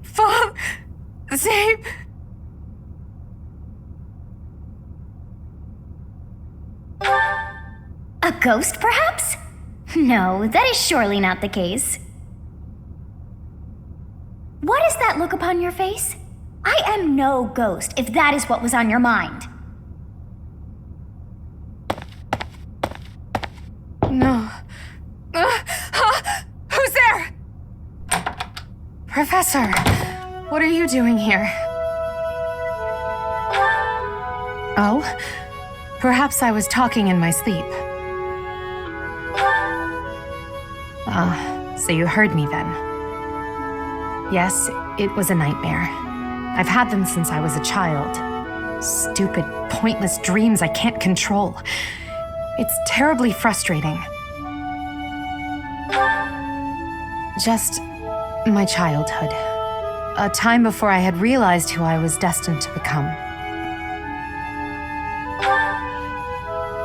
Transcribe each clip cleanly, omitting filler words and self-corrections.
Fall. Save. A ghost, perhaps? No, that is surely not the case. What is that look upon your face? I am no ghost, if that is what was on your mind. No. Who's there? Professor, what are you doing here? Oh? Perhaps I was talking in my sleep. So you heard me then. Yes, it was a nightmare. I've had them since I was a child. Stupid, pointless dreams I can't control. It's terribly frustrating. Just my childhood. A time before I had realized who I was destined to become.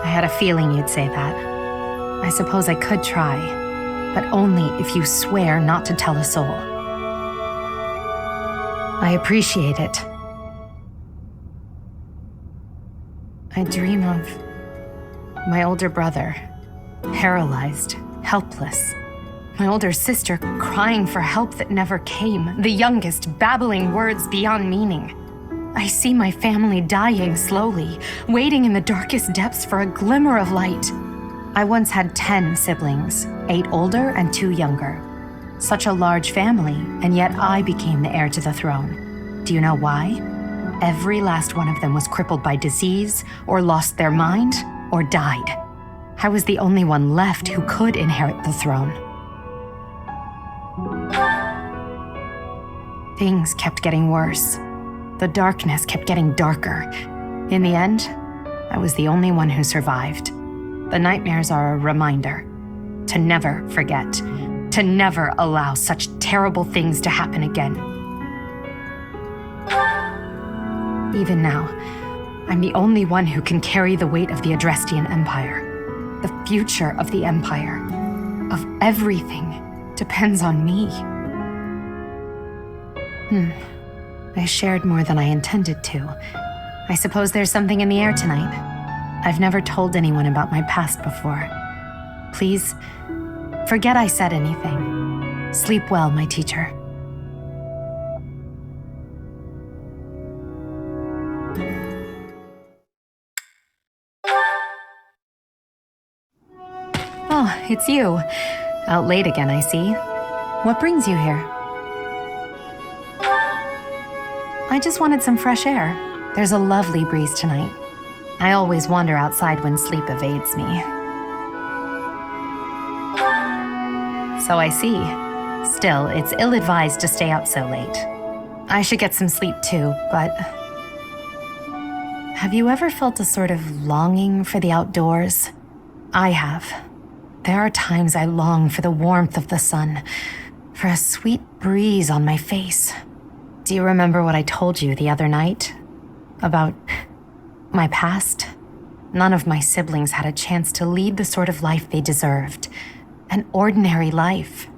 I had a feeling you'd say that. I suppose I could try, but only if you swear not to tell a soul. I appreciate it. I dream of my older brother, paralyzed, helpless. My older sister crying for help that never came. The youngest babbling words beyond meaning. I see my family dying slowly, waiting in the darkest depths for a glimmer of light. I once had 10 siblings, 8 older and 2 younger. Such a large family, and yet I became the heir to the throne. Do you know why? Every last one of them was crippled by disease, or lost their mind, or died. I was the only one left who could inherit the throne. Things kept getting worse. The darkness kept getting darker. In the end, I was the only one who survived. The nightmares are a reminder to never forget, to never allow such terrible things to happen again. Even now, I'm the only one who can carry the weight of the Adrestian Empire. The future of the Empire, of everything, depends on me. I shared more than I intended to. I suppose there's something in the air tonight. I've never told anyone about my past before. Please, forget I said anything. Sleep well, my teacher. Oh, it's you. Out late again, I see. What brings you here? I just wanted some fresh air. There's a lovely breeze tonight. I always wander outside when sleep evades me. So I see. Still, it's ill-advised to stay up so late. I should get some sleep too, but... Have you ever felt a sort of longing for the outdoors? I have. There are times I long for the warmth of the sun, for a sweet breeze on my face. Do you remember what I told you the other night? About my past? None of my siblings had a chance to lead the sort of life they deserved. An ordinary life.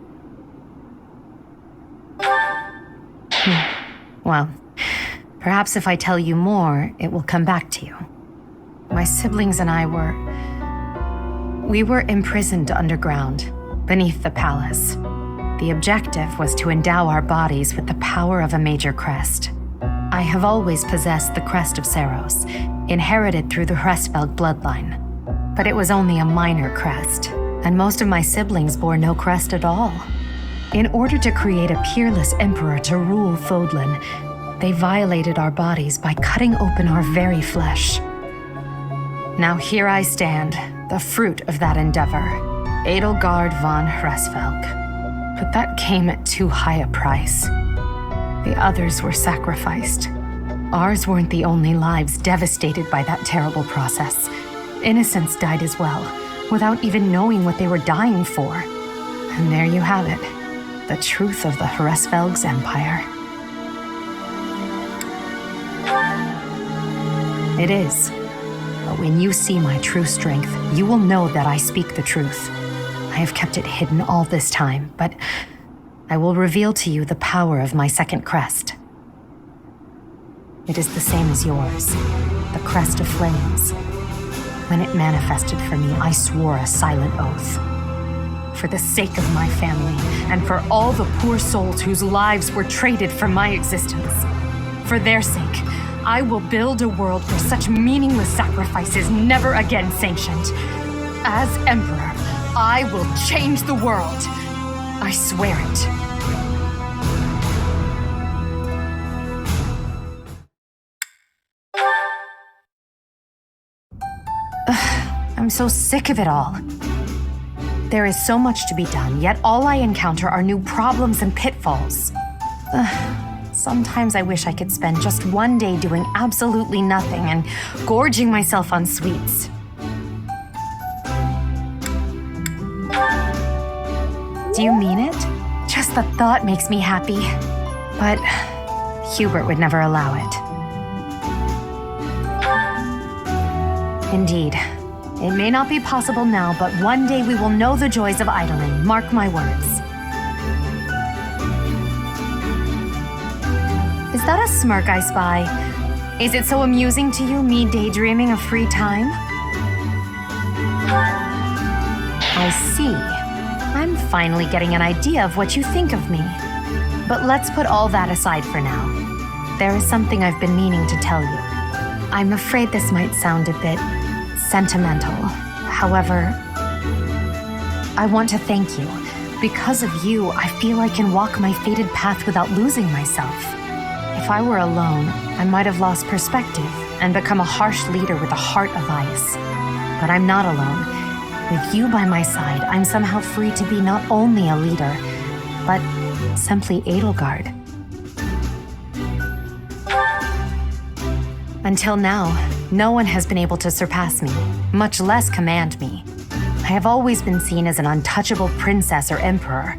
Well, perhaps if I tell you more, it will come back to you. My siblings and I we were imprisoned underground, beneath the palace. The objective was to endow our bodies with the power of a major crest. I have always possessed the crest of Saros, inherited through the Hresvelg bloodline. But it was only a minor crest, and most of my siblings bore no crest at all. In order to create a peerless emperor to rule Fodlan, they violated our bodies by cutting open our very flesh. Now here I stand, the fruit of that endeavor, Edelgard von Hresvelg. But that came at too high a price. The others were sacrificed. Ours weren't the only lives devastated by that terrible process. Innocents died as well, without even knowing what they were dying for. And there you have it, the truth of the Hresvelg's empire. It is. But when you see my true strength, you will know that I speak the truth. I have kept it hidden all this time, but I will reveal to you the power of my second crest. It is the same as yours, the crest of flames. When it manifested for me, I swore a silent oath. For the sake of my family, and for all the poor souls whose lives were traded for my existence. For their sake, I will build a world where such meaningless sacrifice is never again sanctioned. As Emperor, I will change the world. I swear it. I'm so sick of it all. There is so much to be done, yet all I encounter are new problems and pitfalls. Sometimes I wish I could spend just one day doing absolutely nothing and gorging myself on sweets. Do you mean it? Just the thought makes me happy. But Hubert would never allow it. Indeed. It may not be possible now, but one day we will know the joys of idling. Mark my words. Is that a smirk I spy? Is it so amusing to you, me daydreaming of free time? I see. I'm finally getting an idea of what you think of me. But let's put all that aside for now. There is something I've been meaning to tell you. I'm afraid this might sound a bit sentimental. However, I want to thank you. Because of you, I feel I can walk my fated path without losing myself. If I were alone, I might have lost perspective and become a harsh leader with a heart of ice. But I'm not alone. With you by my side, I'm somehow free to be not only a leader, but simply Edelgard. Until now, no one has been able to surpass me, much less command me. I have always been seen as an untouchable princess or emperor.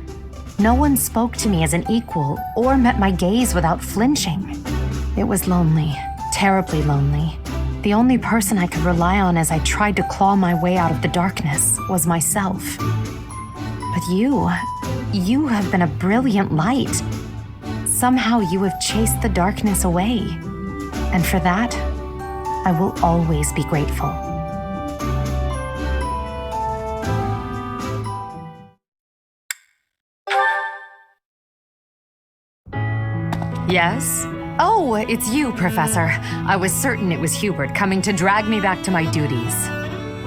No one spoke to me as an equal or met my gaze without flinching. It was lonely, terribly lonely. The only person I could rely on as I tried to claw my way out of the darkness was myself. But you have been a brilliant light. Somehow you have chased the darkness away. And for that, I will always be grateful. Yes? Oh, it's you, Professor. I was certain it was Hubert coming to drag me back to my duties.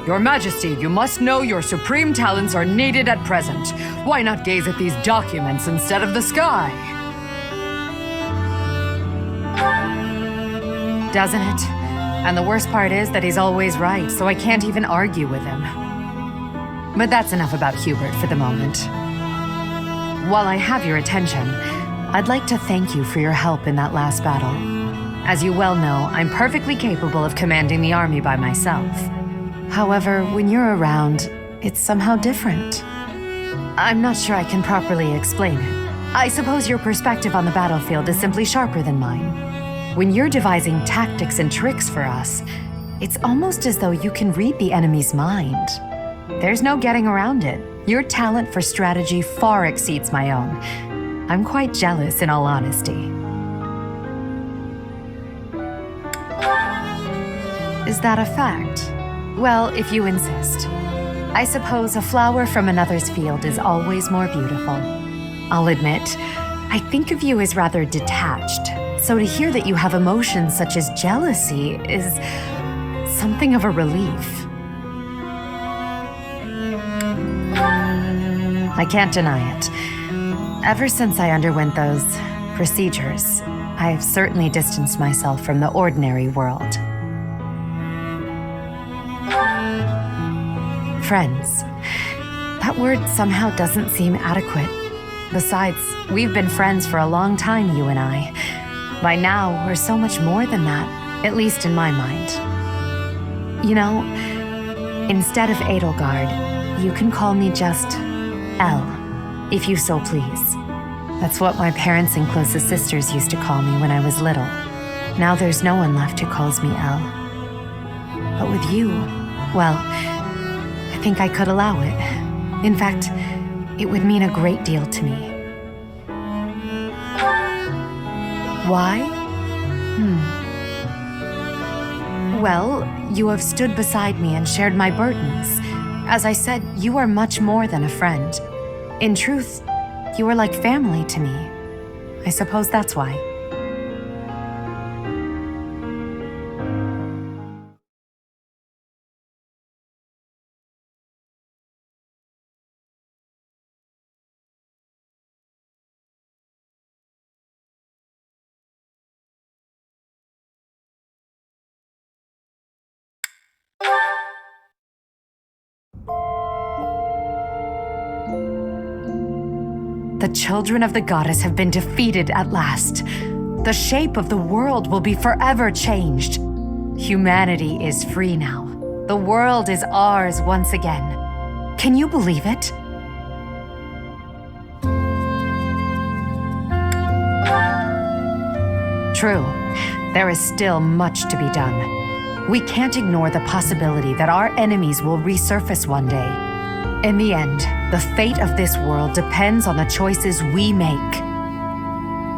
Your Majesty, you must know your supreme talents are needed at present. Why not gaze at these documents instead of the sky? Doesn't it? And the worst part is that he's always right, so I can't even argue with him. But that's enough about Hubert for the moment. While I have your attention, I'd like to thank you for your help in that last battle. As you well know, I'm perfectly capable of commanding the army by myself. However, when you're around, it's somehow different. I'm not sure I can properly explain it. I suppose your perspective on the battlefield is simply sharper than mine. When you're devising tactics and tricks for us, it's almost as though you can read the enemy's mind. There's no getting around it. Your talent for strategy far exceeds my own. I'm quite jealous, in all honesty. Is that a fact? Well, if you insist. I suppose a flower from another's field is always more beautiful. I'll admit, I think of you as rather detached, so to hear that you have emotions such as jealousy is something of a relief. I can't deny it. Ever since I underwent those procedures, I have certainly distanced myself from the ordinary world. Friends. That word somehow doesn't seem adequate. Besides, we've been friends for a long time, you and I. By now, we're so much more than that, at least in my mind. You know, instead of Edelgard, you can call me just Elle, if you so please. That's what my parents and closest sisters used to call me when I was little. Now there's no one left who calls me Elle. But with you, well, I think I could allow it. In fact, it would mean a great deal to me. Why? Well, you have stood beside me and shared my burdens. As I said, you are much more than a friend. In truth, you are like family to me. I suppose that's why. The children of the goddess have been defeated at last. The shape of the world will be forever changed. Humanity is free now. The world is ours once again. Can you believe it? True, there is still much to be done. We can't ignore the possibility that our enemies will resurface one day. In the end, the fate of this world depends on the choices we make.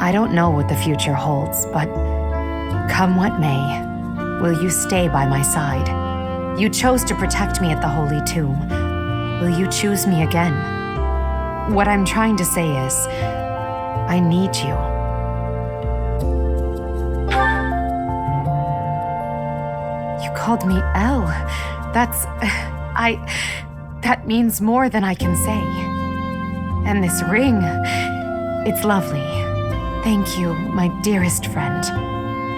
I don't know what the future holds, but come what may, will you stay by my side? You chose to protect me at the Holy Tomb. Will you choose me again? What I'm trying to say is, I need you. You called me Elle. That means more than I can say. And this ring, it's lovely. Thank you, my dearest friend.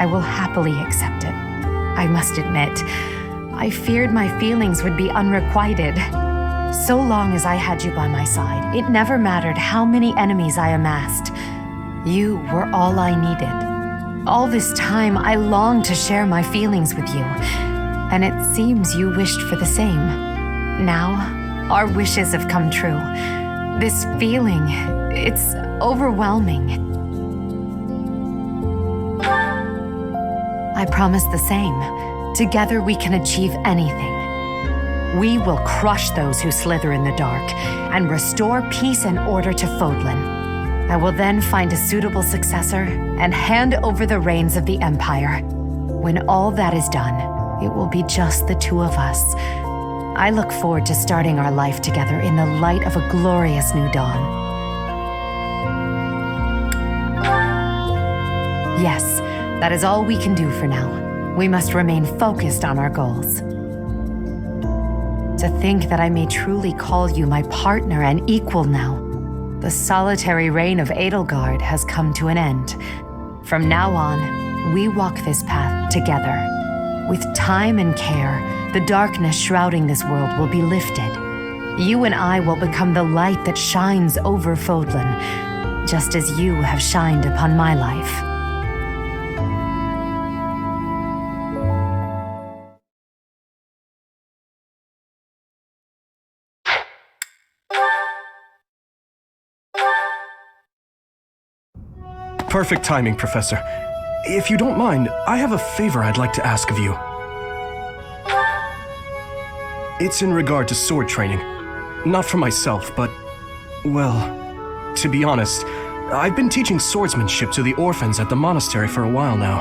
I will happily accept it. I must admit, I feared my feelings would be unrequited. So long as I had you by my side, it never mattered how many enemies I amassed. You were all I needed. All this time, I longed to share my feelings with you, and it seems you wished for the same. Now, our wishes have come true. This feeling, it's overwhelming. I promise the same. Together we can achieve anything. We will crush those who slither in the dark and restore peace and order to Fodlan. I will then find a suitable successor and hand over the reins of the Empire. When all that is done, it will be just the two of us. I look forward to starting our life together in the light of a glorious new dawn. Yes, that is all we can do for now. We must remain focused on our goals. To think that I may truly call you my partner and equal now. The solitary reign of Edelgard has come to an end. From now on, we walk this path together. With time and care, the darkness shrouding this world will be lifted. You and I will become the light that shines over Fodlan, just as you have shined upon my life. Perfect timing, Professor. If you don't mind, I have a favor I'd like to ask of you. It's in regard to sword training. Not for myself, but, well, to be honest, I've been teaching swordsmanship to the orphans at the monastery for a while now.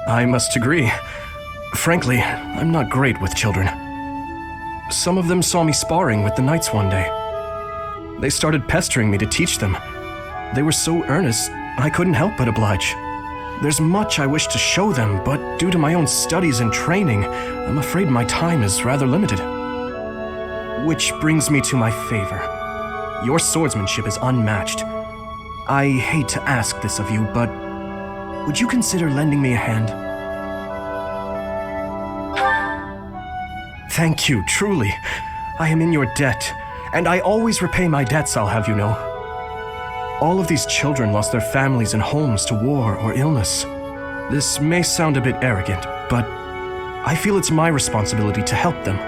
I must agree. Frankly, I'm not great with children. Some of them saw me sparring with the knights one day. They started pestering me to teach them. They were so earnest, I couldn't help but oblige. There's much I wish to show them, but due to my own studies and training, I'm afraid my time is rather limited. Which brings me to my favor. Your swordsmanship is unmatched. I hate to ask this of you, but would you consider lending me a hand? Thank you, truly. I am in your debt, and I always repay my debts, I'll have you know. All of these children lost their families and homes to war or illness. This may sound a bit arrogant, but I feel it's my responsibility to help them.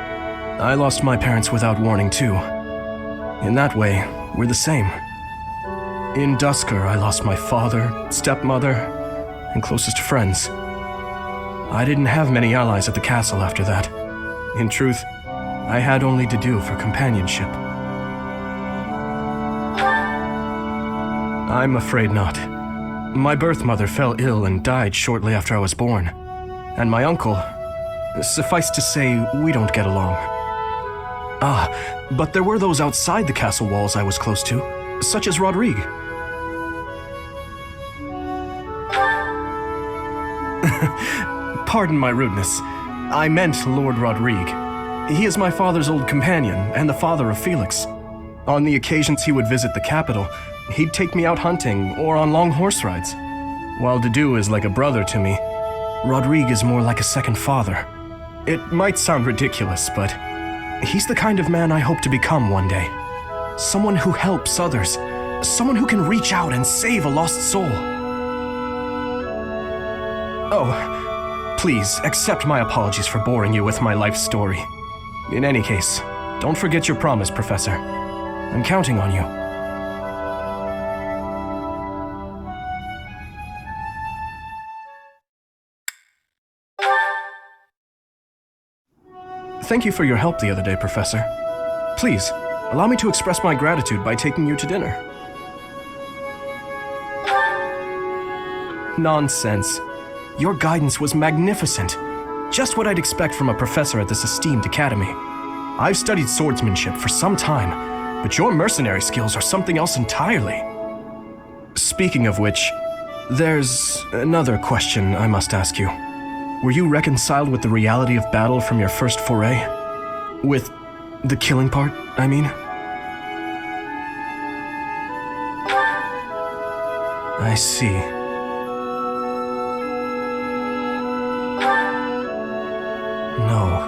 I lost my parents without warning too. In that way, we're the same. In Dusker, I lost my father, stepmother, and closest friends. I didn't have many allies at the castle after that. In truth, I had only to do for companionship. I'm afraid not. My birth mother fell ill and died shortly after I was born. And my uncle, suffice to say, we don't get along. But there were those outside the castle walls I was close to, such as Rodrigue. Pardon my rudeness. I meant Lord Rodrigue. He is my father's old companion and the father of Felix. On the occasions he would visit the capital, he'd take me out hunting or on long horse rides. While Dedu is like a brother to me, Rodrigue is more like a second father. It might sound ridiculous, but he's the kind of man I hope to become one day. Someone who helps others. Someone who can reach out and save a lost soul. Oh, please accept my apologies for boring you with my life story. In any case, don't forget your promise, Professor. I'm counting on you. Thank you for your help the other day, Professor. Please, allow me to express my gratitude by taking you to dinner. Nonsense. Your guidance was magnificent. Just what I'd expect from a professor at this esteemed academy. I've studied swordsmanship for some time, but your mercenary skills are something else entirely. Speaking of which, there's another question I must ask you. Were you reconciled with the reality of battle from your first foray? With the killing part, I mean? I see. No.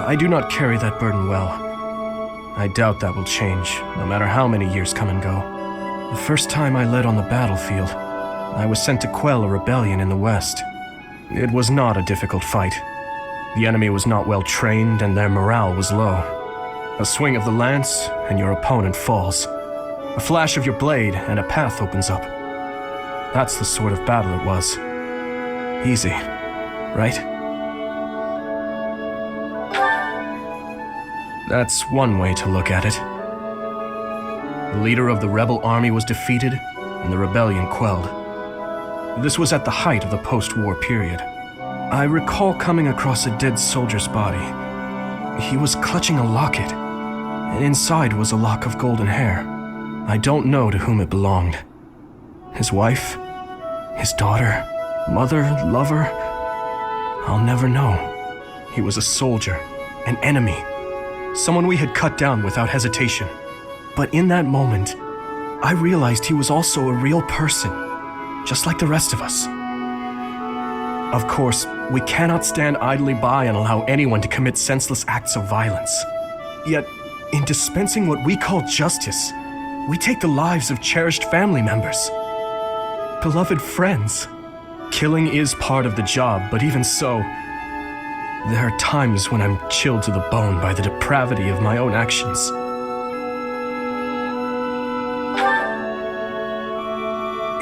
I do not carry that burden well. I doubt that will change, no matter how many years come and go. The first time I led on the battlefield, I was sent to quell a rebellion in the west. It was not a difficult fight. The enemy was not well trained and their morale was low. A swing of the lance and your opponent falls. A flash of your blade and a path opens up. That's the sort of battle it was. Easy, right? That's one way to look at it. The leader of the rebel army was defeated and the rebellion quelled. This was at the height of the post-war period. I recall coming across a dead soldier's body. He was clutching a locket, and inside was a lock of golden hair. I don't know to whom it belonged. His wife? His daughter? Mother? Lover? I'll never know. He was a soldier, an enemy, someone we had cut down without hesitation. But in that moment, I realized he was also a real person, just like the rest of us. Of course, we cannot stand idly by and allow anyone to commit senseless acts of violence. Yet, in dispensing what we call justice, we take the lives of cherished family members, beloved friends. Killing is part of the job, but even so, there are times when I'm chilled to the bone by the depravity of my own actions.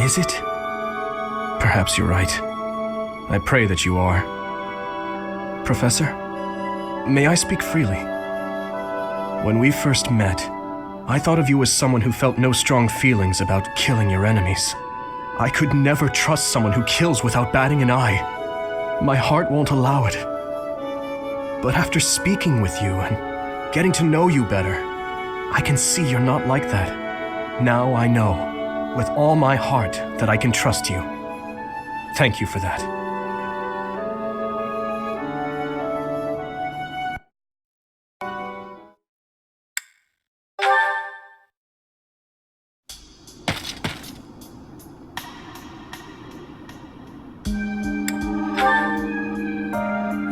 Is it? Perhaps you're right. I pray that you are. Professor, may I speak freely? When we first met, I thought of you as someone who felt no strong feelings about killing your enemies. I could never trust someone who kills without batting an eye. My heart won't allow it. But after speaking with you and getting to know you better, I can see you're not like that. Now I know, with all my heart, that I can trust you. Thank you for that.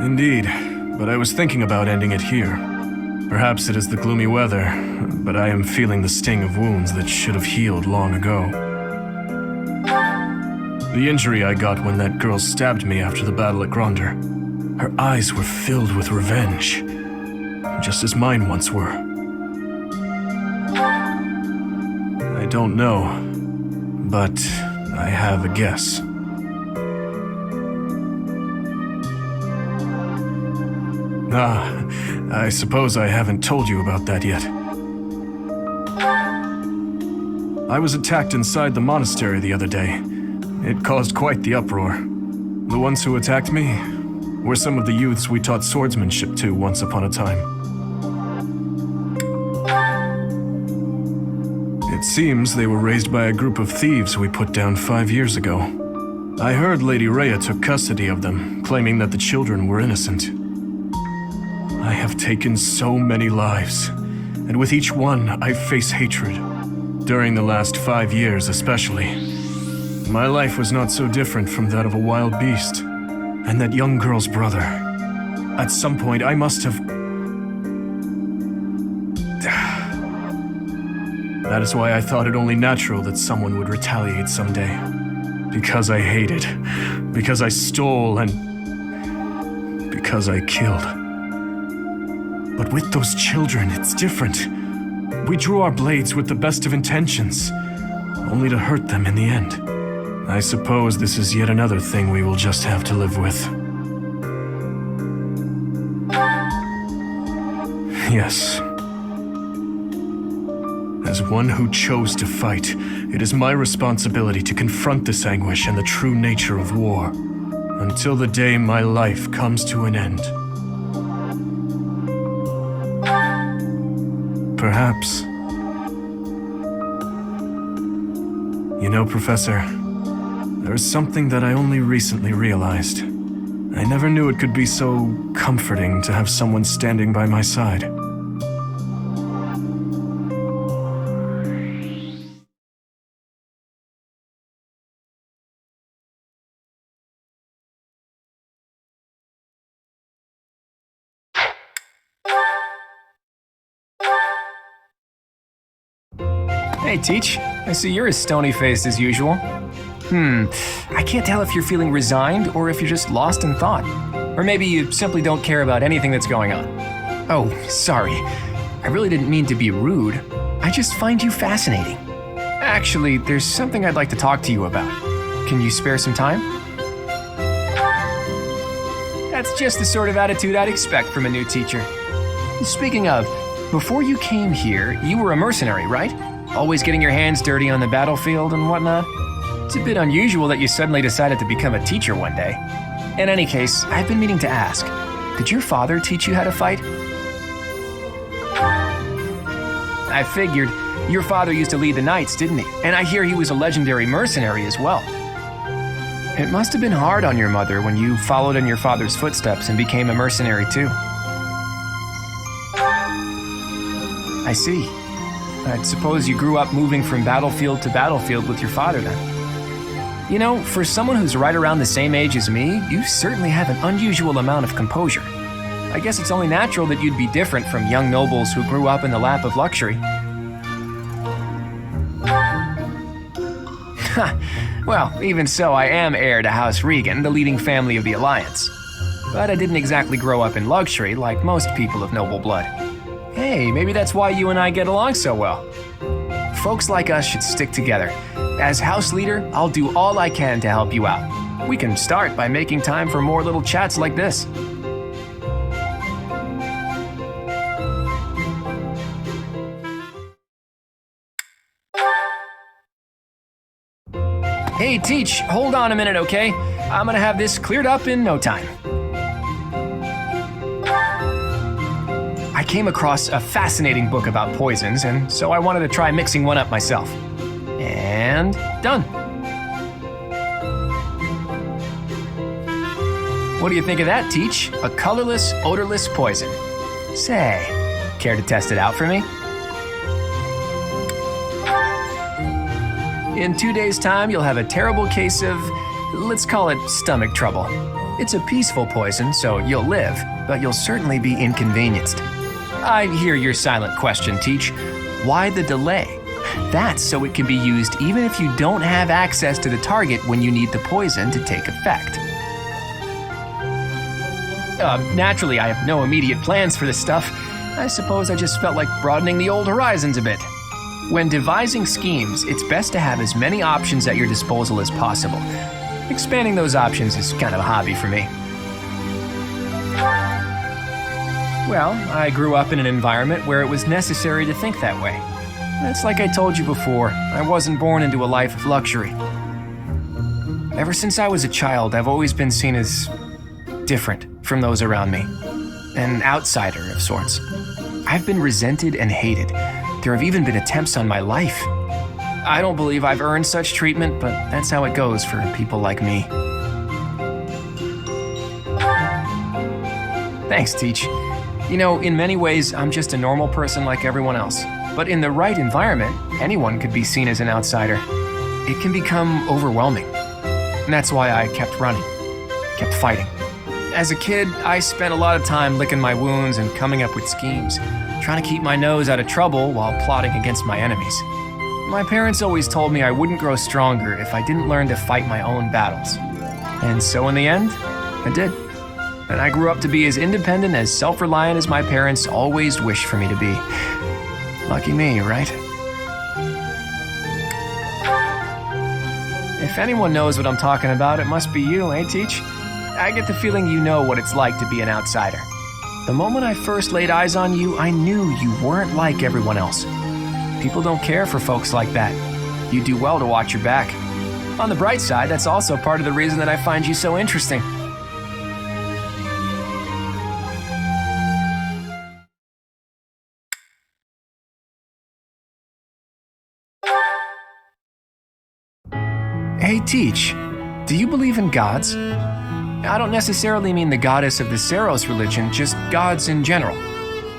Indeed, but I was thinking about ending it here. Perhaps it is the gloomy weather, but I am feeling the sting of wounds that should have healed long ago. The injury I got when that girl stabbed me after the battle at Gronder. Her eyes were filled with revenge, just as mine once were. I don't know, but I have a guess. I suppose I haven't told you about that yet. I was attacked inside the monastery the other day. It caused quite the uproar. The ones who attacked me were some of the youths we taught swordsmanship to once upon a time. It seems they were raised by a group of thieves we put down 5 years ago. I heard Lady Rhea took custody of them, claiming that the children were innocent. I have taken so many lives, and with each one I face hatred. During the last 5 years especially. My life was not so different from that of a wild beast. And that young girl's brother. At some point I must have... That is why I thought it only natural that someone would retaliate someday. Because I hated. Because I stole and... because I killed. But with those children, it's different. We drew our blades with the best of intentions, only to hurt them in the end. I suppose this is yet another thing we will just have to live with. Yes. As one who chose to fight, it is my responsibility to confront this anguish and the true nature of war, until the day my life comes to an end. Perhaps. You know, Professor, there is something that I only recently realized. I never knew it could be so comforting to have someone standing by my side. Hey, Teach. I see you're as stony-faced as usual. I can't tell if you're feeling resigned or if you're just lost in thought. Or maybe you simply don't care about anything that's going on. Oh, sorry. I really didn't mean to be rude. I just find you fascinating. Actually, there's something I'd like to talk to you about. Can you spare some time? That's just the sort of attitude I'd expect from a new teacher. Speaking of, before you came here, you were a mercenary, right? Always getting your hands dirty on the battlefield and whatnot? It's a bit unusual that you suddenly decided to become a teacher one day. In any case, I've been meaning to ask, did your father teach you how to fight? I figured. Your father used to lead the knights, didn't he? And I hear he was a legendary mercenary as well. It must have been hard on your mother when you followed in your father's footsteps and became a mercenary too. I see. I suppose you grew up moving from battlefield to battlefield with your father then. You know, for someone who's right around the same age as me, you certainly have an unusual amount of composure. I guess it's only natural that you'd be different from young nobles who grew up in the lap of luxury. Well, even so, I am heir to House Regan, the leading family of the Alliance. But I didn't exactly grow up in luxury like most people of noble blood. Hey, maybe that's why you and I get along so well. Folks like us should stick together. As house leader, I'll do all I can to help you out. We can start by making time for more little chats like this. Hey, Teach, hold on a minute, okay? I'm gonna have this cleared up in no time. I came across a fascinating book about poisons, and so I wanted to try mixing one up myself. And done. What do you think of that, Teach? A colorless, odorless poison. Say, care to test it out for me? In 2 days' time, you'll have a terrible case of, let's call it stomach trouble. It's a peaceful poison, so you'll live, but you'll certainly be inconvenienced. I hear your silent question, Teach. Why the delay? That's so it can be used even if you don't have access to the target when you need the poison to take effect. Naturally, I have no immediate plans for this stuff. I suppose I just felt like broadening the old horizons a bit. When devising schemes, it's best to have as many options at your disposal as possible. Expanding those options is kind of a hobby for me. Well, I grew up in an environment where it was necessary to think that way. It's like I told you before, I wasn't born into a life of luxury. Ever since I was a child, I've always been seen as different from those around me. An outsider of sorts. I've been resented and hated. There have even been attempts on my life. I don't believe I've earned such treatment, but that's how it goes for people like me. Thanks, Teach. You know, in many ways, I'm just a normal person like everyone else. But in the right environment, anyone could be seen as an outsider. It can become overwhelming. And that's why I kept running, kept fighting. As a kid, I spent a lot of time licking my wounds and coming up with schemes, trying to keep my nose out of trouble while plotting against my enemies. My parents always told me I wouldn't grow stronger if I didn't learn to fight my own battles. And so in the end, I did. And I grew up to be as independent, as self-reliant as my parents always wished for me to be. Lucky me, right? If anyone knows what I'm talking about, it must be you, eh, Teach? I get the feeling you know what it's like to be an outsider. The moment I first laid eyes on you, I knew you weren't like everyone else. People don't care for folks like that. You do well to watch your back. On the bright side, that's also part of the reason that I find you so interesting. Hey, Teach, do you believe in gods? I don't necessarily mean the goddess of the Seros religion, just gods in general.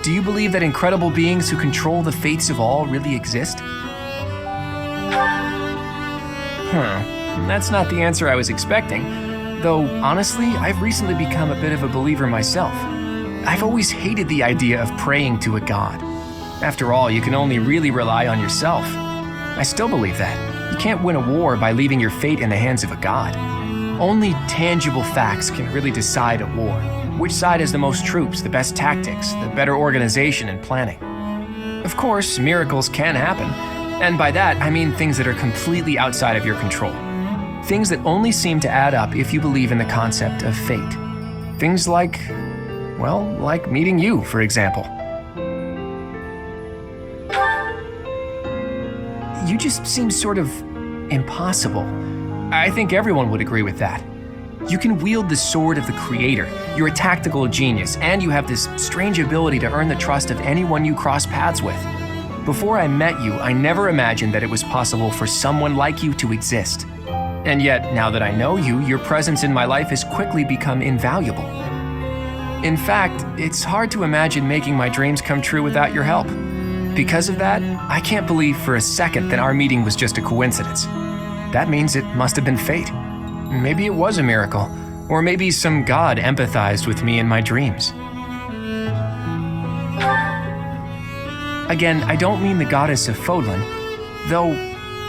Do you believe that incredible beings who control the fates of all really exist? That's not the answer I was expecting. Though, honestly, I've recently become a bit of a believer myself. I've always hated the idea of praying to a god. After all, you can only really rely on yourself. I still believe that. You can't win a war by leaving your fate in the hands of a god. Only tangible facts can really decide a war. Which side has the most troops, the best tactics, the better organization and planning. Of course, miracles can happen. And by that, I mean things that are completely outside of your control. Things that only seem to add up if you believe in the concept of fate. Things like, well, like meeting you, for example. You just seem sort of impossible. I think everyone would agree with that. You can wield the sword of the creator, you're a tactical genius, and you have this strange ability to earn the trust of anyone you cross paths with. Before I met you, I never imagined that it was possible for someone like you to exist. And yet, now that I know you, your presence in my life has quickly become invaluable. In fact, it's hard to imagine making my dreams come true without your help. Because of that, I can't believe for a second that our meeting was just a coincidence. That means it must have been fate. Maybe it was a miracle, or maybe some god empathized with me in my dreams. Again, I don't mean the goddess of Fodlan, though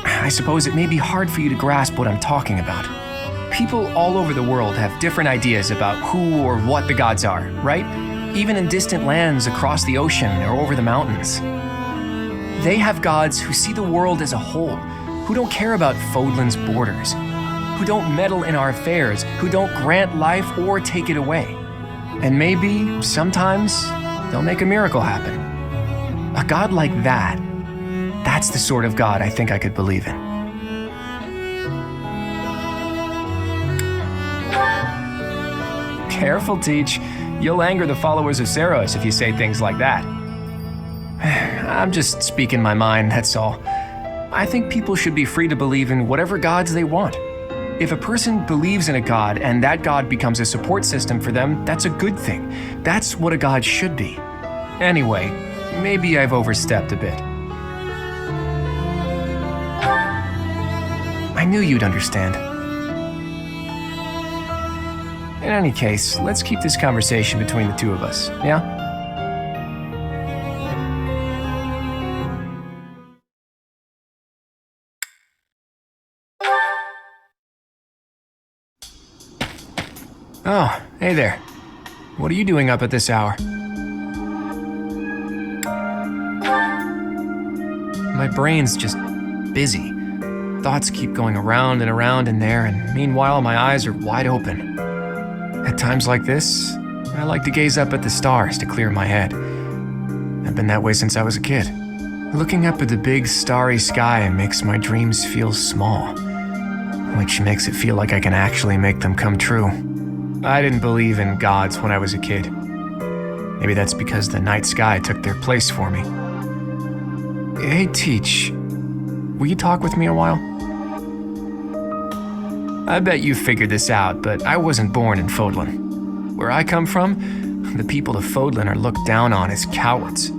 I suppose it may be hard for you to grasp what I'm talking about. People all over the world have different ideas about who or what the gods are, right? Even in distant lands across the ocean or over the mountains. They have gods who see the world as a whole, who don't care about Fodlan's borders, who don't meddle in our affairs, who don't grant life or take it away. And maybe, sometimes, they'll make a miracle happen. A god like that, that's the sort of god I think I could believe in. Careful, Teach. You'll anger the followers of Seros if you say things like that. I'm just speaking my mind, that's all. I think people should be free to believe in whatever gods they want. If a person believes in a god and that god becomes a support system for them, that's a good thing. That's what a god should be. Anyway, maybe I've overstepped a bit. I knew you'd understand. In any case, let's keep this conversation between the two of us, yeah? Oh, hey there. What are you doing up at this hour? My brain's just busy. Thoughts keep going around and around in there, and meanwhile my eyes are wide open. At times like this, I like to gaze up at the stars to clear my head. I've been that way since I was a kid. Looking up at the big starry sky makes my dreams feel small, which makes it feel like I can actually make them come true. I didn't believe in gods when I was a kid. Maybe that's because the night sky took their place for me. Hey, Teach, will you talk with me a while? I bet you figured this out, but I wasn't born in Fodlan. Where I come from, the people of Fodlan are looked down on as cowards.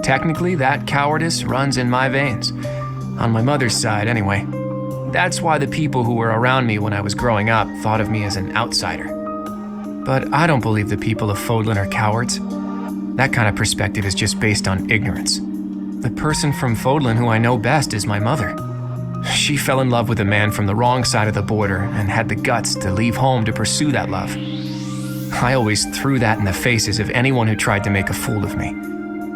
Technically, that cowardice runs in my veins. On my mother's side, anyway. That's why the people who were around me when I was growing up thought of me as an outsider. But I don't believe the people of Fodlan are cowards. That kind of perspective is just based on ignorance. The person from Fodlan who I know best is my mother. She fell in love with a man from the wrong side of the border and had the guts to leave home to pursue that love. I always threw that in the faces of anyone who tried to make a fool of me.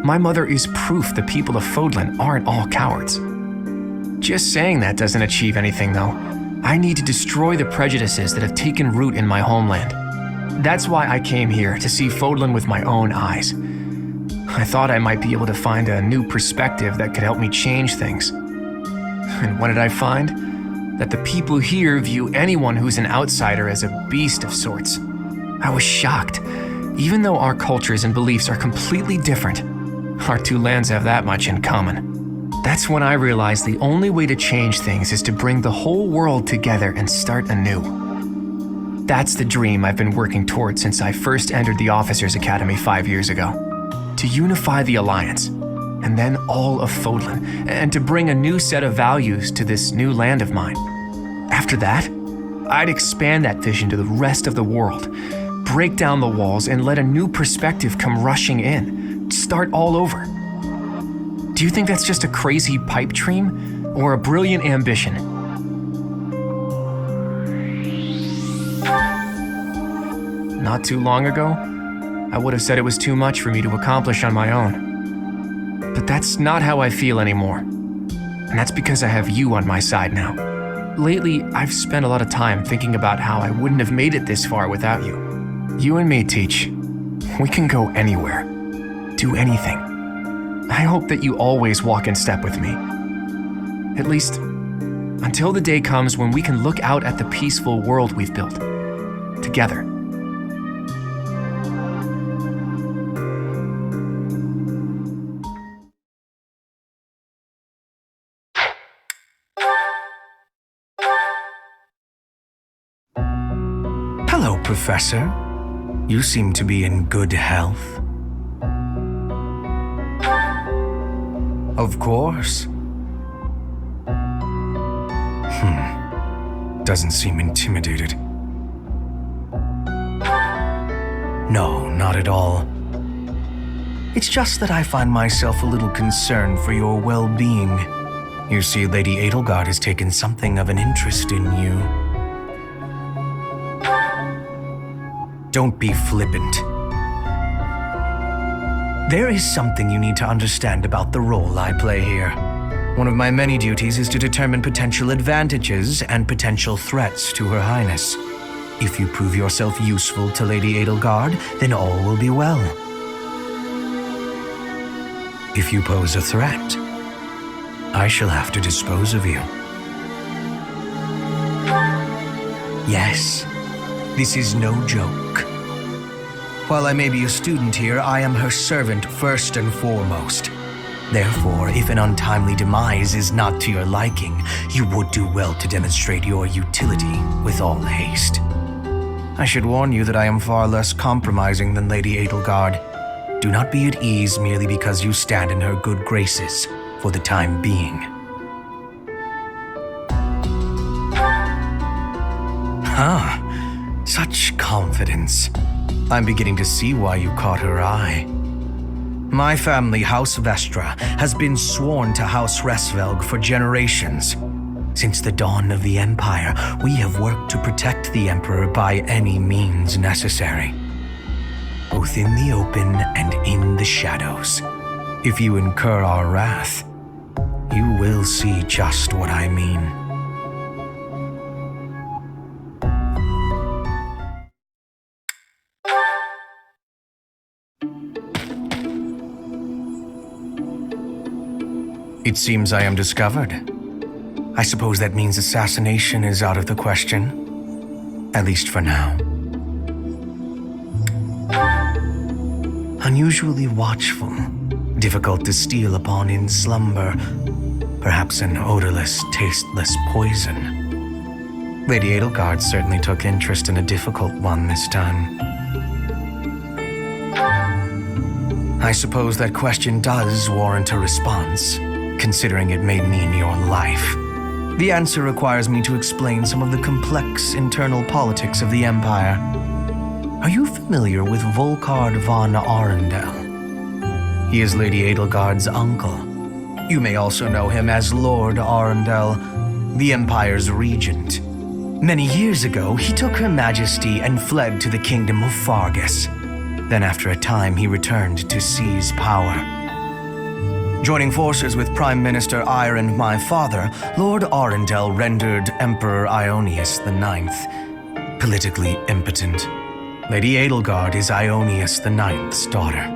My mother is proof the people of Fodlan aren't all cowards. Just saying that doesn't achieve anything, though. I need to destroy the prejudices that have taken root in my homeland. That's why I came here, to see Fodlan with my own eyes. I thought I might be able to find a new perspective that could help me change things. And what did I find? That the people here view anyone who's an outsider as a beast of sorts. I was shocked. Even though our cultures and beliefs are completely different, our two lands have that much in common. That's when I realized the only way to change things is to bring the whole world together and start anew. That's the dream I've been working toward since I first entered the Officers Academy 5 years ago. To unify the Alliance, and then all of Fodlan, and to bring a new set of values to this new land of mine. After that, I'd expand that vision to the rest of the world, break down the walls, and let a new perspective come rushing in. Start all over. Do you think that's just a crazy pipe dream or a brilliant ambition? Not too long ago, I would have said it was too much for me to accomplish on my own. But that's not how I feel anymore. And that's because I have you on my side now. Lately, I've spent a lot of time thinking about how I wouldn't have made it this far without you. You and me, Teach. We can go anywhere. Do anything. I hope that you always walk in step with me. At least, until the day comes when we can look out at the peaceful world we've built. Together. Hello, Professor. You seem to be in good health. Of course. Doesn't seem intimidated. No, not at all. It's just that I find myself a little concerned for your well-being. You see, Lady Edelgard has taken something of an interest in you. Don't be flippant. There is something you need to understand about the role I play here. One of my many duties is to determine potential advantages and potential threats to Her Highness. If you prove yourself useful to Lady Edelgard, then all will be well. If you pose a threat, I shall have to dispose of you. Yes, this is no joke. While I may be a student here, I am her servant first and foremost. Therefore, if an untimely demise is not to your liking, you would do well to demonstrate your utility with all haste. I should warn you that I am far less compromising than Lady Edelgard. Do not be at ease merely because you stand in her good graces for the time being. Such confidence. I'm beginning to see why you caught her eye. My family, House Vestra, has been sworn to House Resvelg for generations. Since the dawn of the Empire, we have worked to protect the Emperor by any means necessary. Both in the open and in the shadows. If you incur our wrath, you will see just what I mean. It seems I am discovered. I suppose that means assassination is out of the question. At least for now. Unusually watchful, difficult to steal upon in slumber, perhaps an odorless, tasteless poison. Lady Edelgard certainly took interest in a difficult one this time. I suppose that question does warrant a response, considering it may mean your life. The answer requires me to explain some of the complex internal politics of the Empire. Are you familiar with Volkard von Arundel? He is Lady Edelgard's uncle. You may also know him as Lord Arundel, the Empire's regent. Many years ago, he took Her Majesty and fled to the kingdom of Fargus. Then after a time, he returned to seize power. Joining forces with Prime Minister Eyre and my father, Lord Arundel rendered Emperor Ionius IX politically impotent. Lady Edelgard is Ionius IX's daughter.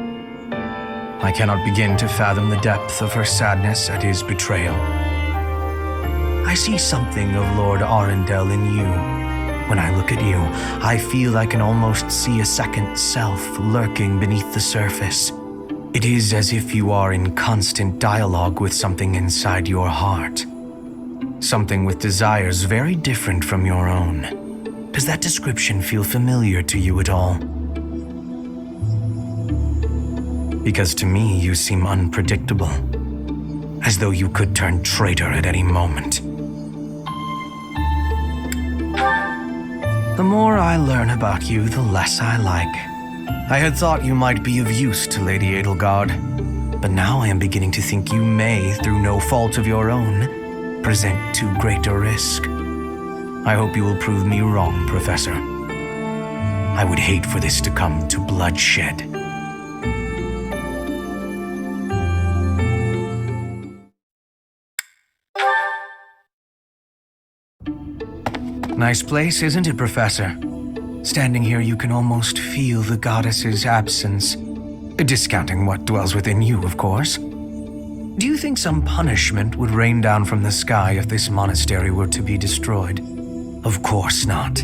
I cannot begin to fathom the depth of her sadness at his betrayal. I see something of Lord Arundel in you. When I look at you, I feel I can almost see a second self lurking beneath the surface. It is as if you are in constant dialogue with something inside your heart. Something with desires very different from your own. Does that description feel familiar to you at all? Because to me, you seem unpredictable. As though you could turn traitor at any moment. The more I learn about you, the less I like. I had thought you might be of use to Lady Edelgard, but now I am beginning to think you may, through no fault of your own, present too great a risk. I hope you will prove me wrong, Professor. I would hate for this to come to bloodshed. Nice place, isn't it, Professor? Standing here, you can almost feel the goddess's absence. Discounting what dwells within you, of course. Do you think some punishment would rain down from the sky if this monastery were to be destroyed? Of course not.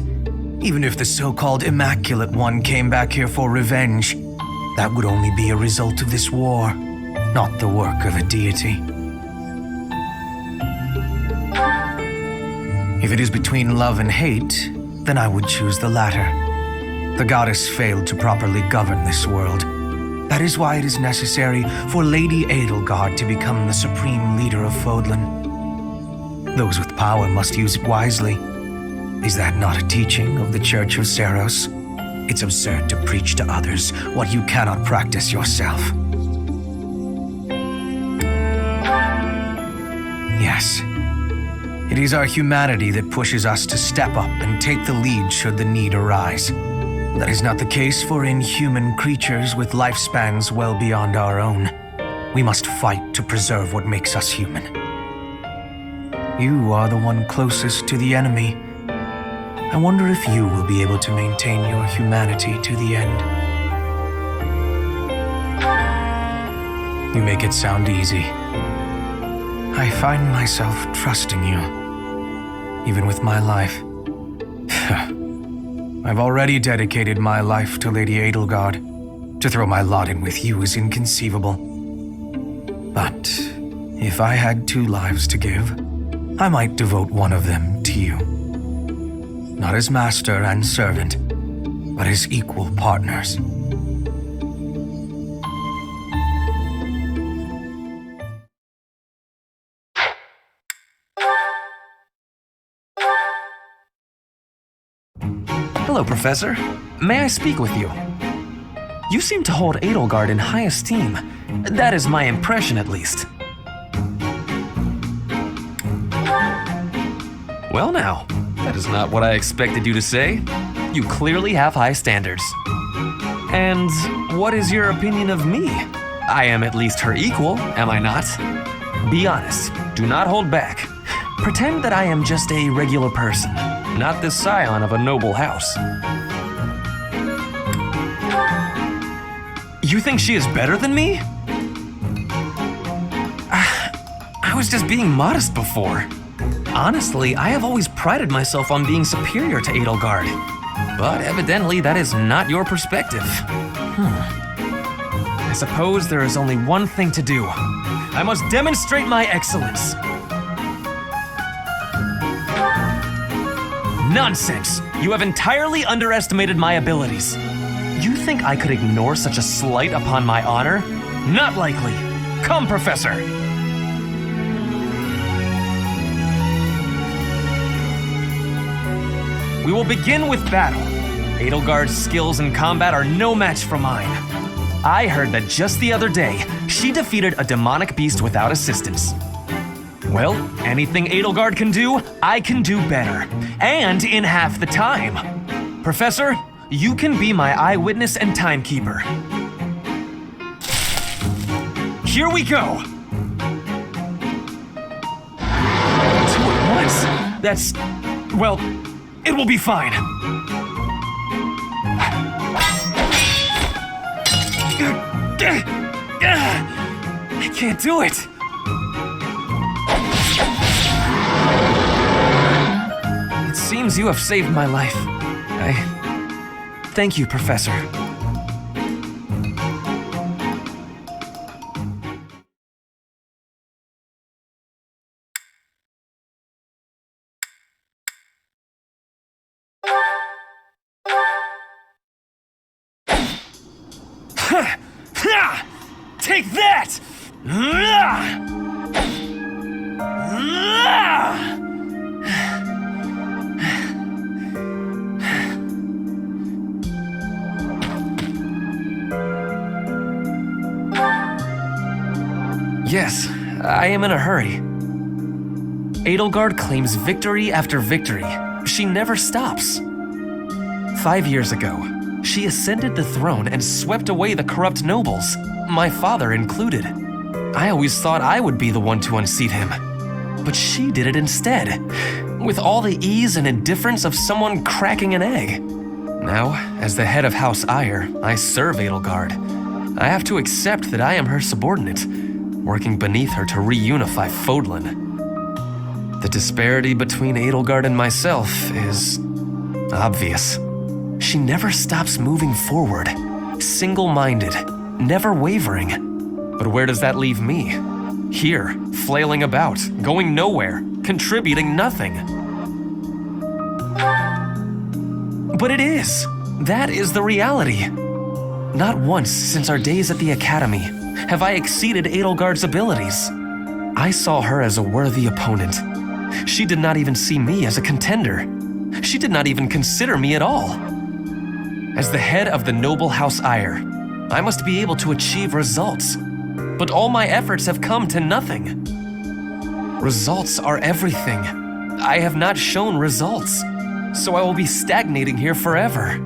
Even if the so-called Immaculate One came back here for revenge, that would only be a result of this war, not the work of a deity. If it is between love and hate, then I would choose the latter. The goddess failed to properly govern this world. That is why it is necessary for Lady Edelgard to become the supreme leader of Fodlan. Those with power must use it wisely. Is that not a teaching of the Church of Seros? It's absurd to preach to others what you cannot practice yourself. Yes. It is our humanity that pushes us to step up and take the lead should the need arise. That is not the case for inhuman creatures with lifespans well beyond our own. We must fight to preserve what makes us human. You are the one closest to the enemy. I wonder if you will be able to maintain your humanity to the end. You make it sound easy. I find myself trusting you, even with my life. I've already dedicated my life to Lady Edelgard. To throw my lot in with you is inconceivable. But if I had 2 lives to give, I might devote one of them to you. Not as master and servant, but as equal partners. Hello, Professor. May I speak with you? You seem to hold Edelgard in high esteem. That is my impression, at least. Well now, that is not what I expected you to say. You clearly have high standards. And what is your opinion of me? I am at least her equal, am I not? Be honest, do not hold back. Pretend that I am just a regular person, not the scion of a noble house. You think she is better than me? was just being modest before. Honestly, I have always prided myself on being superior to Edelgard. But evidently, that is not your perspective. I suppose there is only one thing to do. I must demonstrate my excellence. Nonsense! You have entirely underestimated my abilities. You think I could ignore such a slight upon my honor? Not likely. Come, Professor. We will begin with battle. Edelgard's skills in combat are no match for mine. I heard that just the other day, she defeated a demonic beast without assistance. Well, anything Edelgard can do, I can do better. And in half the time. Professor, you can be my eyewitness and timekeeper. Here we go! 2 at once? That's... well, it will be fine. I can't do it. It seems you have saved my life. Thank you, Professor. Take that! Yes, I am in a hurry. Edelgard claims victory after victory. She never stops. 5 years ago, she ascended the throne and swept away the corrupt nobles, my father included. I always thought I would be the one to unseat him. But she did it instead, with all the ease and indifference of someone cracking an egg. Now, as the head of House Eyre, I serve Edelgard. I have to accept that I am her subordinate, working beneath her to reunify Fodlan. The disparity between Edelgard and myself is obvious. She never stops moving forward, single-minded, never wavering. But where does that leave me? Here, flailing about, going nowhere, contributing nothing. But it is. That is the reality. Not once since our days at the Academy have I exceeded Edelgard's abilities. I saw her as a worthy opponent. She did not even see me as a contender. She did not even consider me at all. As the head of the noble House Eyre, I must be able to achieve results. But all my efforts have come to nothing. Results are everything. I have not shown results, so I will be stagnating here forever.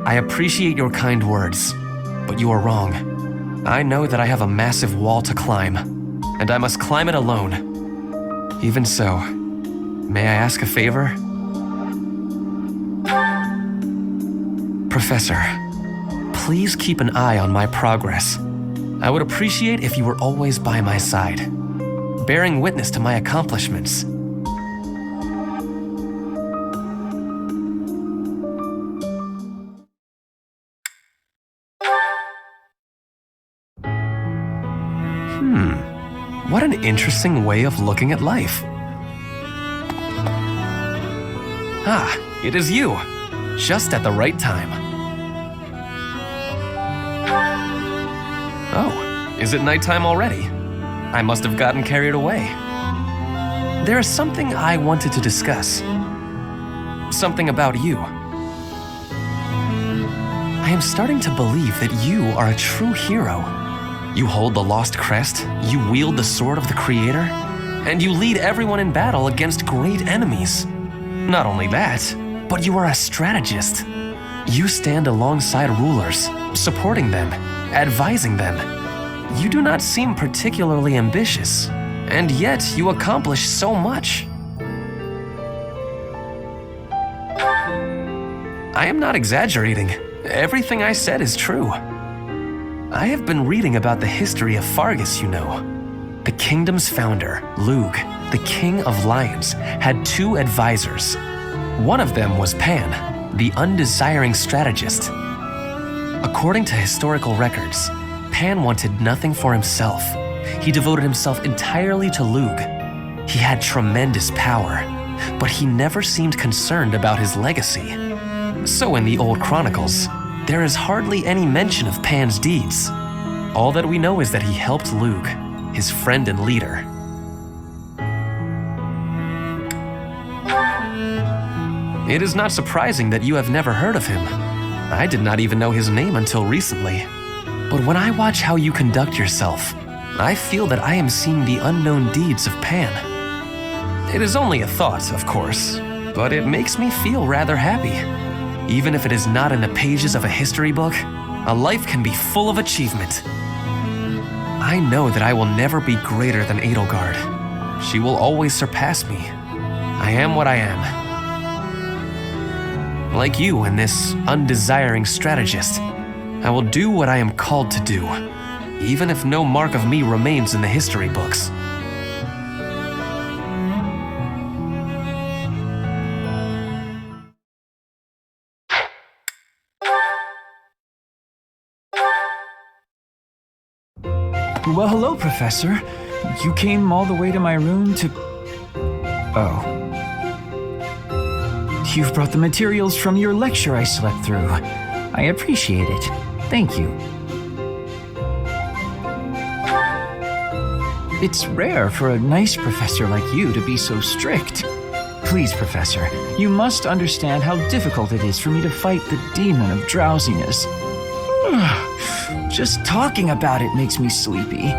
I appreciate your kind words, but you are wrong. I know that I have a massive wall to climb, and I must climb it alone. Even so, may I ask a favor? Professor, please keep an eye on my progress. I would appreciate if you were always by my side, bearing witness to my accomplishments. What an interesting way of looking at life. Ah, it is you. Just at the right time. Oh, is it nighttime already? I must have gotten carried away. There is something I wanted to discuss. Something about you. I am starting to believe that you are a true hero. You hold the lost crest, you wield the sword of the Creator, and you lead everyone in battle against great enemies. Not only that, but you are a strategist. You stand alongside rulers, supporting them, advising them. You do not seem particularly ambitious, and yet you accomplish so much. I am not exaggerating. Everything I said is true. I have been reading about the history of Fargus, you know. The kingdom's founder, Lugh, the king of lions, had 2 advisors. One of them was Pan, the undesiring strategist. According to historical records, Pan wanted nothing for himself. He devoted himself entirely to Lugh. He had tremendous power, but he never seemed concerned about his legacy. So in the old chronicles, there is hardly any mention of Pan's deeds. All that we know is that he helped Lugh, his friend and leader. It is not surprising that you have never heard of him. I did not even know his name until recently. But when I watch how you conduct yourself, I feel that I am seeing the unknown deeds of Pan. It is only a thought, of course, but it makes me feel rather happy. Even if it is not in the pages of a history book, a life can be full of achievement. I know that I will never be greater than Edelgard. She will always surpass me. I am what I am. Like you and this undesiring strategist, I will do what I am called to do, even if no mark of me remains in the history books. Well, hello, Professor. You came all the way to my room to... Oh. You've brought the materials from your lecture I slept through. I appreciate it. Thank you. It's rare for a nice professor like you to be so strict. Please, Professor, you must understand how difficult it is for me to fight the demon of drowsiness. Just talking about it makes me sleepy.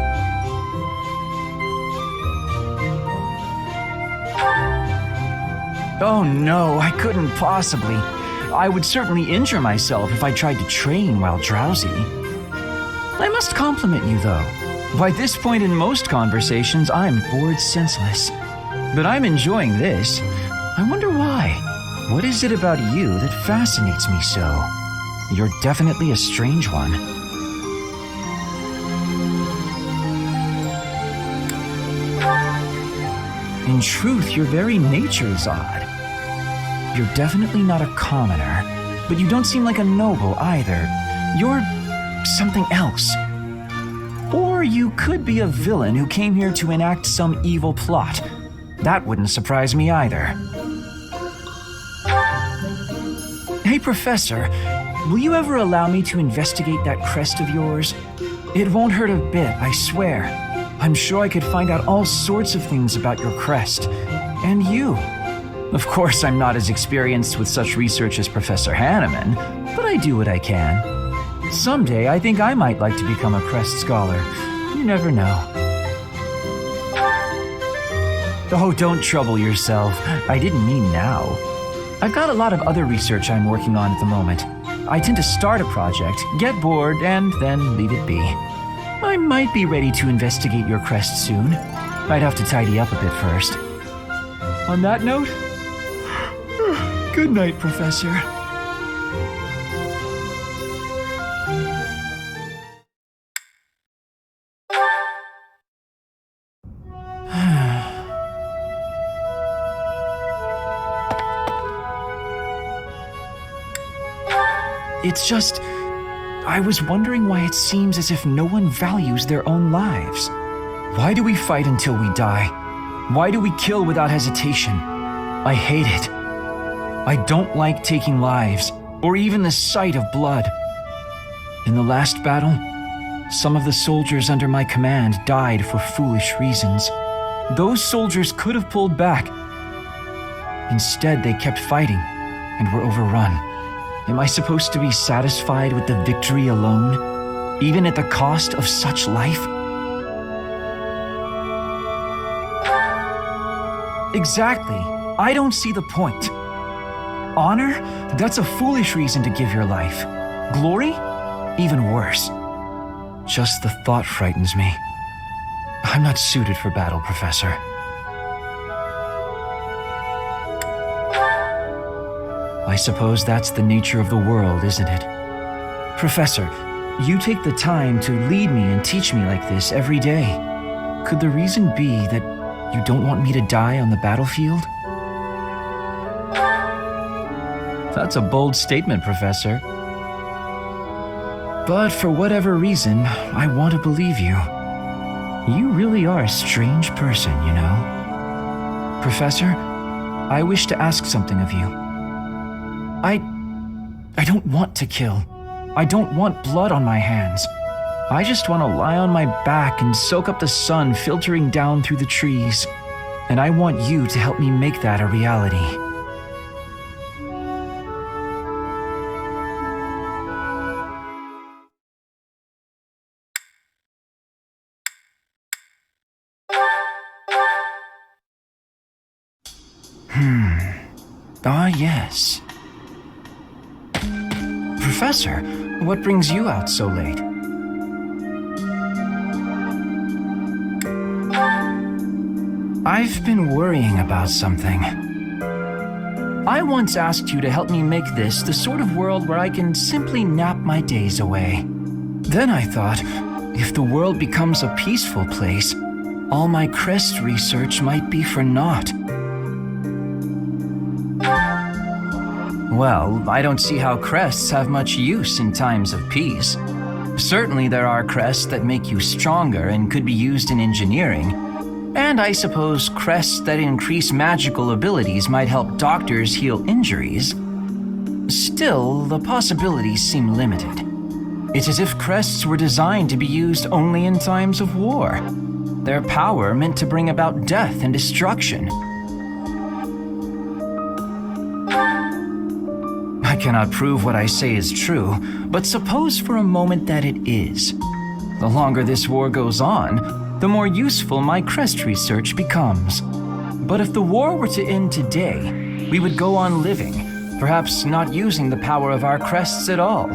Oh no, I couldn't possibly. I would certainly injure myself if I tried to train while drowsy. I must compliment you, though. By this point in most conversations, I'm bored senseless. But I'm enjoying this. I wonder why. What is it about you that fascinates me so? You're definitely a strange one. In truth, your very nature is odd. You're definitely not a commoner, but you don't seem like a noble either. You're something else. Or you could be a villain who came here to enact some evil plot. That wouldn't surprise me either. Hey, Professor, will you ever allow me to investigate that crest of yours? It won't hurt a bit, I swear. I'm sure I could find out all sorts of things about your crest. And you. Of course, I'm not as experienced with such research as Professor Hanneman, but I do what I can. Someday, I think I might like to become a crest scholar. You never know. Oh, don't trouble yourself. I didn't mean now. I've got a lot of other research I'm working on at the moment. I tend to start a project, get bored, and then leave it be. I might be ready to investigate your crest soon. I'd have to tidy up a bit first. On that note, good night, Professor. It's just, I was wondering why it seems as if no one values their own lives. Why do we fight until we die? Why do we kill without hesitation? I hate it. I don't like taking lives, or even the sight of blood. In the last battle, some of the soldiers under my command died for foolish reasons. Those soldiers could have pulled back. Instead, they kept fighting and were overrun. Am I supposed to be satisfied with the victory alone, even at the cost of such life? Exactly. I don't see the point. Honor? That's a foolish reason to give your life. Glory? Even worse. Just the thought frightens me. I'm not suited for battle, Professor. I suppose that's the nature of the world, isn't it? Professor, You take the time to lead me and teach me like this every day. Could the reason be that you don't want me to die on the battlefield? That's a bold statement, Professor. But for whatever reason, I want to believe you. You really are a strange person, you know. Professor, I wish to ask something of you. I don't want to kill. I don't want blood on my hands. I just want to lie on my back and soak up the sun filtering down through the trees. And I want you to help me make that a reality. Ah, yes. Professor, what brings you out so late? I've been worrying about something. I once asked you to help me make this the sort of world where I can simply nap my days away. Then I thought, if the world becomes a peaceful place, all my crest research might be for naught. Well, I don't see how crests have much use in times of peace. Certainly there are crests that make you stronger and could be used in engineering. And I suppose crests that increase magical abilities might help doctors heal injuries. Still, the possibilities seem limited. It's as if crests were designed to be used only in times of war. Their power meant to bring about death and destruction. I cannot prove what I say is true, but suppose for a moment that it is. The longer this war goes on, the more useful my crest research becomes. But if the war were to end today, we would go on living, perhaps not using the power of our crests at all.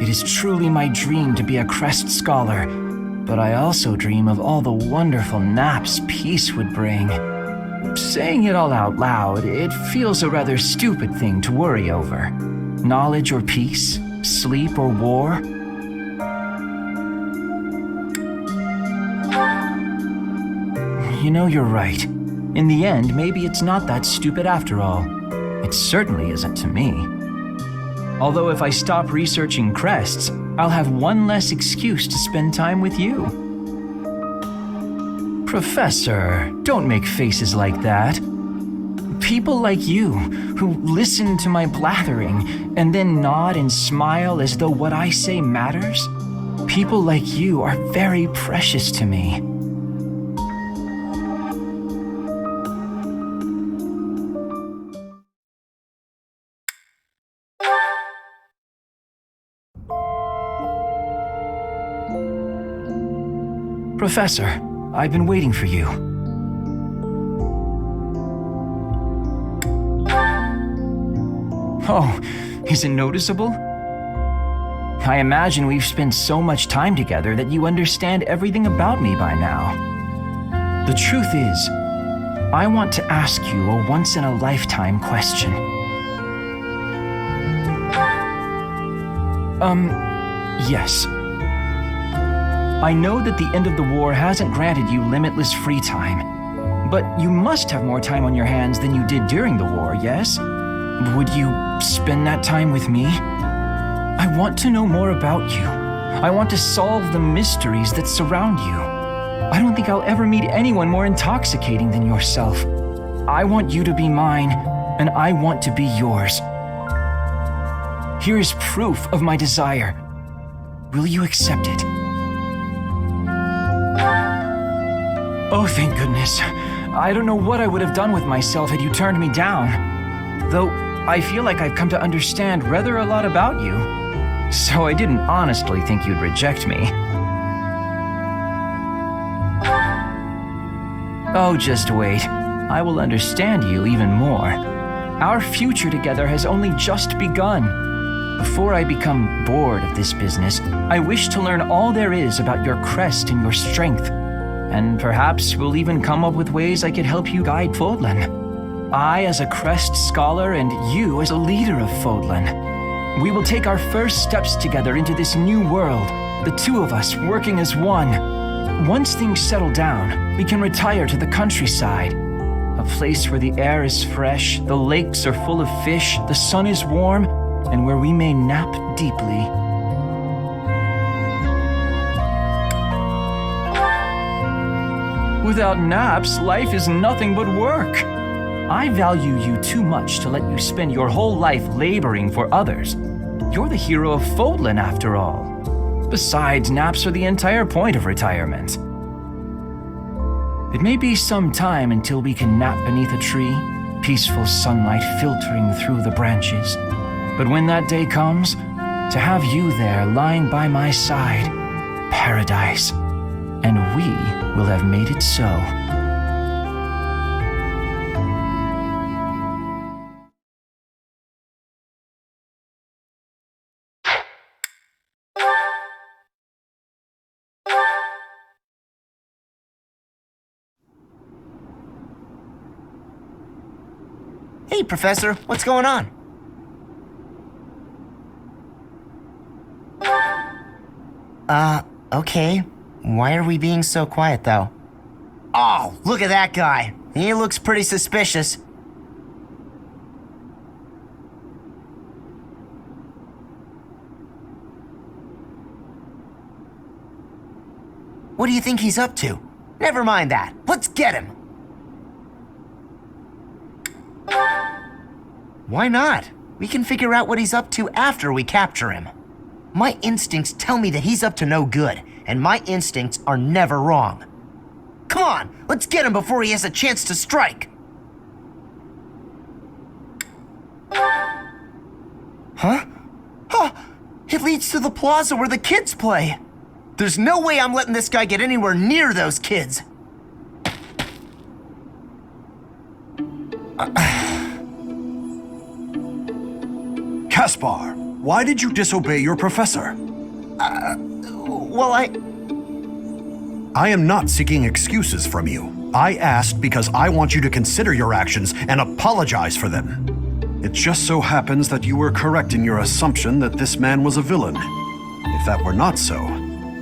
It is truly my dream to be a crest scholar, but I also dream of all the wonderful naps peace would bring. Saying it all out loud, it feels a rather stupid thing to worry over. Knowledge or peace, sleep or war. You know, you're right. In the end, maybe it's not that stupid after all. It certainly isn't to me. Although if I stop researching crests, I'll have one less excuse to spend time with you. Professor, don't make faces like that. People like you, who listen to my blathering and then nod and smile as though what I say matters, people like you are very precious to me. Professor, I've been waiting for you. Oh, is it noticeable? I imagine we've spent so much time together that you understand everything about me by now. The truth is, I want to ask you a once-in-a-lifetime question. Yes. I know that the end of the war hasn't granted you limitless free time, but you must have more time on your hands than you did during the war, yes? Would you spend that time with me? I want to know more about you. I want to solve the mysteries that surround you. I don't think I'll ever meet anyone more intoxicating than yourself. I want you to be mine, and I want to be yours. Here is proof of my desire. Will you accept it? Oh, thank goodness. I don't know what I would have done with myself had you turned me down. Though, I feel like I've come to understand rather a lot about you. So I didn't honestly think you'd reject me. Oh, just wait. I will understand you even more. Our future together has only just begun. Before I become bored of this business, I wish to learn all there is about your crest and your strength. And perhaps we'll even come up with ways I could help you guide Fodlan. I as a crest scholar and you as a leader of Fodlan. We will take our first steps together into this new world, the two of us working as one. Once things settle down, we can retire to the countryside. A place where the air is fresh, the lakes are full of fish, the sun is warm, and where we may nap deeply. Without naps, life is nothing but work. I value you too much to let you spend your whole life laboring for others. You're the hero of Fodlan, after all. Besides, naps are the entire point of retirement. It may be some time until we can nap beneath a tree, peaceful sunlight filtering through the branches. But when that day comes, to have you there lying by my side, paradise. And we will have made it so. Hey, Professor, what's going on? Okay. Why are we being so quiet, though? Oh, look at that guy. He looks pretty suspicious. What do you think he's up to? Never mind that. Let's get him. Why not? We can figure out what he's up to after we capture him. My instincts tell me that he's up to no good, and my instincts are never wrong. Come on, let's get him before he has a chance to strike. Huh? Huh! It leads to the plaza where the kids play. There's no way I'm letting this guy get anywhere near those kids. Caspar, why did you disobey your professor? Well, I am not seeking excuses from you. I asked because I want you to consider your actions and apologize for them. It just so happens that you were correct in your assumption that this man was a villain. If that were not so,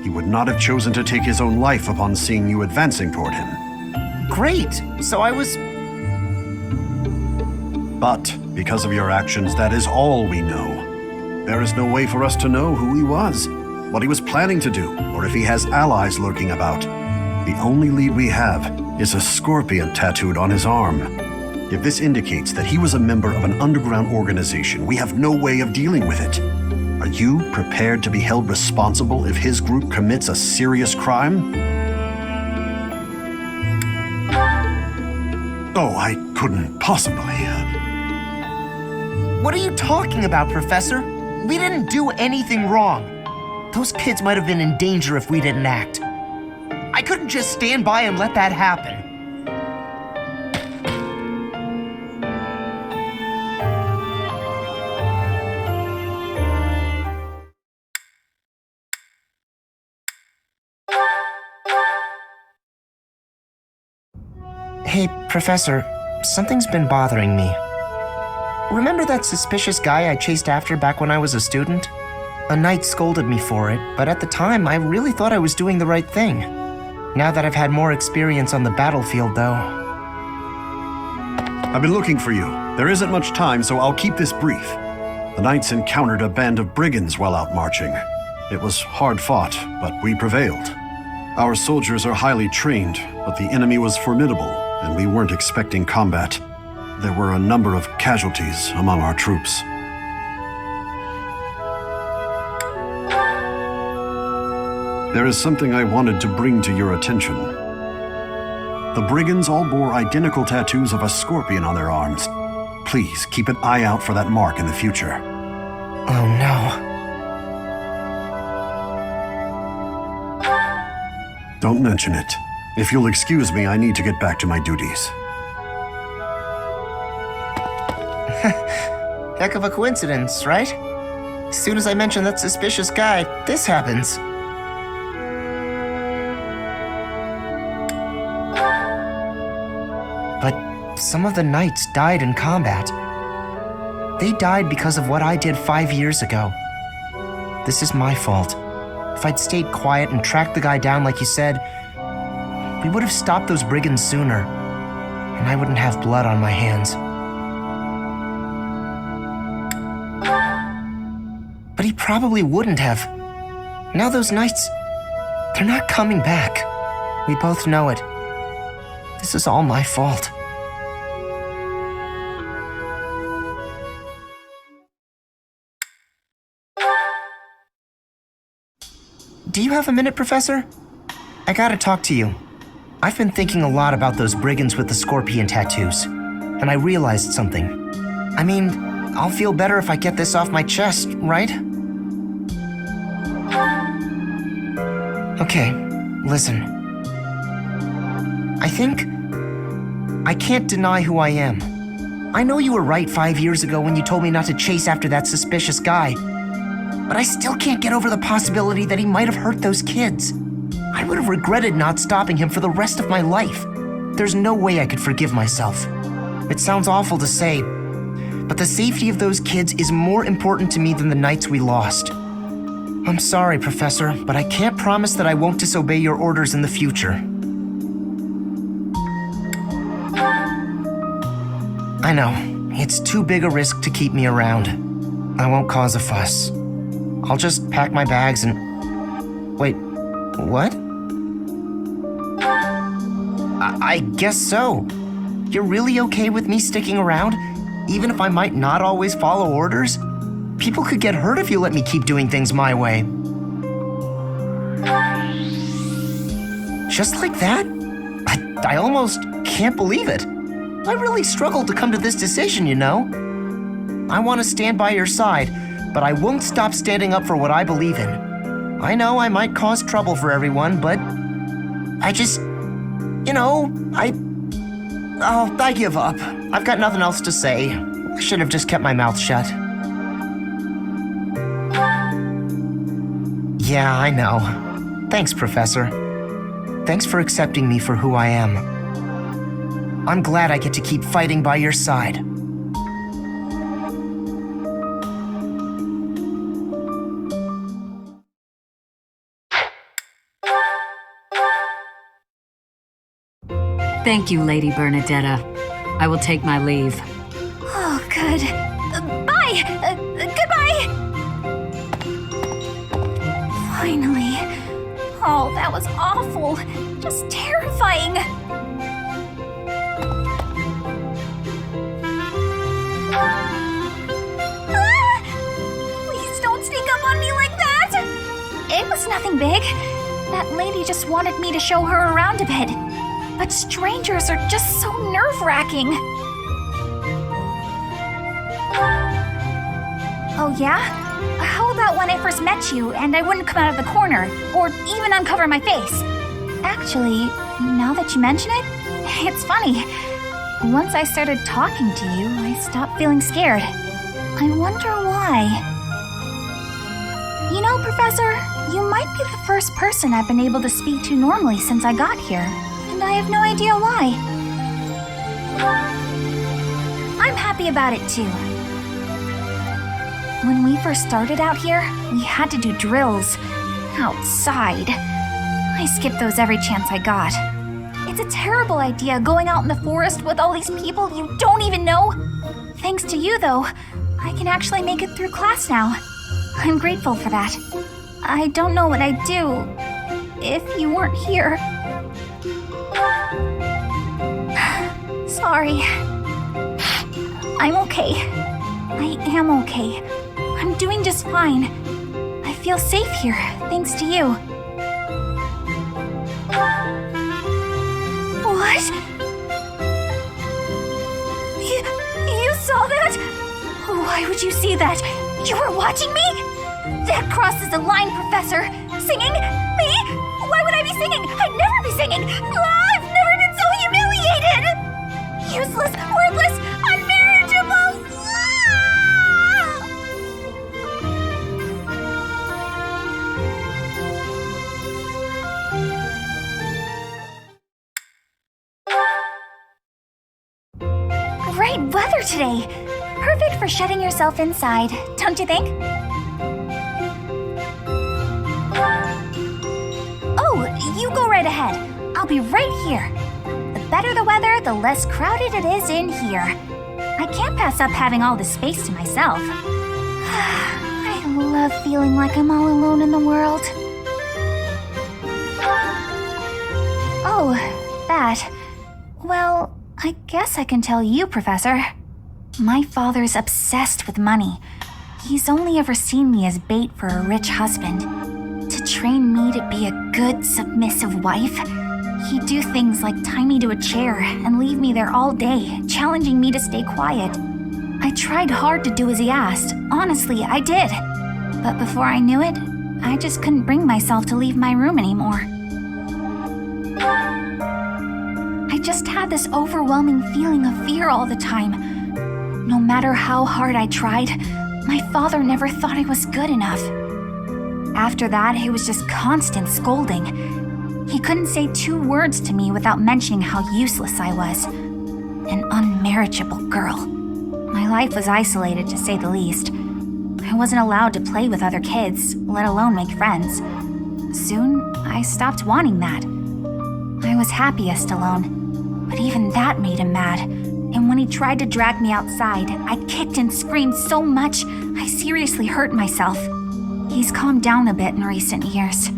he would not have chosen to take his own life upon seeing you advancing toward him. great. So I was... But because of your actions, that is all we know. There is no way for us to know who he was, what he was planning to do, or if he has allies lurking about. The only lead we have is a scorpion tattooed on his arm. If this indicates that he was a member of an underground organization, we have no way of dealing with it. Are you prepared to be held responsible if his group commits a serious crime? Oh, I couldn't possibly. What are you talking about, Professor? We didn't do anything wrong. Those kids might have been in danger if we didn't act. I couldn't just stand by and let that happen. Hey, Professor, something's been bothering me. Remember that suspicious guy I chased after back when I was a student? A knight scolded me for it, but at the time I really thought I was doing the right thing. Now that I've had more experience on the battlefield, though... I've been looking for you. There isn't much time, so I'll keep this brief. The knights encountered a band of brigands while out marching. It was hard fought, but we prevailed. Our soldiers are highly trained, but the enemy was formidable, and we weren't expecting combat. There were a number of casualties among our troops. There is something I wanted to bring to your attention. The brigands all bore identical tattoos of a scorpion on their arms. Please keep an eye out for that mark in the future. Oh no. Don't mention it. If you'll excuse me, I need to get back to my duties. Heck of a coincidence, right? As soon as I mention that suspicious guy, this happens. But some of the knights died in combat. They died because of what I did 5 years ago. This is my fault. If I'd stayed quiet and tracked the guy down like you said, we would have stopped those brigands sooner, and I wouldn't have blood on my hands. But he probably wouldn't have. Now those knights, they're not coming back. We both know it. This is all my fault. Do you have a minute, Professor? I gotta talk to you. I've been thinking a lot about those brigands with the scorpion tattoos, and I realized something. I mean, I'll feel better if I get this off my chest, right? Okay, listen. I can't deny who I am. I know you were right 5 years ago when you told me not to chase after that suspicious guy. But I still can't get over the possibility that he might have hurt those kids. I would have regretted not stopping him for the rest of my life. There's no way I could forgive myself. It sounds awful to say, but the safety of those kids is more important to me than the knights we lost. I'm sorry, Professor, but I can't promise that I won't disobey your orders in the future. I know, it's too big a risk to keep me around. I won't cause a fuss. I'll just pack my bags and... Wait, what? I guess so. You're really okay with me sticking around, even if I might not always follow orders? People could get hurt if you let me keep doing things my way. Just like that? I almost can't believe it. I really struggled to come to this decision, you know? I want to stand by your side, but I won't stop standing up for what I believe in. I know I might cause trouble for everyone, but I just, I give up. I've got nothing else to say. I should have just kept my mouth shut. Yeah, I know. Thanks, Professor. Thanks for accepting me for who I am. I'm glad I get to keep fighting by your side. Thank you, Lady Bernadetta. I will take my leave. Oh, good. Bye! Goodbye! Finally. Oh, that was awful. Just terrifying. Please don't sneak up on me like that! It was nothing big. That lady just wanted me to show her around a bit. But strangers are just so nerve-wracking. Oh, yeah? How about when I first met you and I wouldn't come out of the corner, or even uncover my face? Actually, now that you mention it, it's funny. Once I started talking to you, I stopped feeling scared. I wonder why. You know, Professor, you might be the first person I've been able to speak to normally since I got here. And I have no idea why. I'm happy about it too. When we first started out here, we had to do drills outside. I skipped those every chance I got. It's a terrible idea going out in the forest with all these people you don't even know. Thanks to you, though, I can actually make it through class now. I'm grateful for that. I don't know what I'd do if you weren't here. Sorry. I'm okay. I am okay. I'm doing just fine. I feel safe here, thanks to you. What? You saw that? Why would you see that? You were watching me? That crosses the line, Professor. Singing? Me? Why would I be singing? I'd never be singing. I've never been so humiliated. Useless, worthless, unmarriageable. Great weather today. Perfect for shutting yourself inside, don't you think? Oh, you go right ahead. I'll be right here. The better the weather, the less crowded it is in here. I can't pass up having all this space to myself. I love feeling like I'm all alone in the world. Oh, that. Well, I guess I can tell you, Professor. My father's obsessed with money. He's only ever seen me as bait for a rich husband. To train me to be a good, submissive wife, he'd do things like tie me to a chair and leave me there all day, challenging me to stay quiet. I tried hard to do as he asked. Honestly, I did. But before I knew it, I just couldn't bring myself to leave my room anymore. I just had this overwhelming feeling of fear all the time. No matter how hard I tried, my father never thought I was good enough. After that, it was just constant scolding. He couldn't say 2 words to me without mentioning how useless I was. An unmarriageable girl. My life was isolated, to say the least. I wasn't allowed to play with other kids, let alone make friends. Soon, I stopped wanting that. I was happiest alone, but even that made him mad. And when he tried to drag me outside, I kicked and screamed so much, I seriously hurt myself. He's calmed down a bit in recent years.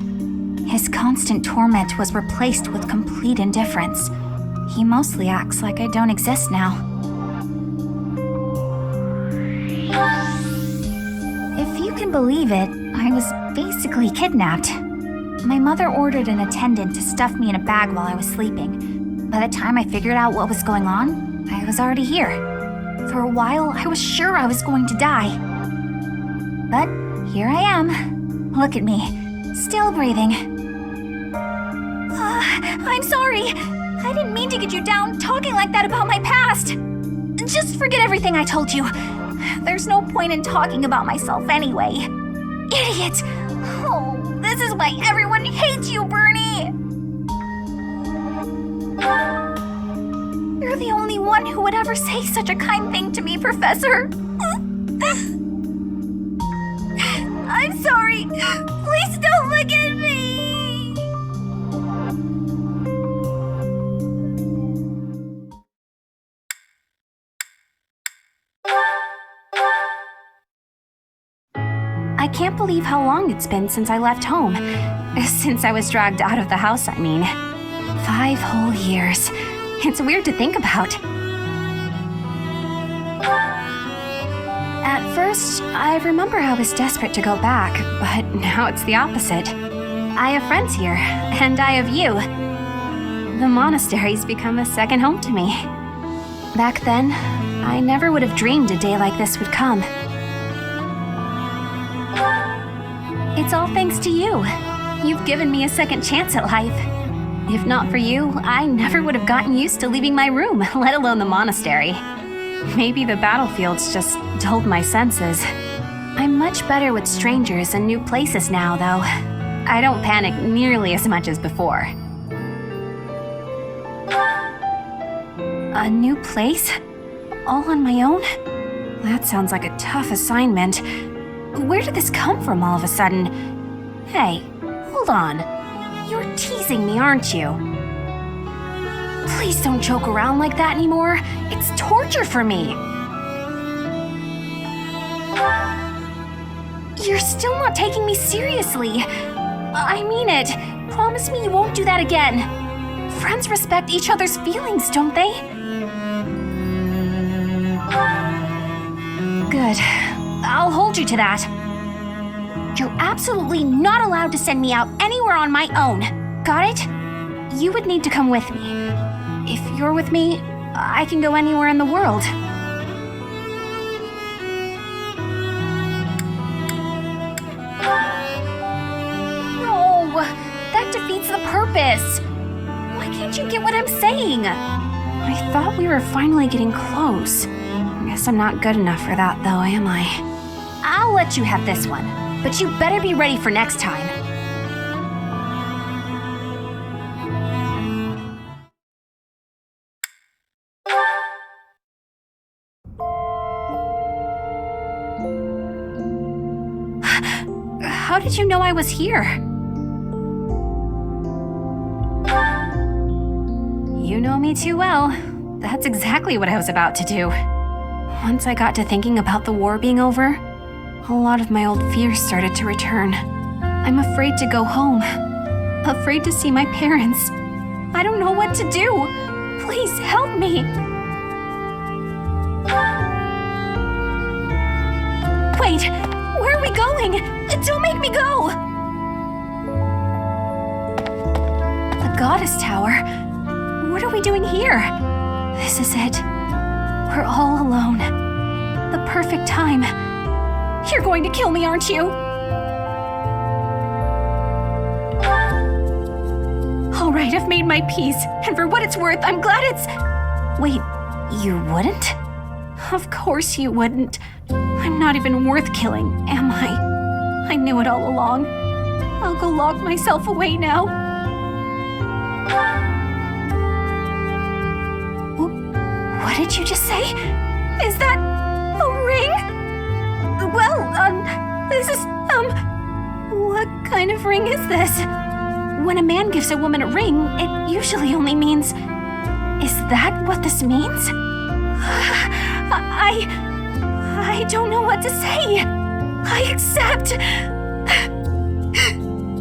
His constant torment was replaced with complete indifference. He mostly acts like I don't exist now. If you can believe it, I was basically kidnapped. My mother ordered an attendant to stuff me in a bag while I was sleeping. By the time I figured out what was going on, I was already here. For a while, I was sure I was going to die. But here I am. Look at me, still breathing. I'm sorry. I didn't mean to get you down talking like that about my past. Just forget everything I told you. There's no point in talking about myself anyway. Idiot! Oh, this is why everyone hates you, Bernie! You're the only one who would ever say such a kind thing to me, Professor. I'm sorry. Please don't look at me. I can't believe how long it's been since I left home. Since I was dragged out of the house, I mean. 5 whole years. It's weird to think about. At first, I remember I was desperate to go back, but now it's the opposite. I have friends here, and I have you. The monastery's become a second home to me. Back then, I never would have dreamed a day like this would come. It's all thanks to you. You've given me a second chance at life. If not for you, I never would have gotten used to leaving my room, let alone the monastery. Maybe the battlefields just dulled my senses. I'm much better with strangers and new places now, though. I don't panic nearly as much as before. A new place? All on my own? That sounds like a tough assignment. Where did this come from all of a sudden? Hey, hold on. You're teasing me, aren't you? Please don't joke around like that anymore. It's torture for me. You're still not taking me seriously. I mean it. Promise me you won't do that again. Friends respect each other's feelings, don't they? Good. I'll hold you to that. You're absolutely not allowed to send me out anywhere on my own. Got it? You would need to come with me. If you're with me, I can go anywhere in the world. No, that defeats the purpose. Why can't you get what I'm saying? I thought we were finally getting close. Guess I'm not good enough for that, though, am I? I'll let you have this one, but you better be ready for next time. how did you know I was here? You know me too well. That's exactly what I was about to do. Once I got to thinking about the war being over, a lot of my old fears started to return. I'm afraid to go home. Afraid to see my parents. I don't know what to do. Please help me. Wait, where are we going? Don't make me go! The Goddess Tower? What are we doing here? This is it. We're all alone. The perfect time. You're going to kill me, aren't you? All right, I've made my peace, and for what it's worth, I'm glad it's... Wait, you wouldn't? Of course you wouldn't. I'm not even worth killing, am I? I knew it all along. I'll go lock myself away now. What did you just say? Is that a ring? Well, this is, what kind of ring is this? When a man gives a woman a ring, it usually only means... Is that what this means? I don't know what to say. I accept.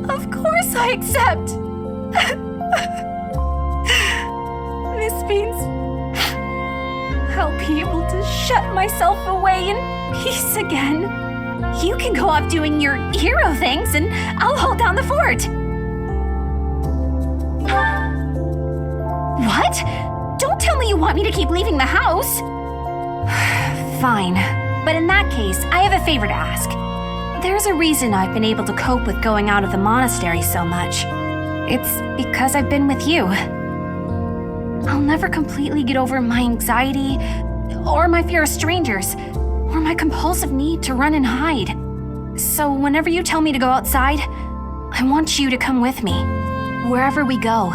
Of course I accept. This means I'll be able to shut myself away in peace again. You can go off doing your hero things and I'll hold down the fort. What? Don't tell me you want me to keep leaving the house. Fine. But in that case, I have a favor to ask. There's a reason I've been able to cope with going out of the monastery so much. It's because I've been with you. I'll never completely get over my anxiety, or my fear of strangers, or my compulsive need to run and hide. So whenever you tell me to go outside, I want you to come with me. Wherever we go,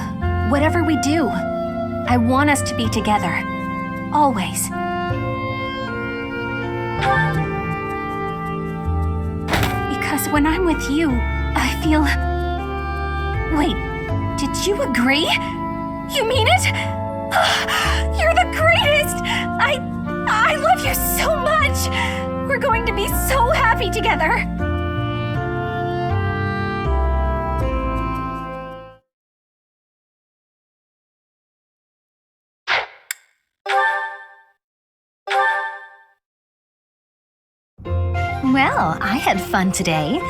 whatever we do, I want us to be together. Always. Because when I'm with you, I feel... Wait, did you agree? You mean it? You're the greatest! I love you so much! We're going to be so happy together! Well, I had fun today.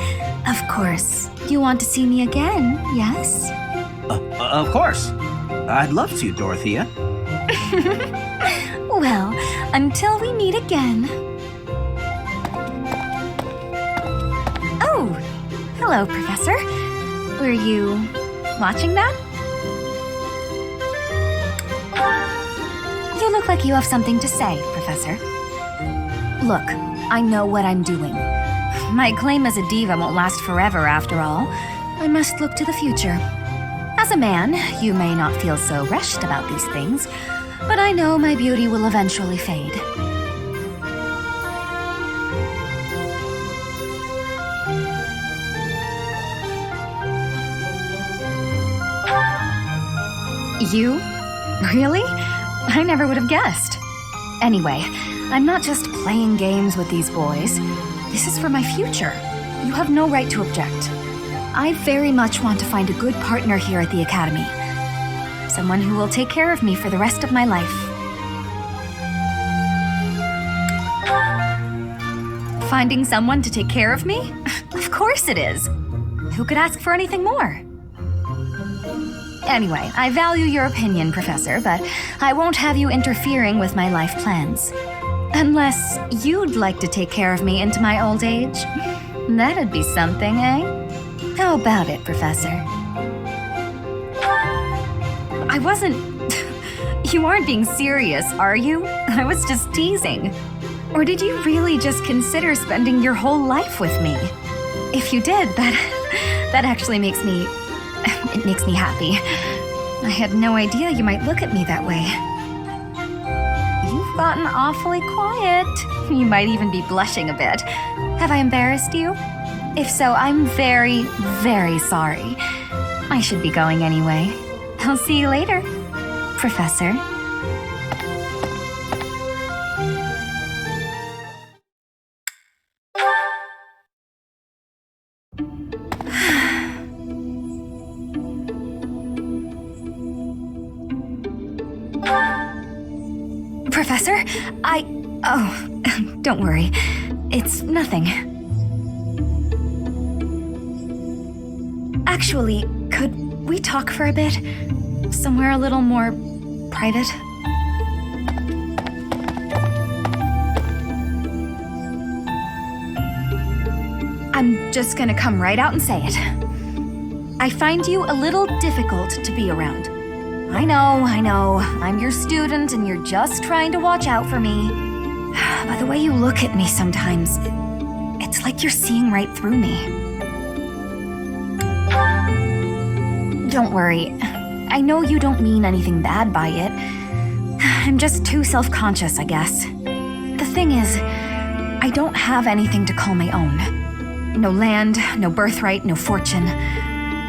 Of course, you want to see me again, yes? Of course. I'd love to, Dorothea. Well, until we meet again. Oh, hello, Professor. Were you watching that? You look like you have something to say, Professor. Look, I know what I'm doing. My claim as a diva won't last forever, after all. I must look to the future. As a man, you may not feel so rushed about these things, but I know my beauty will eventually fade. You? Really? I never would have guessed. Anyway, I'm not just playing games with these boys. This is for my future. You have no right to object. I very much want to find a good partner here at the Academy. Someone who will take care of me for the rest of my life. Finding someone to take care of me? Of course it is. Who could ask for anything more? Anyway, I value your opinion, Professor, but I won't have you interfering with my life plans. Unless you'd like to take care of me into my old age. That'd be something, eh? How about it, Professor? I wasn't... You aren't being serious, are you? I was just teasing. Or did you really just consider spending your whole life with me? If you did, that actually makes me... It makes me happy. I had no idea you might look at me that way. You've gotten awfully quiet. You might even be blushing a bit. Have I embarrassed you? If so, I'm very, very sorry. I should be going anyway. I'll see you later, Professor. Professor, Oh, don't worry. It's nothing. Actually, could we talk for a bit? Somewhere a little more private? I'm just gonna come right out and say it. I find you a little difficult to be around. I know. I'm your student and you're just trying to watch out for me. But the way you look at me sometimes, it's like you're seeing right through me. Don't worry. I know you don't mean anything bad by it. I'm just too self-conscious, I guess. The thing is, I don't have anything to call my own. No land, no birthright, no fortune.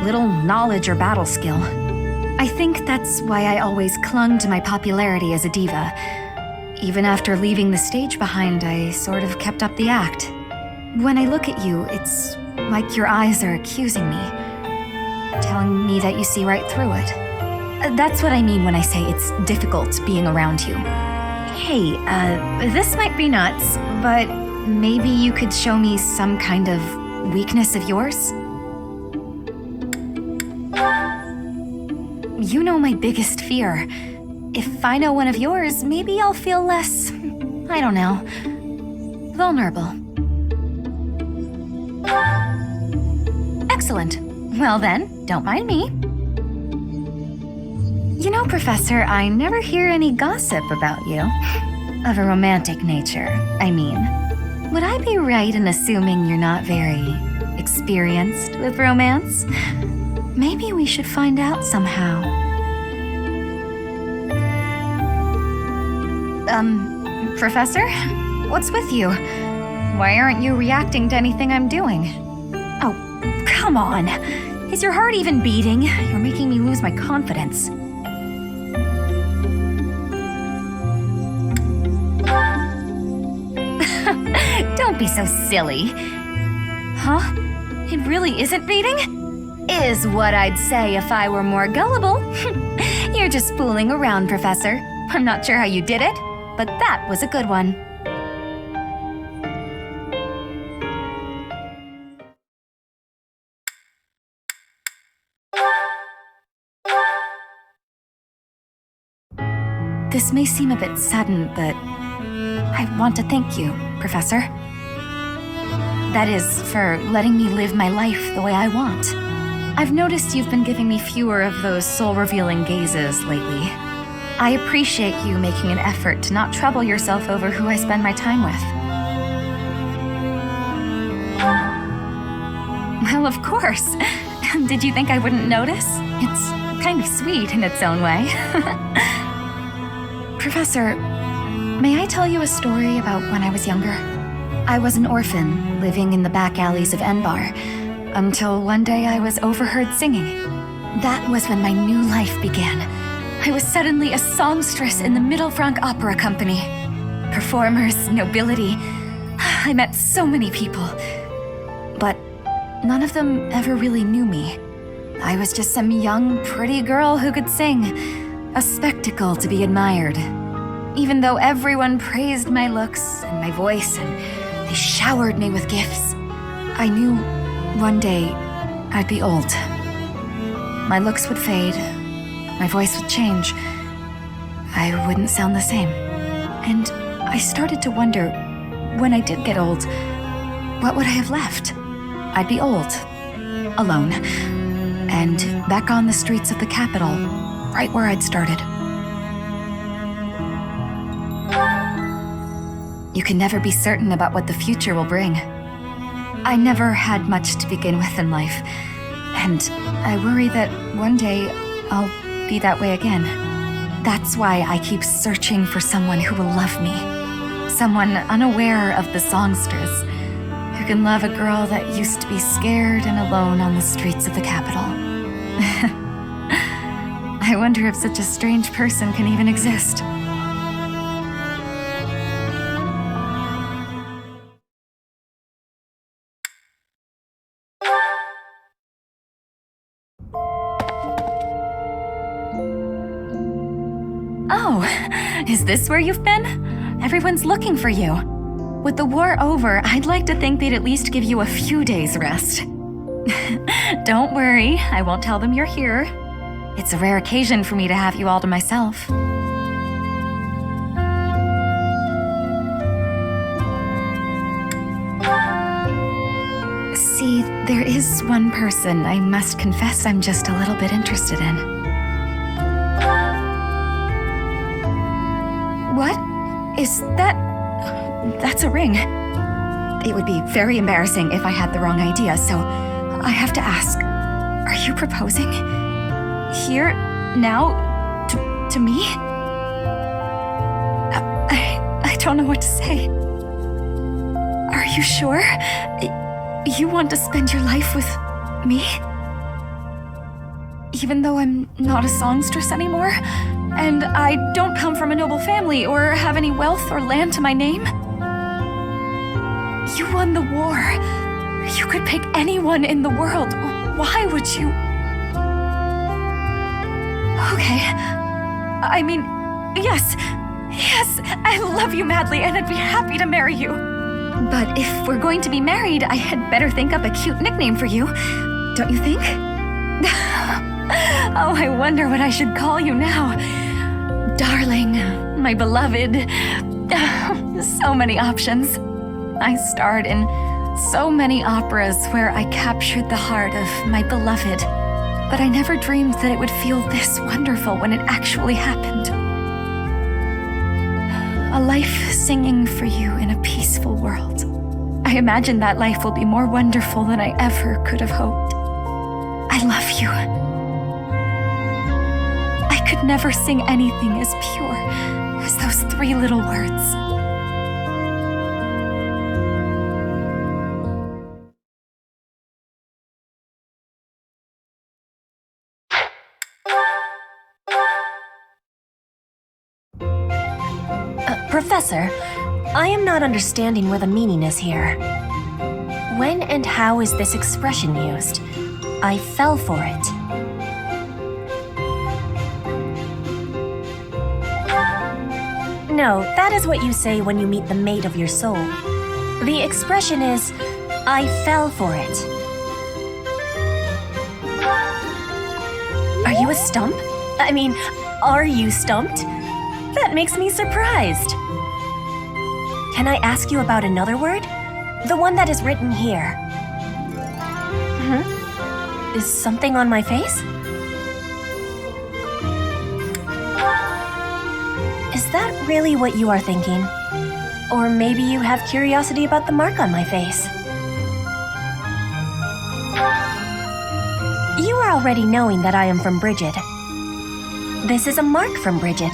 Little knowledge or battle skill. I think that's why I always clung to my popularity as a diva. Even after leaving the stage behind, I sort of kept up the act. When I look at you, it's like your eyes are accusing me, telling me that you see right through it. That's what I mean when I say it's difficult being around you. Hey, this might be nuts, but maybe you could show me some kind of weakness of yours? You know my biggest fear. If I know one of yours, maybe I'll feel less, I don't know, vulnerable. Excellent. Well then, don't mind me. You know, Professor, I never hear any gossip about you. Of a romantic nature, I mean. Would I be right in assuming you're not very experienced with romance? Maybe we should find out somehow. Professor? What's with you? Why aren't you reacting to anything I'm doing? Oh, come on. Is your heart even beating? You're making me lose my confidence. Don't be so silly. Huh? It really isn't beating? Is what I'd say if I were more gullible. You're just fooling around, Professor. I'm not sure how you did it, but that was a good one. This may seem a bit sudden, but I want to thank you, Professor. That is, for letting me live my life the way I want. I've noticed you've been giving me fewer of those soul-revealing gazes lately. I appreciate you making an effort to not trouble yourself over who I spend my time with. Well, of course. Did you think I wouldn't notice? It's kind of sweet in its own way. Professor, may I tell you a story about when I was younger? I was an orphan, living in the back alleys of Enbar, until one day I was overheard singing. That was when my new life began. I was suddenly a songstress in the Mittelfranc Opera Company. Performers, nobility. I met so many people. But none of them ever really knew me. I was just some young, pretty girl who could sing. A spectacle to be admired. Even though everyone praised my looks and my voice and they showered me with gifts, I knew one day I'd be old. My looks would fade. My voice would change. I wouldn't sound the same. And I started to wonder, when I did get old, what would I have left? I'd be old, alone, and back on the streets of the capital, right where I'd started. You can never be certain about what the future will bring. I never had much to begin with in life, and I worry that one day I'll be that way again. That's why I keep searching for someone who will love me. Someone unaware of the songsters, who who can love a girl that used to be scared and alone on the streets of the capital. I wonder if such a strange person can even exist. Oh, is this where you've been? Everyone's looking for you. With the war over, I'd like to think they'd at least give you a few days' rest. Don't worry, I won't tell them you're here. It's a rare occasion for me to have you all to myself. See, there is one person I must confess I'm just a little bit interested in. What? Is that... That's a ring. It would be very embarrassing if I had the wrong idea, so I have to ask, are you proposing? Here? Now? To me? I don't know what to say. Are you sure? You want to spend your life with me? Even though I'm not a songstress anymore? And I don't come from a noble family or have any wealth or land to my name? You won the war. You could pick anyone in the world. Why would you? Okay. I mean, yes, I love you madly and I'd be happy to marry you. But if we're going to be married, I had better think up a cute nickname for you. Don't you think? Oh, I wonder what I should call you now. Darling, my beloved. So many options. I starred in so many operas where I captured the heart of my beloved, but I never dreamed that it would feel this wonderful when it actually happened. A life singing for you in a peaceful world. I imagine that life will be more wonderful than I ever could have hoped. I love you. I could never sing anything as pure as those 3 little words. Professor, I am not understanding where the meaning is here. When and how is this expression used? I fell for it. No, that is what you say when you meet the mate of your soul. The expression is, I fell for it. Are you a stump? I mean, are you stumped? That makes me surprised. Can I ask you about another word? The one that is written here. Is something on my face? Is that really what you are thinking? Or maybe you have curiosity about the mark on my face. You are already knowing that I am from Bridget. This is a mark from Bridget.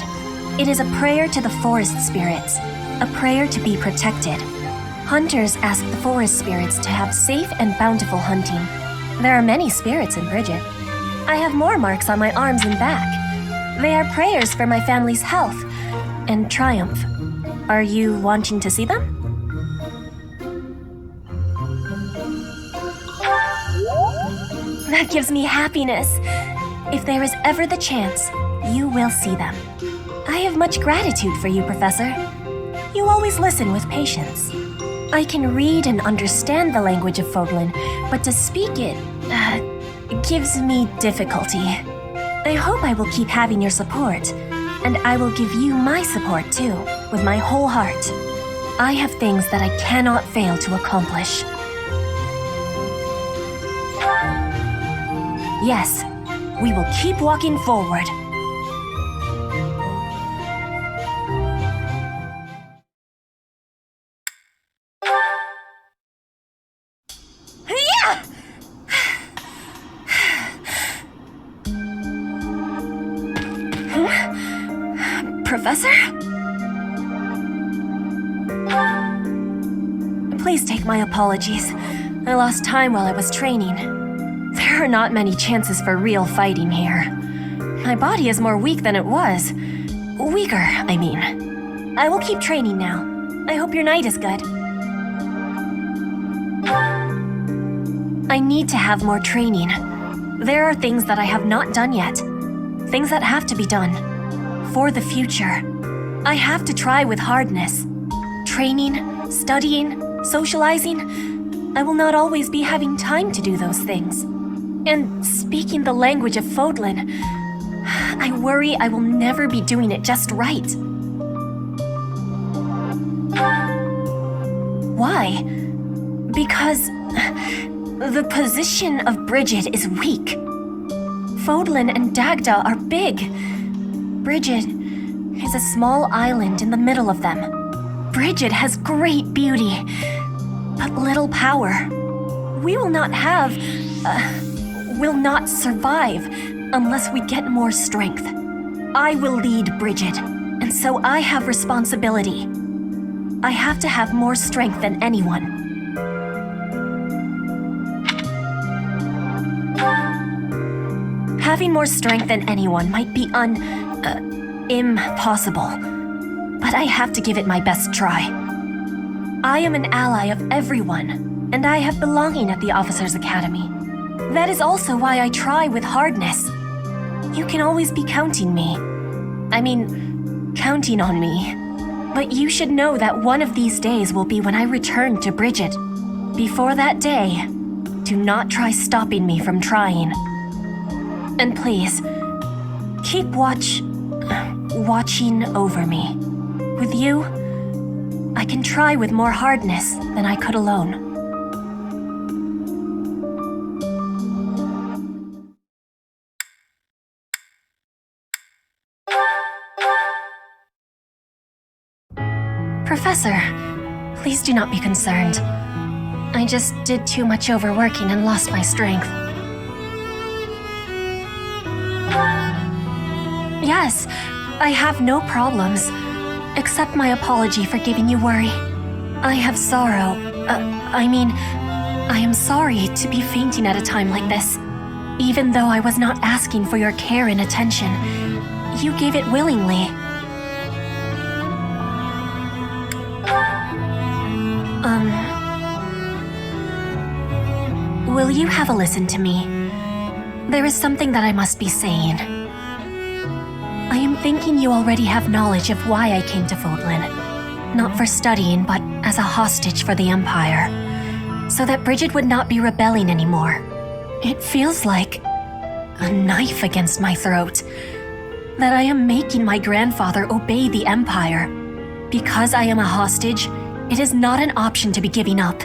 It is a prayer to the forest spirits, a prayer to be protected. Hunters ask the forest spirits to have safe and bountiful hunting. There are many spirits in Bridget. I have more marks on my arms and back. They are prayers for my family's health and triumph. Are you wanting to see them? That gives me happiness. If there is ever the chance, you will see them. I have much gratitude for you, Professor. You always listen with patience. I can read and understand the language of Fodlan, but to speak it gives me difficulty. I hope I will keep having your support, and I will give you my support too, with my whole heart. I have things that I cannot fail to accomplish. Yes, we will keep walking forward. Professor? Please take my apologies. I lost time while I was training. There are not many chances for real fighting here. My body is more weak than it was. Weaker, I mean. I will keep training now. I hope your night is good. I need to have more training. There are things that I have not done yet. Things that have to be done. For the future. I have to try with hardness. Training, studying, socializing. I will not always be having time to do those things. And speaking the language of Fodlan, I worry I will never be doing it just right. Why? Because the position of Bridget is weak. Fodlan and Dagda are big. Bridget is a small island in the middle of them. Bridget has great beauty, but little power. We will not survive unless we get more strength. I will lead Bridget, and so I have responsibility. I have to have more strength than anyone. Having more strength than anyone might be impossible, but I have to give it my best try. I am an ally of everyone, and I have belonging at the Officers' Academy. That is also why I try with hardness. You can always be counting on me. But you should know that one of these days will be when I return to Bridget. Before that day, do not try stopping me from trying. And please, keep watching over me. With you, I can try with more hardness than I could alone. Professor, please do not be concerned. I just did too much overworking and lost my strength. Yes, I have no problems. Accept my apology for giving you worry. I have sorrow. I am sorry to be fainting at a time like this. Even though I was not asking for your care and attention, you gave it willingly. Will you have a listen to me? There is something that I must be saying. I am thinking you already have knowledge of why I came to Fodlan. Not for studying, but as a hostage for the Empire. So that Bridget would not be rebelling anymore. It feels like a knife against my throat. That I am making my grandfather obey the Empire. Because I am a hostage, it is not an option to be giving up.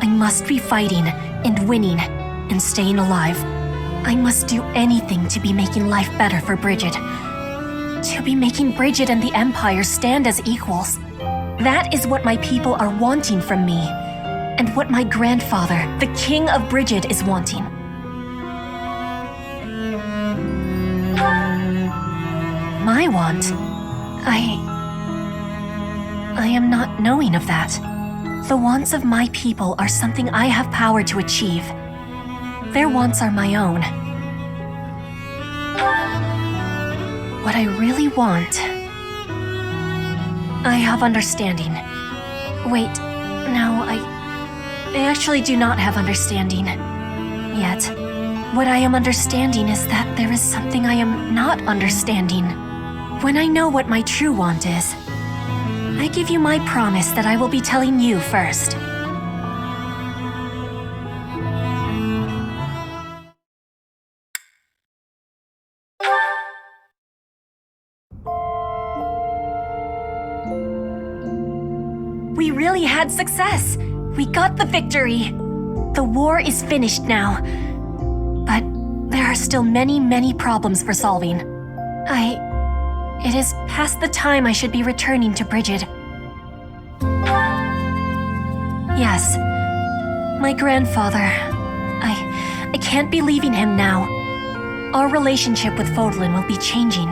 I must be fighting and winning and staying alive. I must do anything to be making life better for Bridget. To be making Bridget and the Empire stand as equals. That is what my people are wanting from me, and what my grandfather, the King of Bridget, is wanting. My want? I am not knowing of that. The wants of my people are something I have power to achieve. Their wants are my own. What I really want... I have understanding. Wait, no, I actually do not have understanding. Yet. What I am understanding is that there is something I am not understanding. When I know what my true want is, I give you my promise that I will be telling you first. We really had success! We got the victory! The war is finished now. But there are still many, many problems for solving. It is past the time I should be returning to Bridget. Yes, my grandfather. I can't be leaving him now. Our relationship with Fodlan will be changing.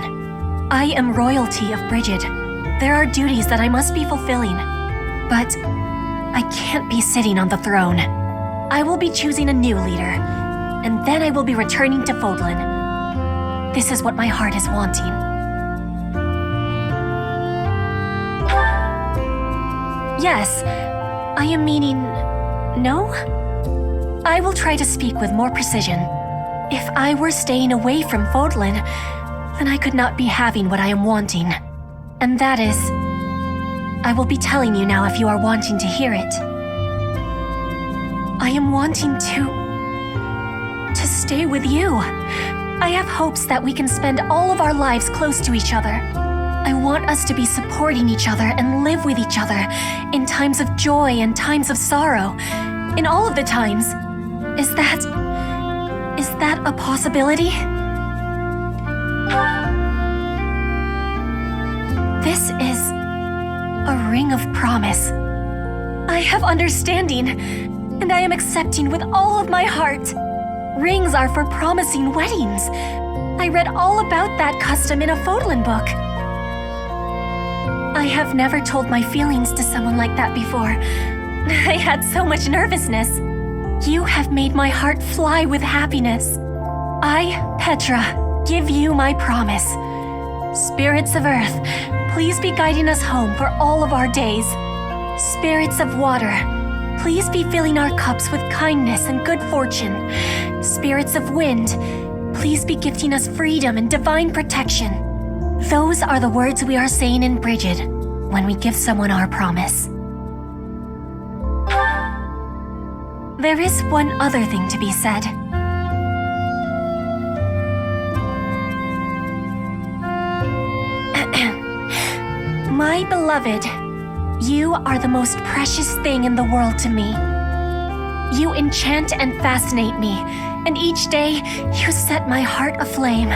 I am royalty of Bridget. There are duties that I must be fulfilling. But I can't be sitting on the throne. I will be choosing a new leader, and then I will be returning to Fodlan. This is what my heart is wanting. Yes, I am meaning... no? I will try to speak with more precision. If I were staying away from Fodlan, then I could not be having what I am wanting. And that is... I will be telling you now if you are wanting to hear it. I am wanting to stay with you. I have hopes that we can spend all of our lives close to each other. I want us to be supporting each other and live with each other in times of joy and times of sorrow. In all of the times. Is that a possibility? This is a ring of promise. I have understanding, and I am accepting with all of my heart. Rings are for promising weddings. I read all about that custom in a Fodlan book. I have never told my feelings to someone like that before. I had so much nervousness. You have made my heart fly with happiness. I, Petra, give you my promise. Spirits of earth, please be guiding us home for all of our days. Spirits of water, please be filling our cups with kindness and good fortune. Spirits of wind, please be gifting us freedom and divine protection. Those are the words we are saying in Brigid when we give someone our promise. There is one other thing to be said. My beloved, you are the most precious thing in the world to me. You enchant and fascinate me, and each day you set my heart aflame.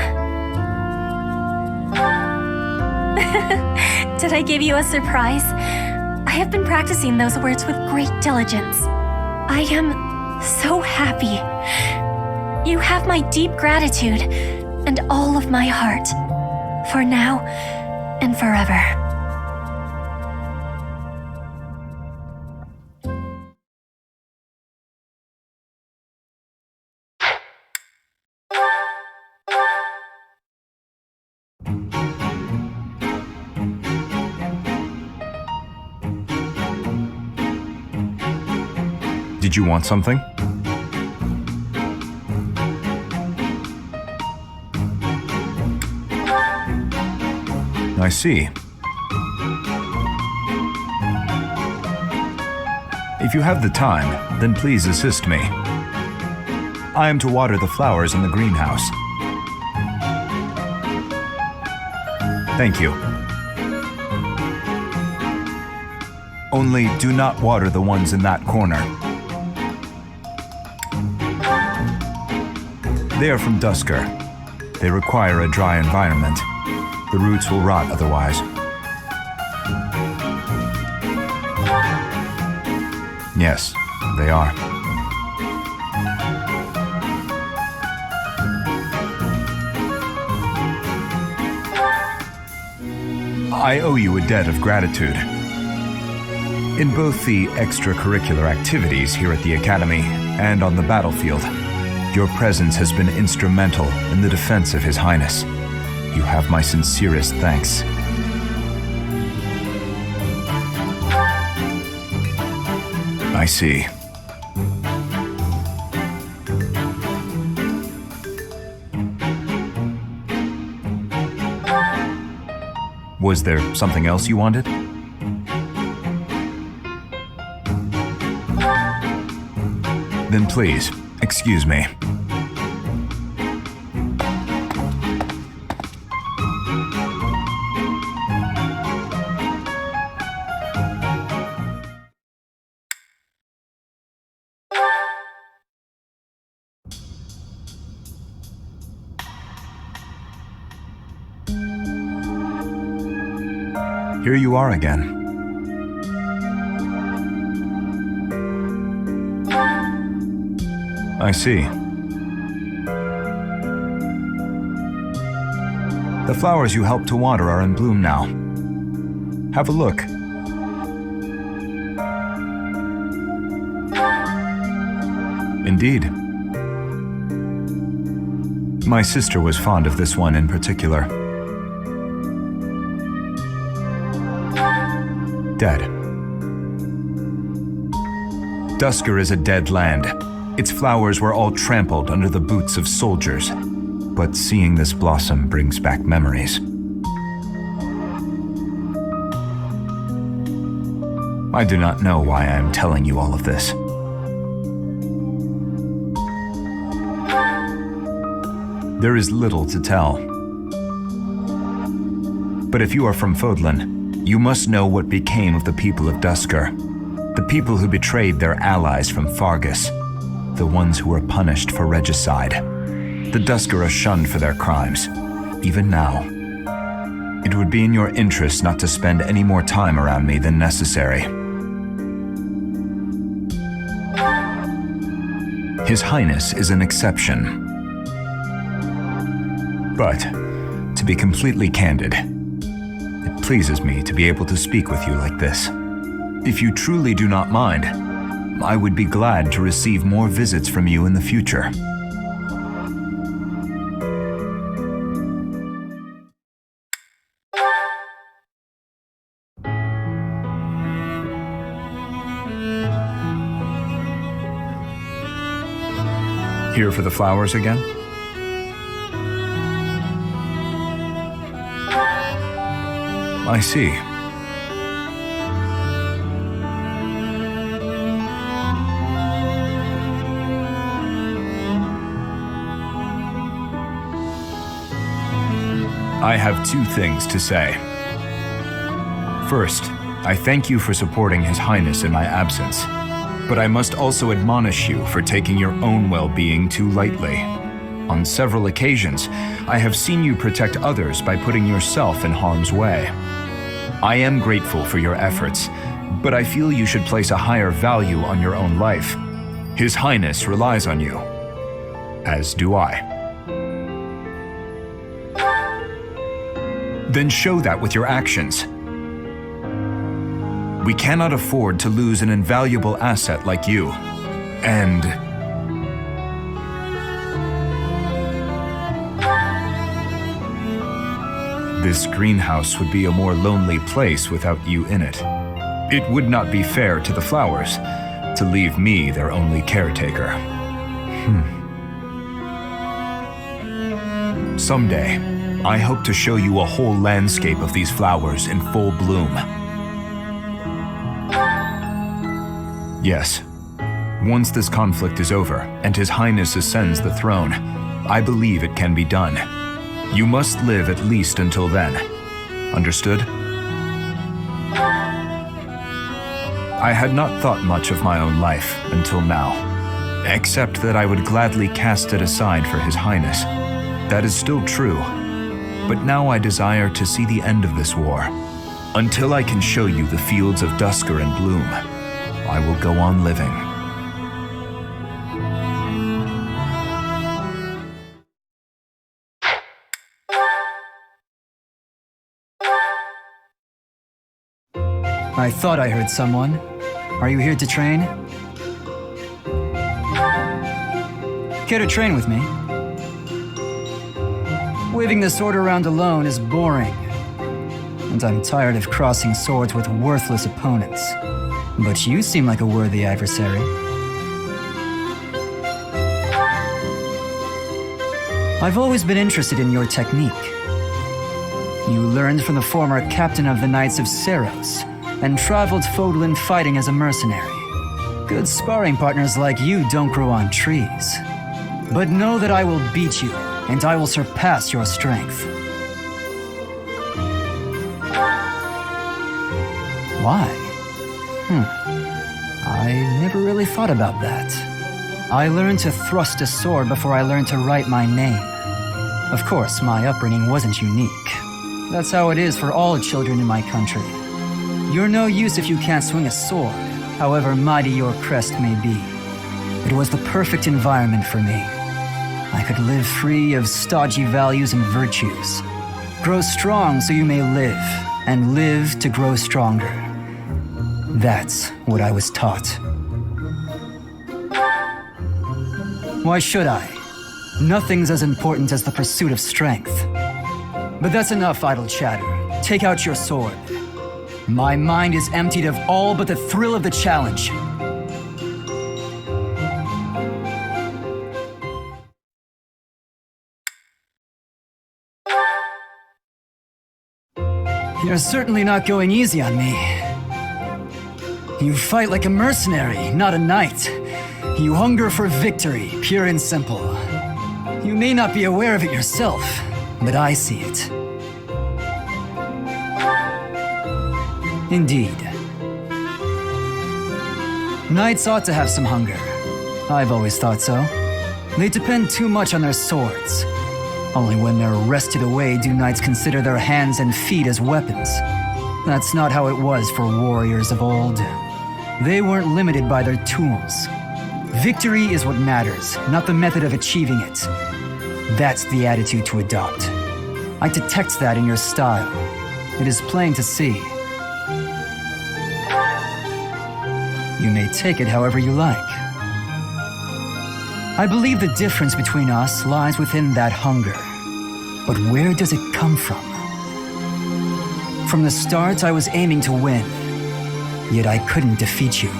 Did I give you a surprise? I have been practicing those words with great diligence. I am so happy. You have my deep gratitude and all of my heart, for now and forever. Did you want something? I see. If you have the time, then please assist me. I am to water the flowers in the greenhouse. Thank you. Only do not water the ones in that corner. They are from Dusker. They require a dry environment. The roots will rot otherwise. Yes, they are. I owe you a debt of gratitude. In both the extracurricular activities here at the Academy and on the battlefield, your presence has been instrumental in the defense of His Highness. You have my sincerest thanks. I see. Was there something else you wanted? Then please, excuse me. Here you are again. I see. The flowers you helped to water are in bloom now. Have a look. Indeed. My sister was fond of this one in particular. Dead. Duscur is a dead land. Its flowers were all trampled under the boots of soldiers. But seeing this blossom brings back memories. I do not know why I am telling you all of this. There is little to tell. But if you are from Fodlan, you must know what became of the people of Duscur. The people who betrayed their allies from Fargus. The ones who were punished for regicide. The Duscur are shunned for their crimes, even now. It would be in your interest not to spend any more time around me than necessary. His Highness is an exception. But, to be completely candid, it pleases me to be able to speak with you like this. If you truly do not mind, I would be glad to receive more visits from you in the future. Here for the flowers again? I see. I have two things to say. First, I thank you for supporting His Highness in my absence. But I must also admonish you for taking your own well-being too lightly. On several occasions, I have seen you protect others by putting yourself in harm's way. I am grateful for your efforts, but I feel you should place a higher value on your own life. His Highness relies on you, as do I. Then show that with your actions. We cannot afford to lose an invaluable asset like you. And this greenhouse would be a more lonely place without you in it. It would not be fair to the flowers to leave me their only caretaker. Someday, I hope to show you a whole landscape of these flowers in full bloom. Yes. Once this conflict is over and His Highness ascends the throne, I believe it can be done. You must live at least until then. Understood? I had not thought much of my own life until now, except that I would gladly cast it aside for His Highness. That is still true, but now I desire to see the end of this war. Until I can show you the fields of Duscur in bloom, I will go on living. I thought I heard someone. Are you here to train? Care to train with me? Waving the sword around alone is boring, and I'm tired of crossing swords with worthless opponents. But you seem like a worthy adversary. I've always been interested in your technique. You learned from the former captain of the Knights of Seros, and traveled Fodlan fighting as a mercenary. Good sparring partners like you don't grow on trees. But know that I will beat you, and I will surpass your strength. Why? I never really thought about that. I learned to thrust a sword before I learned to write my name. Of course, my upbringing wasn't unique. That's how it is for all children in my country. You're no use if you can't swing a sword, however mighty your crest may be. It was the perfect environment for me. I could live free of stodgy values and virtues. Grow strong so you may live, and live to grow stronger. That's what I was taught. Why should I? Nothing's as important as the pursuit of strength. But that's enough idle chatter. Take out your sword. My mind is emptied of all but the thrill of the challenge. You're certainly not going easy on me. You fight like a mercenary, not a knight. You hunger for victory, pure and simple. You may not be aware of it yourself, but I see it. Indeed. Knights ought to have some hunger. I've always thought so. They depend too much on their swords. Only when they're wrested away do knights consider their hands and feet as weapons. That's not how it was for warriors of old. They weren't limited by their tools. Victory is what matters, not the method of achieving it. That's the attitude to adopt. I detect that in your style. It is plain to see. You may take it however you like. I believe the difference between us lies within that hunger. But where does it come from? From the start, I was aiming to win, yet I couldn't defeat you.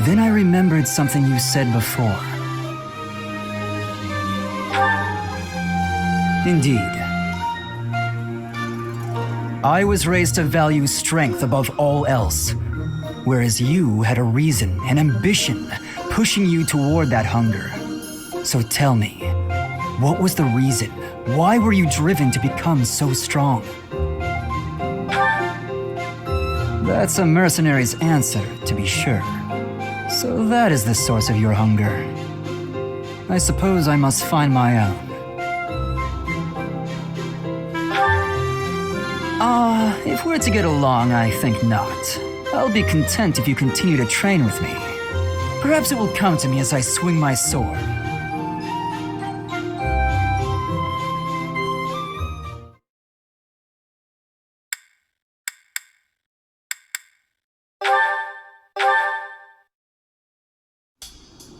Then I remembered something you said before. Indeed. I was raised to value strength above all else, whereas you had a reason, an ambition, pushing you toward that hunger. So tell me, what was the reason? Why were you driven to become so strong? That's a mercenary's answer, to be sure. So that is the source of your hunger. I suppose I must find my own. If we're to get along, I think not. I'll be content if you continue to train with me. Perhaps it will come to me as I swing my sword.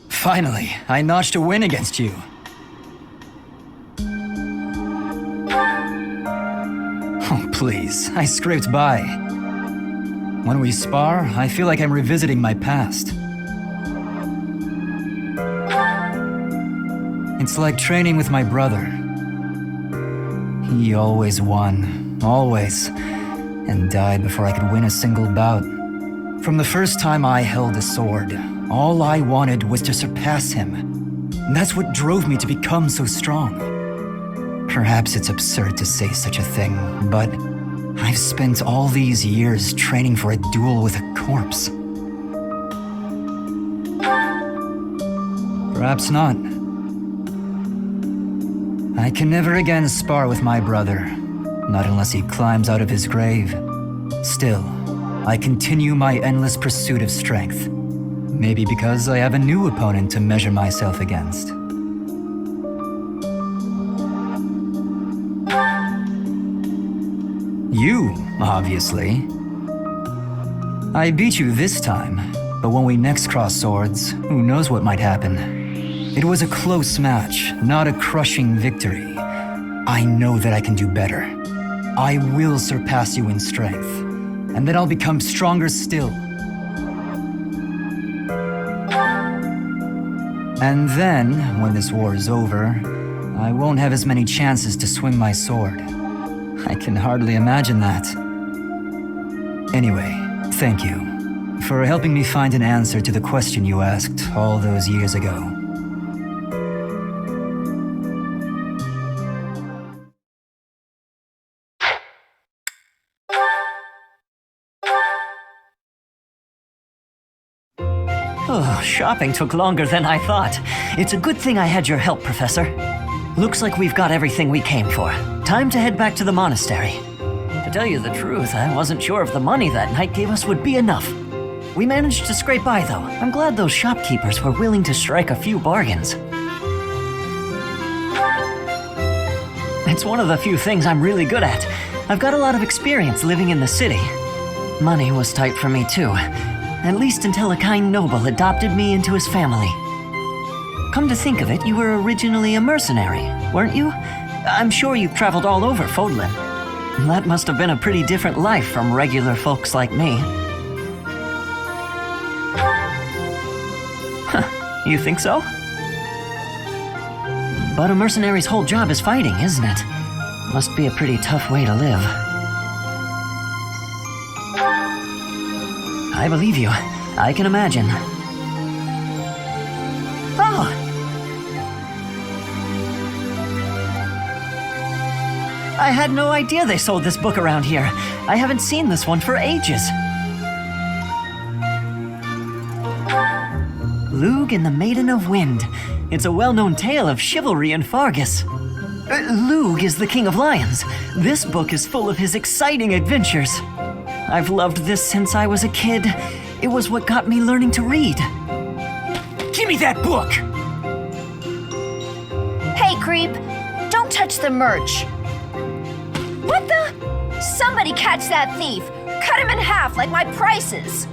Finally, I notched a win against you. Oh, please, I scraped by. When we spar, I feel like I'm revisiting my past. It's like training with my brother. He always won, always, and died before I could win a single bout. From the first time I held a sword, all I wanted was to surpass him. And that's what drove me to become so strong. Perhaps it's absurd to say such a thing, but I've spent all these years training for a duel with a corpse. Perhaps not. I can never again spar with my brother, not unless he climbs out of his grave. Still, I continue my endless pursuit of strength. Maybe because I have a new opponent to measure myself against. You, obviously. I beat you this time, but when we next cross swords, who knows what might happen. It was a close match, not a crushing victory. I know that I can do better. I will surpass you in strength, and then I'll become stronger still. And then, when this war is over, I won't have as many chances to swing my sword. I can hardly imagine that. Anyway, thank you for helping me find an answer to the question you asked all those years ago. Oh, shopping took longer than I thought. It's a good thing I had your help, Professor. Looks like we've got everything we came for. Time to head back to the monastery. To tell you the truth, I wasn't sure if the money that night gave us would be enough. We managed to scrape by, though. I'm glad those shopkeepers were willing to strike a few bargains. It's one of the few things I'm really good at. I've got a lot of experience living in the city. Money was tight for me, too. At least until a kind noble adopted me into his family. come to think of it, you were originally a mercenary, weren't you? I'm sure you've traveled all over Fodlan. That must have been a pretty different life from regular folks like me. Huh, you think so? But a mercenary's whole job is fighting, isn't it? Must be a pretty tough way to live. I believe you. I can imagine. Oh! I had no idea they sold this book around here. I haven't seen this one for ages. Lugh and the Maiden of Wind. It's a well-known tale of chivalry and Fargus. Lugh is the King of Lions. This book is full of his exciting adventures. I've loved this since I was a kid. It was what got me learning to read. Give me that book! Hey, creep! Don't touch the merch! What the? Somebody catch that thief! Cut him in half like my prices!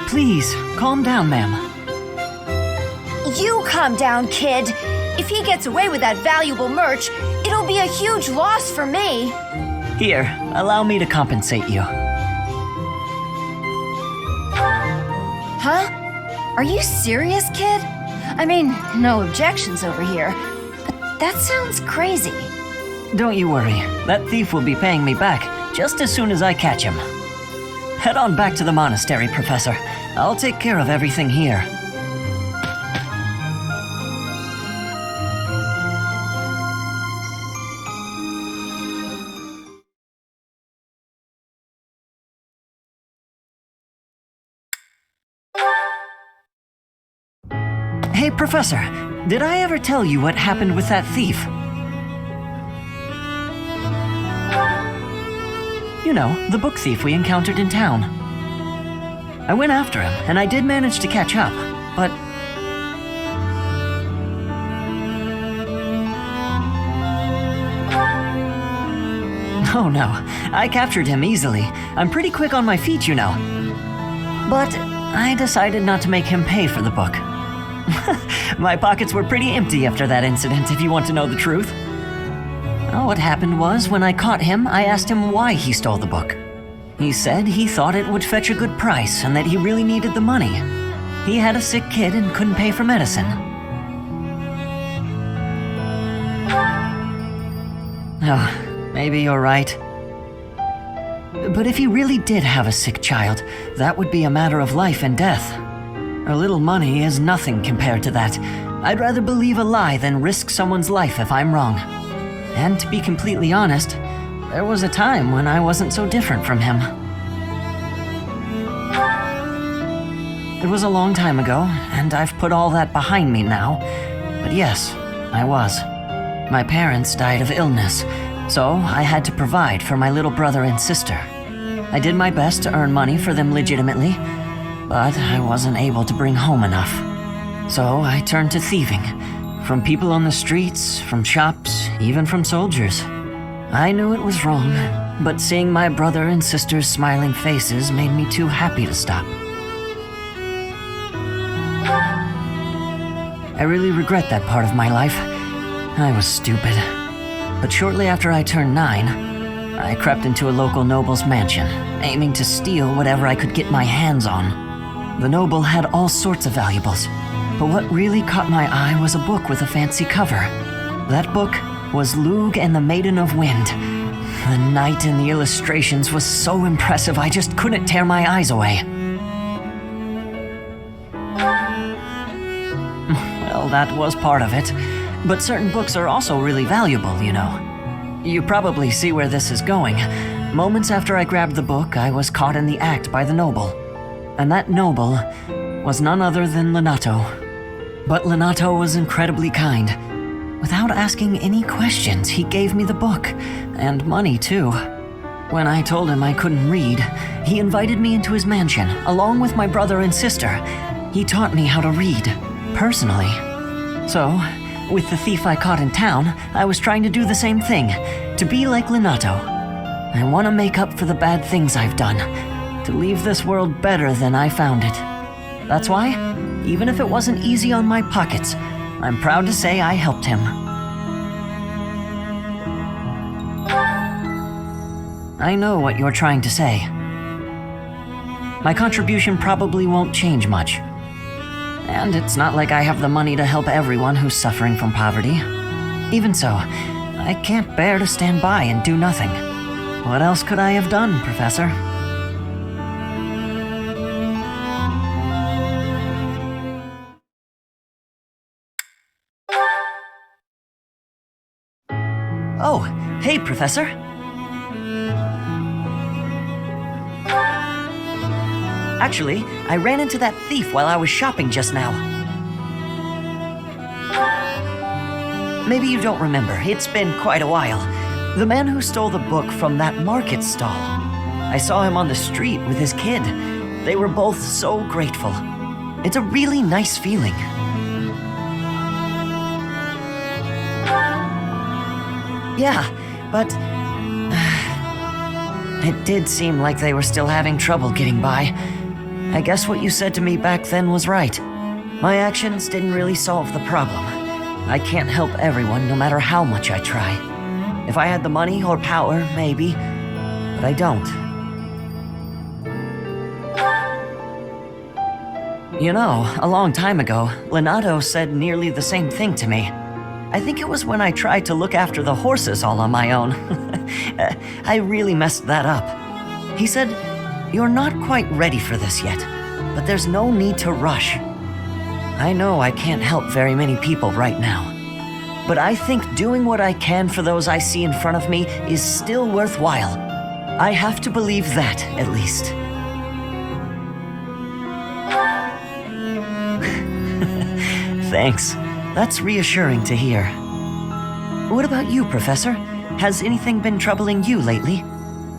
Please, calm down, ma'am. You calm down, kid. If he gets away with that valuable merch, it'll be a huge loss for me. Here, allow me to compensate you. Huh? Are you serious, kid? I mean, no objections over here, but that sounds crazy. Don't you worry. That thief will be paying me back just as soon as I catch him. Head on back to the monastery, Professor. I'll take care of everything here. Hey, Professor, did I ever tell you what happened with that thief? You know, the book thief we encountered in town. I went after him, and I did manage to catch up, but... Oh no, I captured him easily. I'm pretty quick on my feet, you know. But I decided not to make him pay for the book. My pockets were pretty empty after that incident, if you want to know the truth. Well, what happened was, when I caught him, I asked him why he stole the book. He said he thought it would fetch a good price and that he really needed the money. He had a sick kid and couldn't pay for medicine. Oh, maybe you're right. But if he really did have a sick child, that would be a matter of life and death. A little money is nothing compared to that. I'd rather believe a lie than risk someone's life if I'm wrong. And to be completely honest, there was a time when I wasn't so different from him. It was a long time ago, and I've put all that behind me now. But yes, I was. My parents died of illness, so I had to provide for my little brother and sister. I did my best to earn money for them legitimately, but I wasn't able to bring home enough. So I turned to thieving. From people on the streets, from shops, even from soldiers. I knew it was wrong, but seeing my brother and sister's smiling faces made me too happy to stop. I really regret that part of my life. I was stupid. But shortly after I turned 9, I crept into a local noble's mansion, aiming to steal whatever I could get my hands on. The noble had all sorts of valuables, but what really caught my eye was a book with a fancy cover. That book was Lugh and the Maiden of Wind. The knight in the illustrations was so impressive I just couldn't tear my eyes away. Well, that was part of it, but certain books are also really valuable, you know. You probably see where this is going. Moments after I grabbed the book, I was caught in the act by the noble. And that noble was none other than Linhardt. But Linhardt was incredibly kind. Without asking any questions, he gave me the book, and money too. When I told him I couldn't read, he invited me into his mansion, along with my brother and sister. He taught me how to read, personally. So, with the thief I caught in town, I was trying to do the same thing, to be like Linhardt. I want to make up for the bad things I've done, to leave this world better than I found it. That's why, even if it wasn't easy on my pockets, I'm proud to say I helped him. I know what you're trying to say. My contribution probably won't change much. And it's not like I have the money to help everyone who's suffering from poverty. Even so, I can't bear to stand by and do nothing. What else could I have done, Professor? Oh, hey, Professor. Actually, I ran into that thief while I was shopping just now. Maybe you don't remember, it's been quite a while. The man who stole the book from that market stall. I saw him on the street with his kid. They were both so grateful. It's a really nice feeling. Yeah, but it did seem like they were still having trouble getting by. I guess what you said to me back then was right. My actions didn't really solve the problem. I can't help everyone no matter how much I try. If I had the money or power, maybe, but I don't. You know, a long time ago, Linhardt said nearly the same thing to me. I think it was when I tried to look after the horses all on my own. I really messed that up. He said, "You're not quite ready for this yet, but there's no need to rush." I know I can't help very many people right now, but I think doing what I can for those I see in front of me is still worthwhile. I have to believe that, at least. Thanks. That's reassuring to hear. What about you, Professor? Has anything been troubling you lately?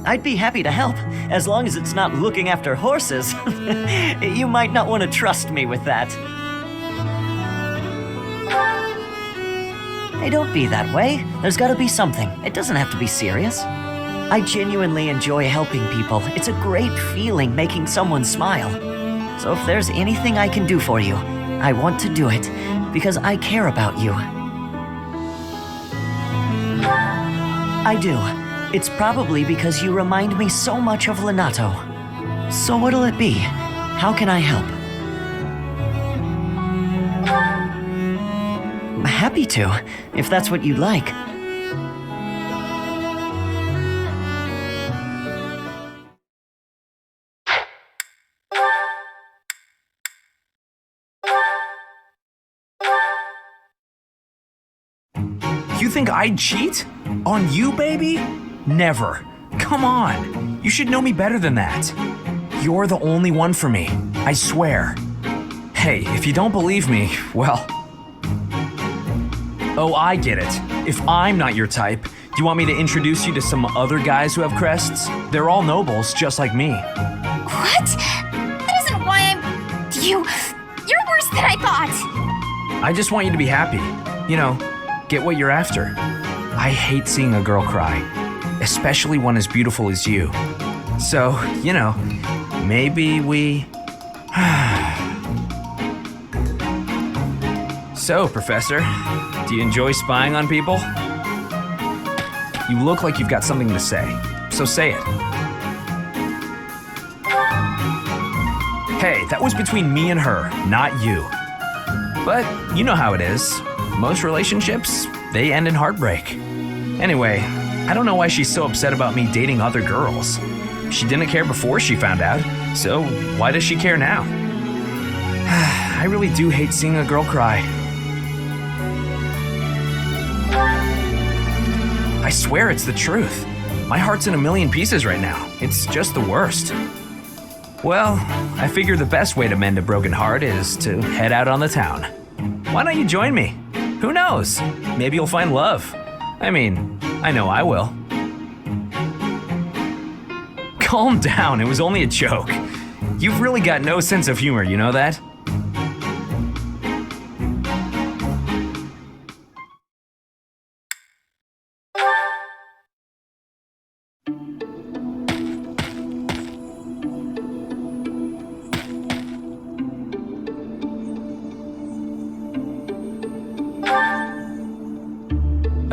I'd be happy to help, as long as it's not looking after horses. You might not want to trust me with that. Hey, don't be that way. There's gotta be something. It doesn't have to be serious. I genuinely enjoy helping people. It's a great feeling making someone smile. So if there's anything I can do for you, I want to do it, because I care about you. I do. It's probably because you remind me so much of Linhardt. So what'll it be? How can I help? Happy to, if that's what you'd like. You think I'd cheat? On you, baby? Never. Come on. You should know me better than that. You're the only one for me. I swear. Hey, if you don't believe me, well... Oh, I get it. If I'm not your type, do you want me to introduce you to some other guys who have crests? They're all nobles, just like me. What? That isn't why I'm... You're worse than I thought. I just want you to be happy. You know, get what you're after. I hate seeing a girl cry, especially one as beautiful as you. So, you know, maybe we... So, Professor, do you enjoy spying on people? You look like you've got something to say, so say it. Hey, that was between me and her, not you. But you know how it is. Most relationships, they end in heartbreak. Anyway, I don't know why she's so upset about me dating other girls. She didn't care before she found out, so why does she care now? I really do hate seeing a girl cry. I swear it's the truth. My heart's in a million pieces right now. It's just the worst. Well, I figure the best way to mend a broken heart is to head out on the town. Why don't you join me? Who knows? Maybe you'll find love. I mean, I know I will. Calm down, it was only a joke. You've really got no sense of humor, you know that?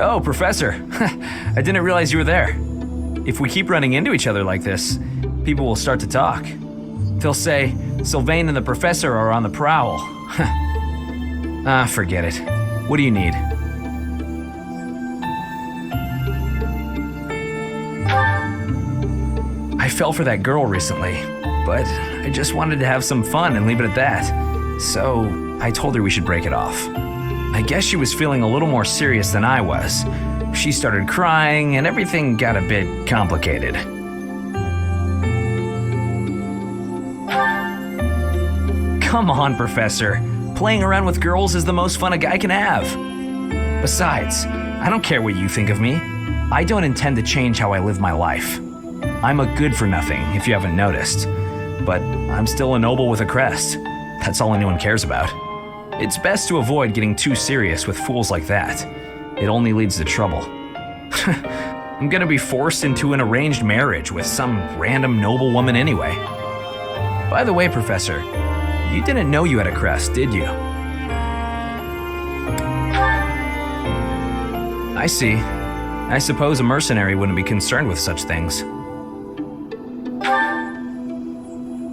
Oh, Professor. I didn't realize you were there. If we keep running into each other like this, people will start to talk. They'll say, Sylvain and the Professor are on the prowl. Forget it. What do you need? I fell for that girl recently, but I just wanted to have some fun and leave it at that. So I told her we should break it off. I guess she was feeling a little more serious than I was. She started crying and everything got a bit complicated. Come on, Professor. Playing around with girls is the most fun a guy can have. Besides, I don't care what you think of me. I don't intend to change how I live my life. I'm a good-for-nothing, if you haven't noticed. But I'm still a noble with a crest. That's all anyone cares about. It's best to avoid getting too serious with fools like that. It only leads to trouble. I'm gonna be forced into an arranged marriage with some random noble woman anyway. By the way, Professor, you didn't know you had a crest, did you? I see. I suppose a mercenary wouldn't be concerned with such things.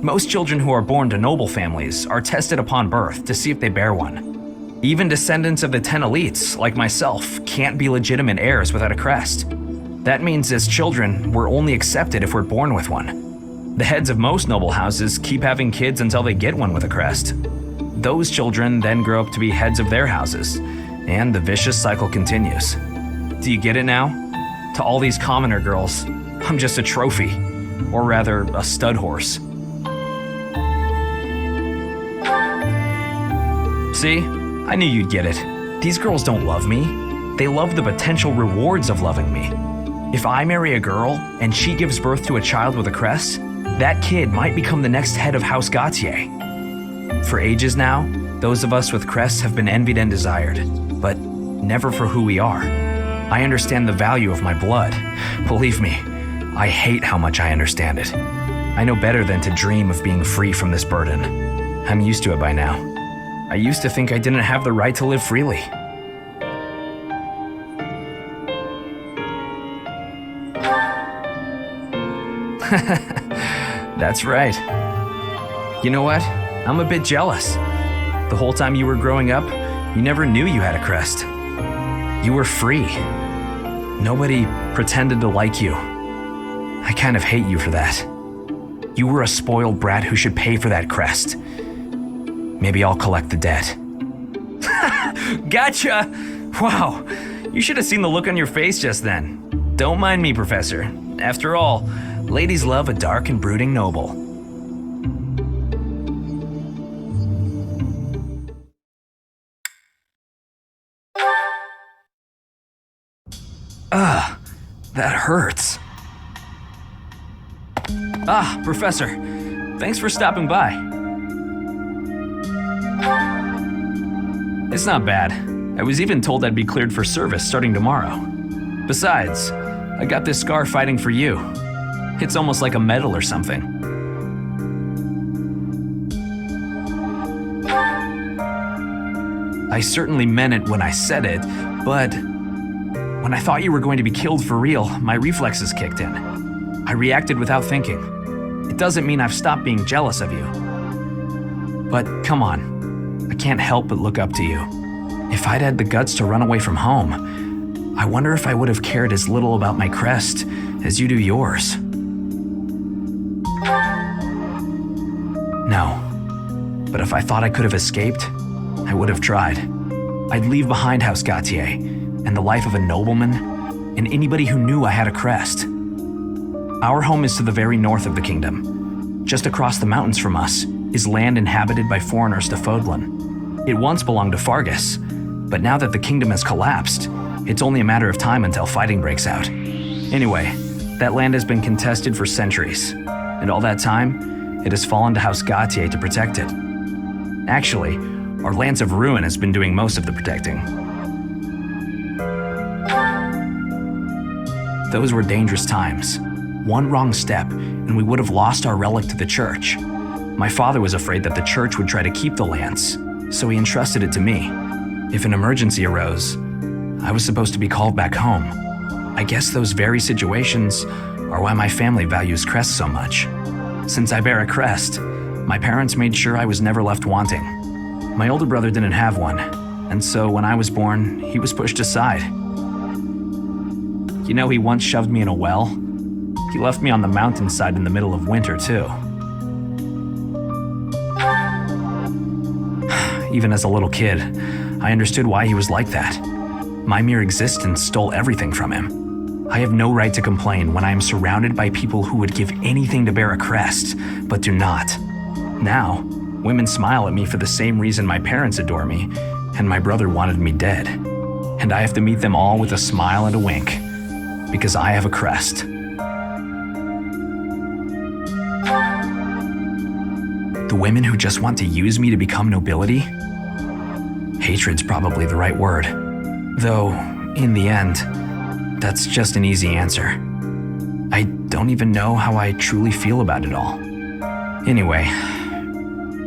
Most children who are born to noble families are tested upon birth to see if they bear one. Even descendants of the 10 elites, like myself, can't be legitimate heirs without a crest. That means as children, we're only accepted if we're born with one. The heads of most noble houses keep having kids until they get one with a crest. Those children then grow up to be heads of their houses, and the vicious cycle continues. Do you get it now? To all these commoner girls, I'm just a trophy, or rather, a stud horse. See? I knew you'd get it. These girls don't love me. They love the potential rewards of loving me. If I marry a girl and she gives birth to a child with a crest, that kid might become the next head of House Gautier. For ages now, those of us with crests have been envied and desired, but never for who we are. I understand the value of my blood. Believe me, I hate how much I understand it. I know better than to dream of being free from this burden. I'm used to it by now. I used to think I didn't have the right to live freely. That's right. You know what? I'm a bit jealous. The whole time you were growing up, you never knew you had a crest. You were free. Nobody pretended to like you. I kind of hate you for that. You were a spoiled brat who should pay for that crest. Maybe I'll collect the debt. Gotcha! Wow, you should have seen the look on your face just then. Don't mind me, Professor. After all, ladies love a dark and brooding noble. That hurts. Professor, thanks for stopping by. It's not bad. I was even told I'd be cleared for service starting tomorrow. Besides, I got this scar fighting for you. It's almost like a medal or something. I certainly meant it when I said it, but when I thought you were going to be killed for real, my reflexes kicked in. I reacted without thinking. It doesn't mean I've stopped being jealous of you. But come on, I can't help but look up to you. If I'd had the guts to run away from home, I wonder if I would have cared as little about my crest as you do yours. No, but if I thought I could have escaped, I would have tried. I'd leave behind House Gautier and the life of a nobleman and anybody who knew I had a crest. Our home is to the very north of the kingdom. Just across the mountains from us is land inhabited by foreigners to Fodlan. It once belonged to Fargus, but now that the kingdom has collapsed, it's only a matter of time until fighting breaks out. Anyway, that land has been contested for centuries, and all that time, it has fallen to House Gautier to protect it. Actually, our Lance of Ruin has been doing most of the protecting. Those were dangerous times. One wrong step, and we would have lost our relic to the church. My father was afraid that the church would try to keep the lance, so he entrusted it to me. If an emergency arose, I was supposed to be called back home. I guess those very situations are why my family values crests so much. Since I bear a crest, my parents made sure I was never left wanting. My older brother didn't have one, and so when I was born, he was pushed aside. You know, he once shoved me in a well. He left me on the mountainside in the middle of winter, too. Even as a little kid, I understood why he was like that. My mere existence stole everything from him. I have no right to complain when I am surrounded by people who would give anything to bear a crest, but do not. Now, women smile at me for the same reason my parents adore me, and my brother wanted me dead. And I have to meet them all with a smile and a wink, because I have a crest. The women who just want to use me to become nobility? Hatred's probably the right word. Though, in the end, that's just an easy answer. I don't even know how I truly feel about it all. Anyway,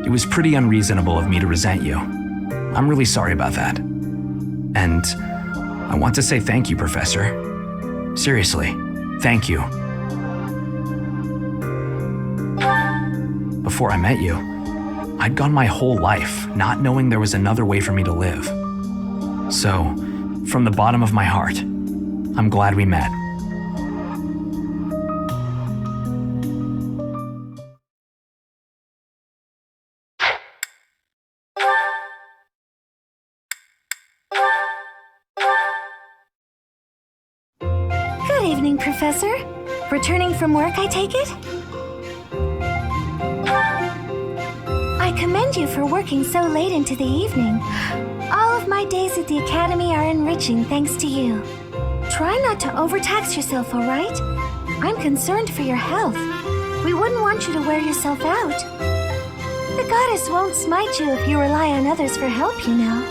it was pretty unreasonable of me to resent you. I'm really sorry about that. And I want to say thank you, Professor. Seriously, thank you. Before I met you, I'd gone my whole life not knowing there was another way for me to live. So, from the bottom of my heart, I'm glad we met. Good evening, Professor. Returning from work, I take it? I commend you for working so late into the evening. All of my days at the Academy are enriching thanks to you. Try not to overtax yourself, all right? I'm concerned for your health. We wouldn't want you to wear yourself out. The goddess won't smite you if you rely on others for help, you know.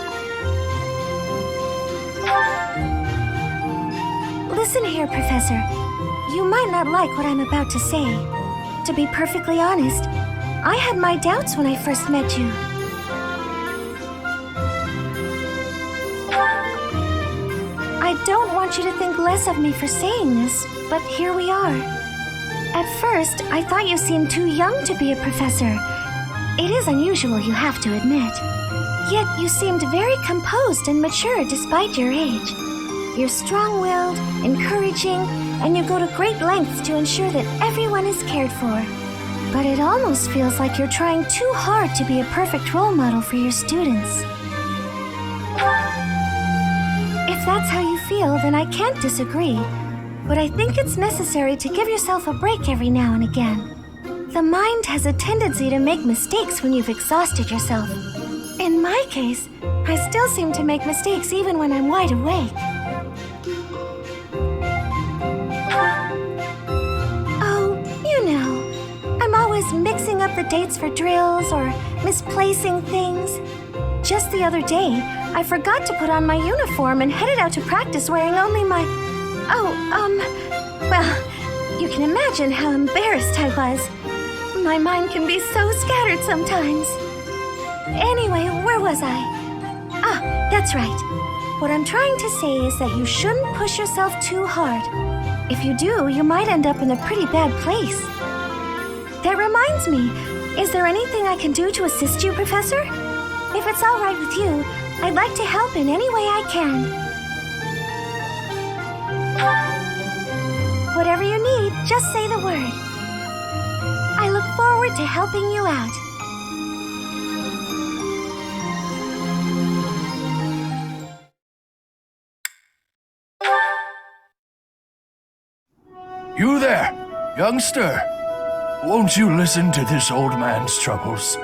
Listen here, Professor. You might not like what I'm about to say. To be perfectly honest, I had my doubts when I first met you. I don't want you to think less of me for saying this, but here we are. At first, I thought you seemed too young to be a professor. It is unusual, you have to admit. Yet you seemed very composed and mature despite your age. You're strong-willed, encouraging, and you go to great lengths to ensure that everyone is cared for. But it almost feels like you're trying too hard to be a perfect role model for your students. If that's how you feel, then I can't disagree. But I think it's necessary to give yourself a break every now and again. The mind has a tendency to make mistakes when you've exhausted yourself. In my case, I still seem to make mistakes even when I'm wide awake. Mixing up the dates for drills or misplacing things. Just the other day, I forgot to put on my uniform and headed out to practice wearing only my... Well, you can imagine how embarrassed I was. My mind can be so scattered sometimes. Anyway, where was I? Ah, that's right. What I'm trying to say is that you shouldn't push yourself too hard. If you do, you might end up in a pretty bad place. That reminds me, is there anything I can do to assist you, Professor? If it's all right with you, I'd like to help in any way I can. Whatever you need, just say the word. I look forward to helping you out. You there, youngster. Won't you listen to this old man's troubles?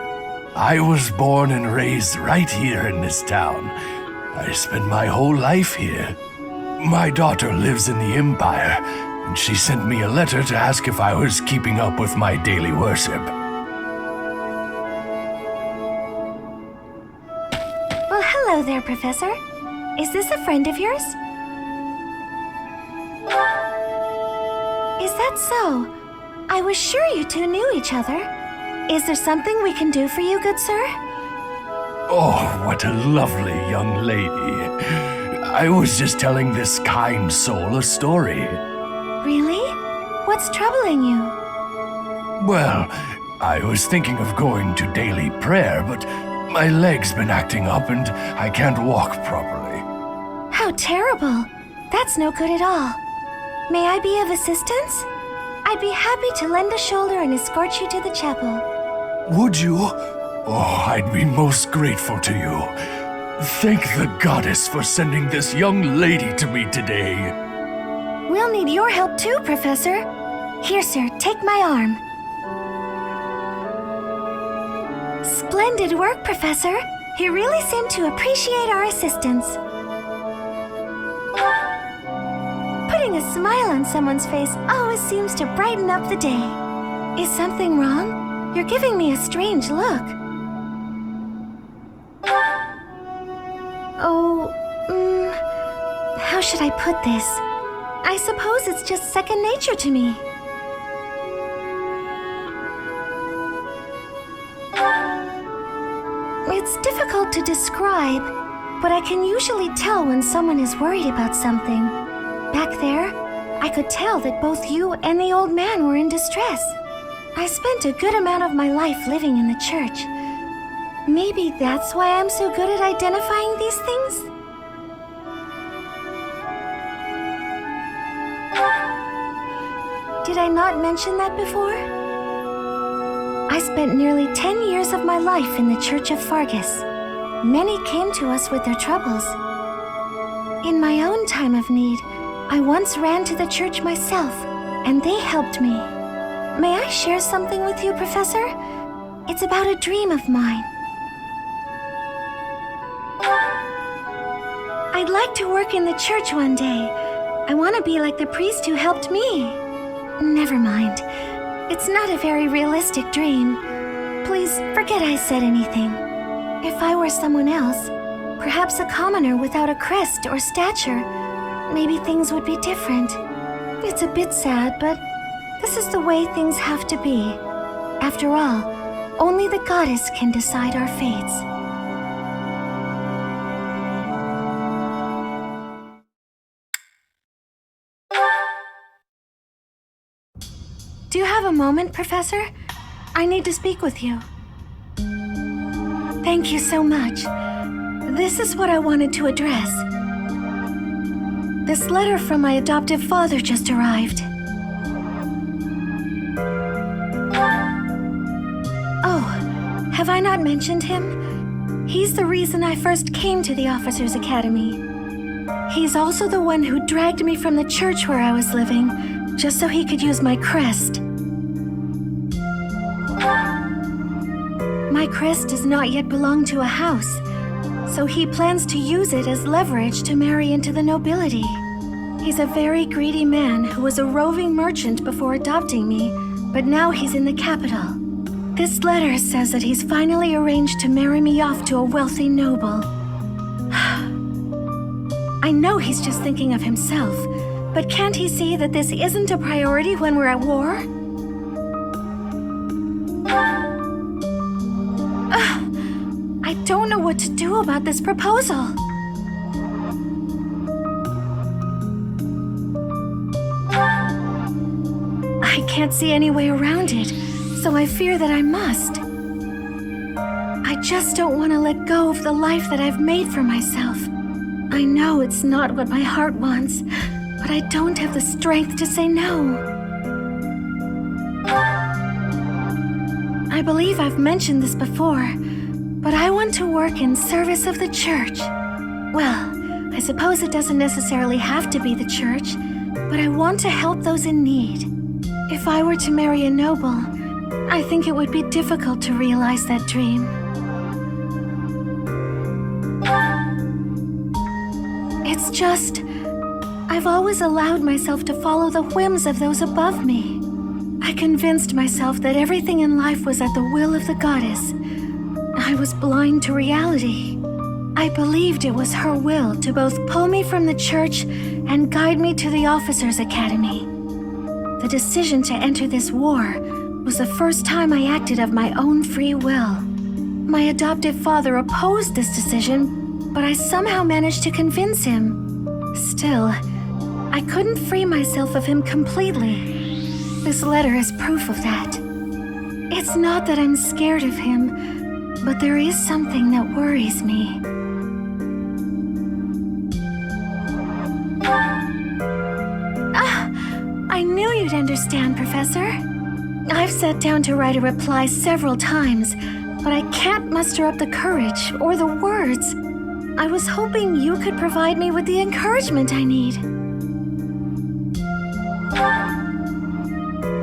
I was born and raised right here in this town. I spent my whole life here. My daughter lives in the Empire, and she sent me a letter to ask if I was keeping up with my daily worship. Well, hello there, Professor. Is this a friend of yours? Is that so? I was sure you two knew each other. Is there something we can do for you, good sir? Oh, what a lovely young lady. I was just telling this kind soul a story. Really? What's troubling you? Well, I was thinking of going to daily prayer, but my leg's been acting up and I can't walk properly. How terrible. That's no good at all. May I be of assistance? I'd be happy to lend a shoulder and escort you to the chapel. Would you? Oh, I'd be most grateful to you. Thank the goddess for sending this young lady to me today. We'll need your help too, Professor. Here, sir, take my arm. Splendid work, Professor. He really seemed to appreciate our assistance. Putting a smile on someone's face always seems to brighten up the day. Is something wrong? You're giving me a strange look. How should I put this? I suppose it's just second nature to me. It's difficult to describe, but I can usually tell when someone is worried about something. Back there, I could tell that both you and the old man were in distress. I spent a good amount of my life living in the church. Maybe that's why I'm so good at identifying these things? Did I not mention that before? I spent nearly 10 years of my life in the Church of Fargus. Many came to us with their troubles. In my own time of need, I once ran to the church myself, and they helped me. May I share something with you, Professor? It's about a dream of mine. I'd like to work in the church one day. I want to be like the priest who helped me. Never mind. It's not a very realistic dream. Please forget I said anything. If I were someone else, perhaps a commoner without a crest or stature, maybe things would be different. It's a bit sad, but this is the way things have to be. After all, only the goddess can decide our fates. Do you have a moment, Professor? I need to speak with you. Thank you so much. This is what I wanted to address. This letter from my adoptive father just arrived. Oh, have I not mentioned him? He's the reason I first came to the Officers' Academy. He's also the one who dragged me from the church where I was living, just so he could use my crest. My crest does not yet belong to a house, so he plans to use it as leverage to marry into the nobility. He's a very greedy man who was a roving merchant before adopting me, but now he's in the capital. This letter says that he's finally arranged to marry me off to a wealthy noble. I know he's just thinking of himself, but can't he see that this isn't a priority when we're at war? I don't know what to do about this proposal. I can't see any way around it, so I fear that I must. I just don't want to let go of the life that I've made for myself. I know it's not what my heart wants, but I don't have the strength to say no. I believe I've mentioned this before, but I want to work in service of the church. Well, I suppose it doesn't necessarily have to be the church, but I want to help those in need. If I were to marry a noble, I think it would be difficult to realize that dream. It's just, I've always allowed myself to follow the whims of those above me. I convinced myself that everything in life was at the will of the goddess. I was blind to reality. I believed it was her will to both pull me from the church and guide me to the Officers' Academy. The decision to enter this war was the first time I acted of my own free will. My adoptive father opposed this decision, but I somehow managed to convince him. Still, I couldn't free myself of him completely. This letter is proof of that. It's not that I'm scared of him, but there is something that worries me. I knew you'd understand, Professor. I've sat down to write a reply several times, but I can't muster up the courage or the words. I was hoping you could provide me with the encouragement I need.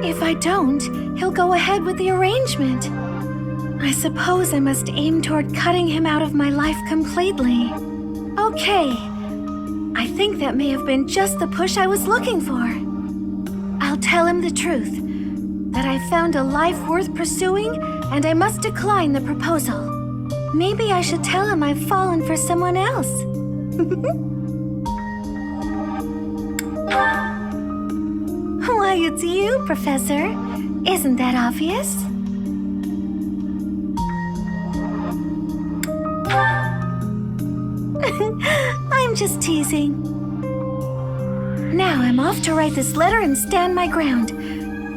If I don't, he'll go ahead with the arrangement. I suppose I must aim toward cutting him out of my life completely. Okay. I think that may have been just the push I was looking for. I'll tell him the truth, that I found a life worth pursuing and I must decline the proposal. Maybe I should tell him I've fallen for someone else. Why, it's you, Professor. Isn't that obvious? I'm just teasing. Now I'm off to write this letter and stand my ground.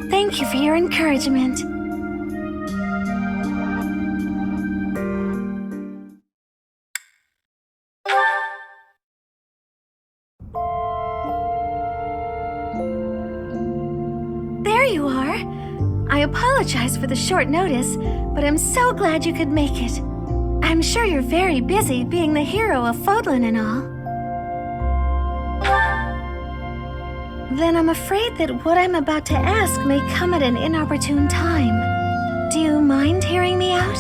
Thank you for your encouragement. There you are. I apologize for the short notice, but I'm so glad you could make it. I'm sure you're very busy being the hero of Fodlan and all. Then I'm afraid that what I'm about to ask may come at an inopportune time. Do you mind hearing me out?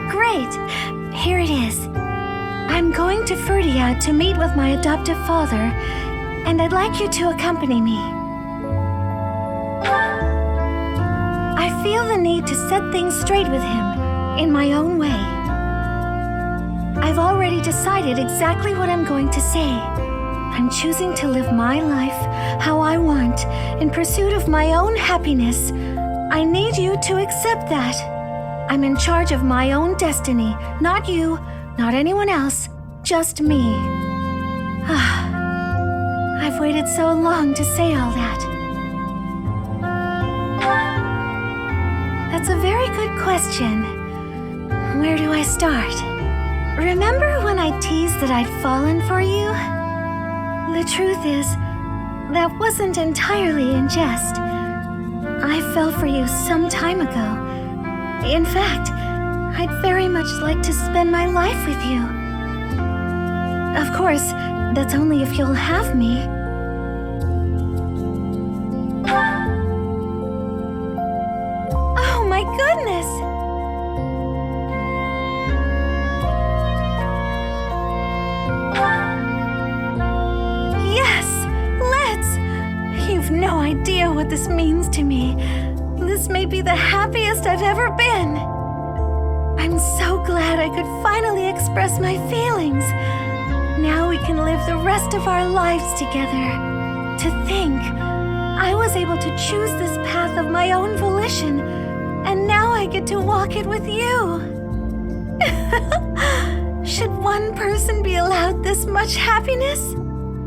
Great. Here it is. I'm going to Ferdinand to meet with my adoptive father, and I'd like you to accompany me. I feel the need to set things straight with him in my own way. I've already decided exactly what I'm going to say. I'm choosing to live my life how I want, in pursuit of my own happiness. I need you to accept that. I'm in charge of my own destiny, not you, not anyone else, just me. I've waited so long to say all that. That's a very good question. Where do I start? Remember when I teased that I'd fallen for you? The truth is, that wasn't entirely in jest. I fell for you some time ago. In fact, I'd very much like to spend my life with you. Of course, that's only if you'll have me. Oh my goodness! You've no idea what this means to me. This may be the happiest I've ever been. I'm so glad I could finally express my feelings. Now we can live the rest of our lives together. To think, I was able to choose this path of my own volition, and now I get to walk it with you. Should one person be allowed this much happiness?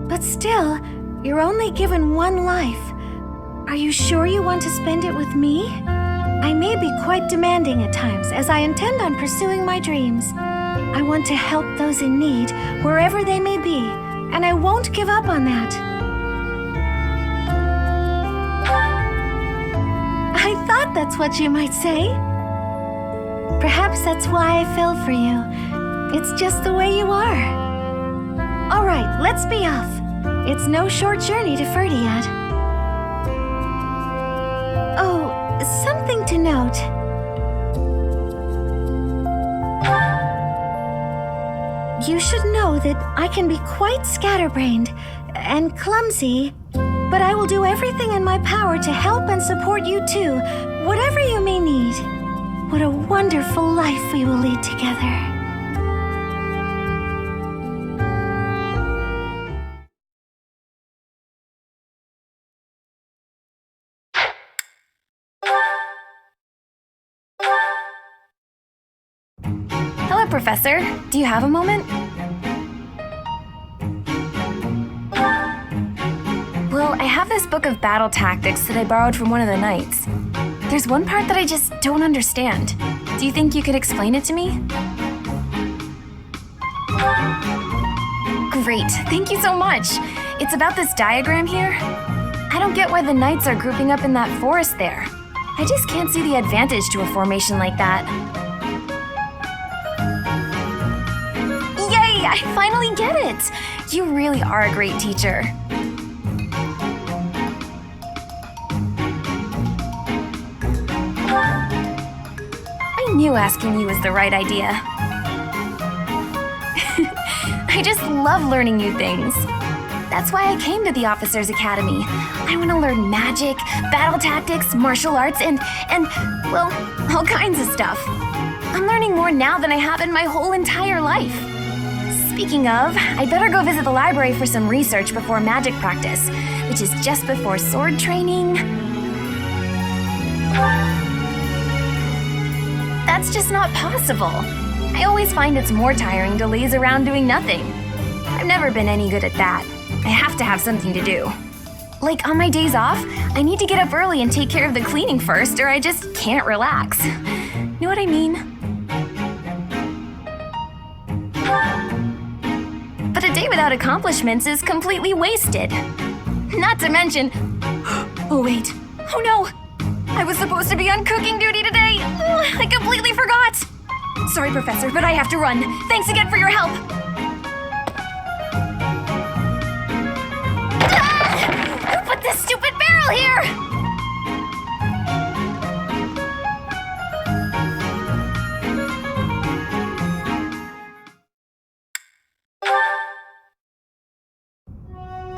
But still, you're only given one life. Are you sure you want to spend it with me? I may be quite demanding at times, as I intend on pursuing my dreams. I want to help those in need, wherever they may be, and I won't give up on that. I thought that's what you might say. Perhaps that's why I fell for you. It's just the way you are. All right, let's be off. It's no short journey to Ferdinand. Oh, something to note. You should know that I can be quite scatterbrained and clumsy, but I will do everything in my power to help and support you too, whatever you may need. What a wonderful life we will lead together. Professor. Do you have a moment? Well, I have this book of battle tactics that I borrowed from one of the knights. There's one part that I just don't understand. Do you think you could explain it to me? Great, thank you so much. It's about this diagram here. I don't get why the knights are grouping up in that forest there. I just can't see the advantage to a formation like that. Yay, I finally get it! You really are a great teacher. I knew asking you was the right idea. I just love learning new things. That's why I came to the Officers Academy. I want to learn magic, battle tactics, martial arts, and well, all kinds of stuff. I'm learning more now than I have in my whole entire life. Speaking of, I'd better go visit the library for some research before magic practice, which is just before sword training. That's just not possible. I always find it's more tiring to laze around doing nothing. I've never been any good at that. I have to have something to do. Like on my days off, I need to get up early and take care of the cleaning first, or I just can't relax. Know what I mean? But a day without accomplishments is completely wasted. Not to mention... Oh wait, oh no! I was supposed to be on cooking duty today! I completely forgot! Sorry, Professor, but I have to run. Thanks again for your help! Who put this stupid barrel here?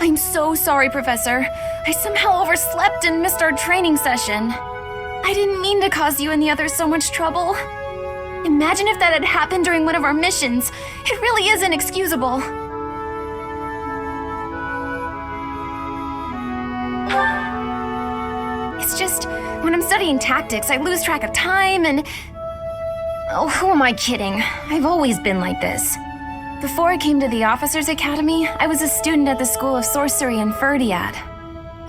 I'm so sorry, Professor. I somehow overslept and missed our training session. I didn't mean to cause you and the others so much trouble. Imagine if that had happened during one of our missions. It really is inexcusable. It's just, when I'm studying tactics, I lose track of time and... Oh, who am I kidding? I've always been like this. Before I came to the Officers Academy, I was a student at the School of Sorcery in Ferdinand.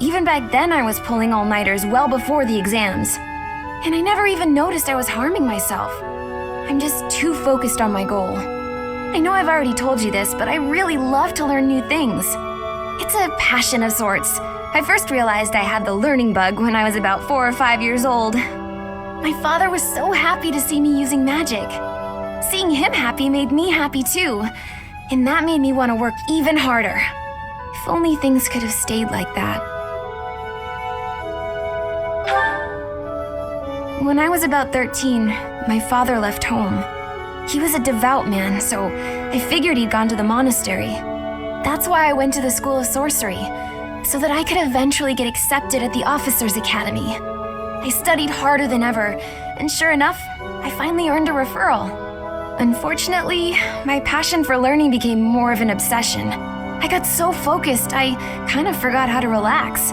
Even back then, I was pulling all-nighters well before the exams. And I never even noticed I was harming myself. I'm just too focused on my goal. I know I've already told you this, but I really love to learn new things. It's a passion of sorts. I first realized I had the learning bug when I was about 4 or 5 years old. My father was so happy to see me using magic. Seeing him happy made me happy too, and that made me want to work even harder. If only things could have stayed like that. When I was about 13, my father left home. He was a devout man, so I figured he'd gone to the monastery. That's why I went to the School of Sorcery, so that I could eventually get accepted at the Officers Academy. I studied harder than ever, and sure enough, I finally earned a referral. Unfortunately, my passion for learning became more of an obsession. I got so focused, I kind of forgot how to relax.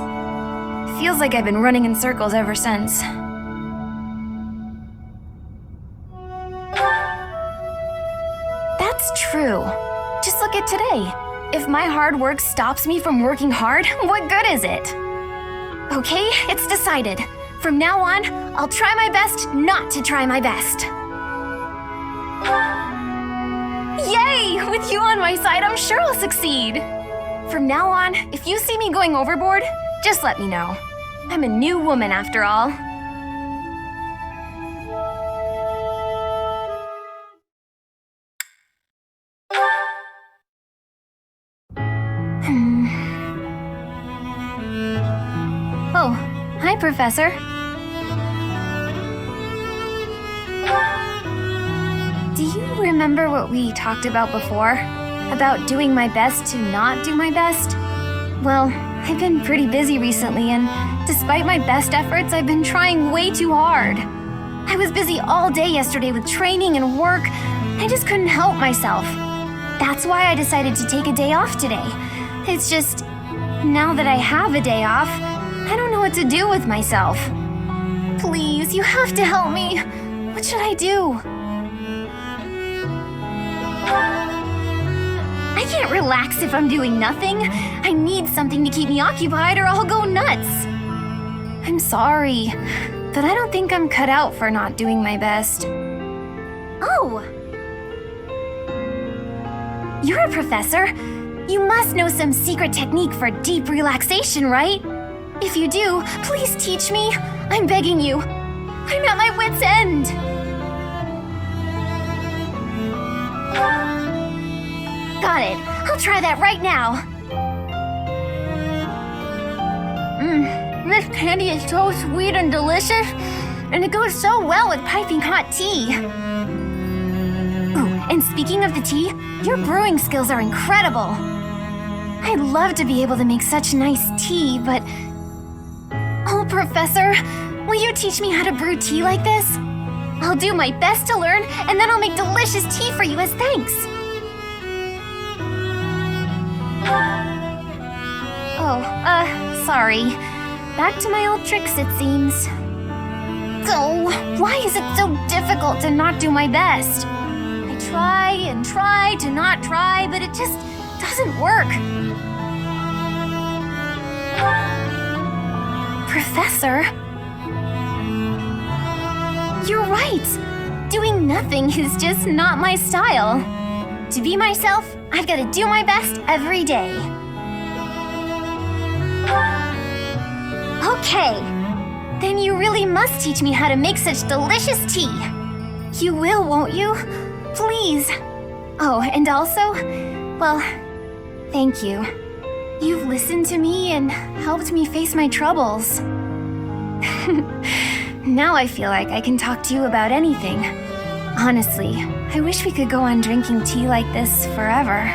Feels like I've been running in circles ever since. That's true. Just look at today. If my hard work stops me from working hard, what good is it? Okay, it's decided. From now on, I'll try my best not to try my best. Yay! With you on my side, I'm sure I'll succeed. From now on, if you see me going overboard, just let me know. I'm a new woman after all. Oh, hi, Professor. Do you remember what we talked about before? About doing my best to not do my best? Well, I've been pretty busy recently, and despite my best efforts, I've been trying way too hard. I was busy all day yesterday with training and work. I just couldn't help myself. That's why I decided to take a day off today. It's just, now that I have a day off, I don't know what to do with myself. Please, you have to help me. What should I do? I can't relax if I'm doing nothing. I need something to keep me occupied or I'll go nuts. I'm sorry, but I don't think I'm cut out for not doing my best. Oh! You're a professor. You must know some secret technique for deep relaxation, right? If you do, please teach me. I'm begging you. I'm at my wit's end. Got it. I'll try that right now. This candy is so sweet and delicious, and it goes so well with piping hot tea. Ooh, and speaking of the tea, your brewing skills are incredible. I'd love to be able to make such nice tea, but... Oh, Professor, will you teach me how to brew tea like this? I'll do my best to learn, and then I'll make delicious tea for you as thanks. Oh, sorry. Back to my old tricks, it seems. So, why is it so difficult to not do my best? I try and try to not try, but it just doesn't work. Professor? You're right. Doing nothing is just not my style. To be myself, I've got to do my best every day. Okay. Then you really must teach me how to make such delicious tea. You will, won't you? Please. Oh, and also, well, thank you. You've listened to me and helped me face my troubles. Now I feel like I can talk to you about anything. Honestly, I wish we could go on drinking tea like this forever.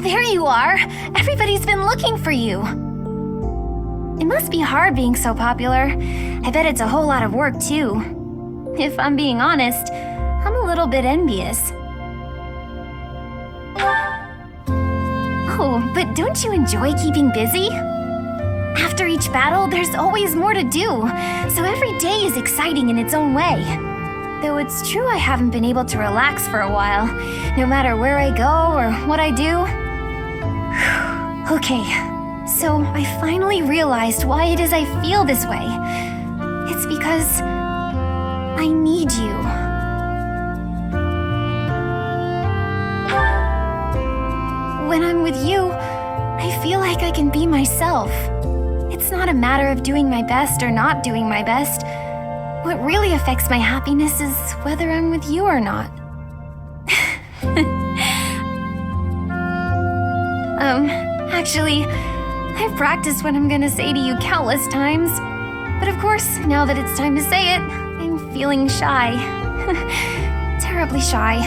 There you are! Everybody's been looking for you! It must be hard being so popular. I bet it's a whole lot of work, too. If I'm being honest, I'm a little bit envious. Oh, but don't you enjoy keeping busy? After each battle, there's always more to do, so every day is exciting in its own way. Though it's true I haven't been able to relax for a while, no matter where I go or what I do. Okay, so I finally realized why it is I feel this way. It's because I need you. When I'm with you, I feel like I can be myself. It's not a matter of doing my best or not doing my best. What really affects my happiness is whether I'm with you or not. Actually, I've practiced what I'm gonna say to you countless times. But of course, now that it's time to say it, I'm feeling shy. Terribly shy.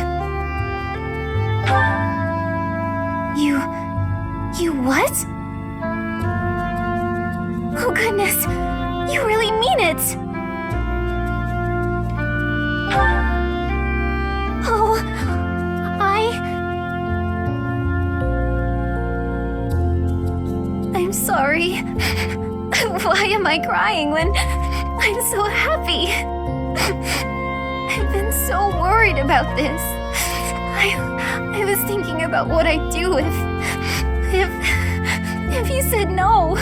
You what? Oh goodness, you really mean it! Oh, I'm sorry. Why am I crying when I'm so happy? I've been so worried about this. I was thinking about what I'd do if you said no.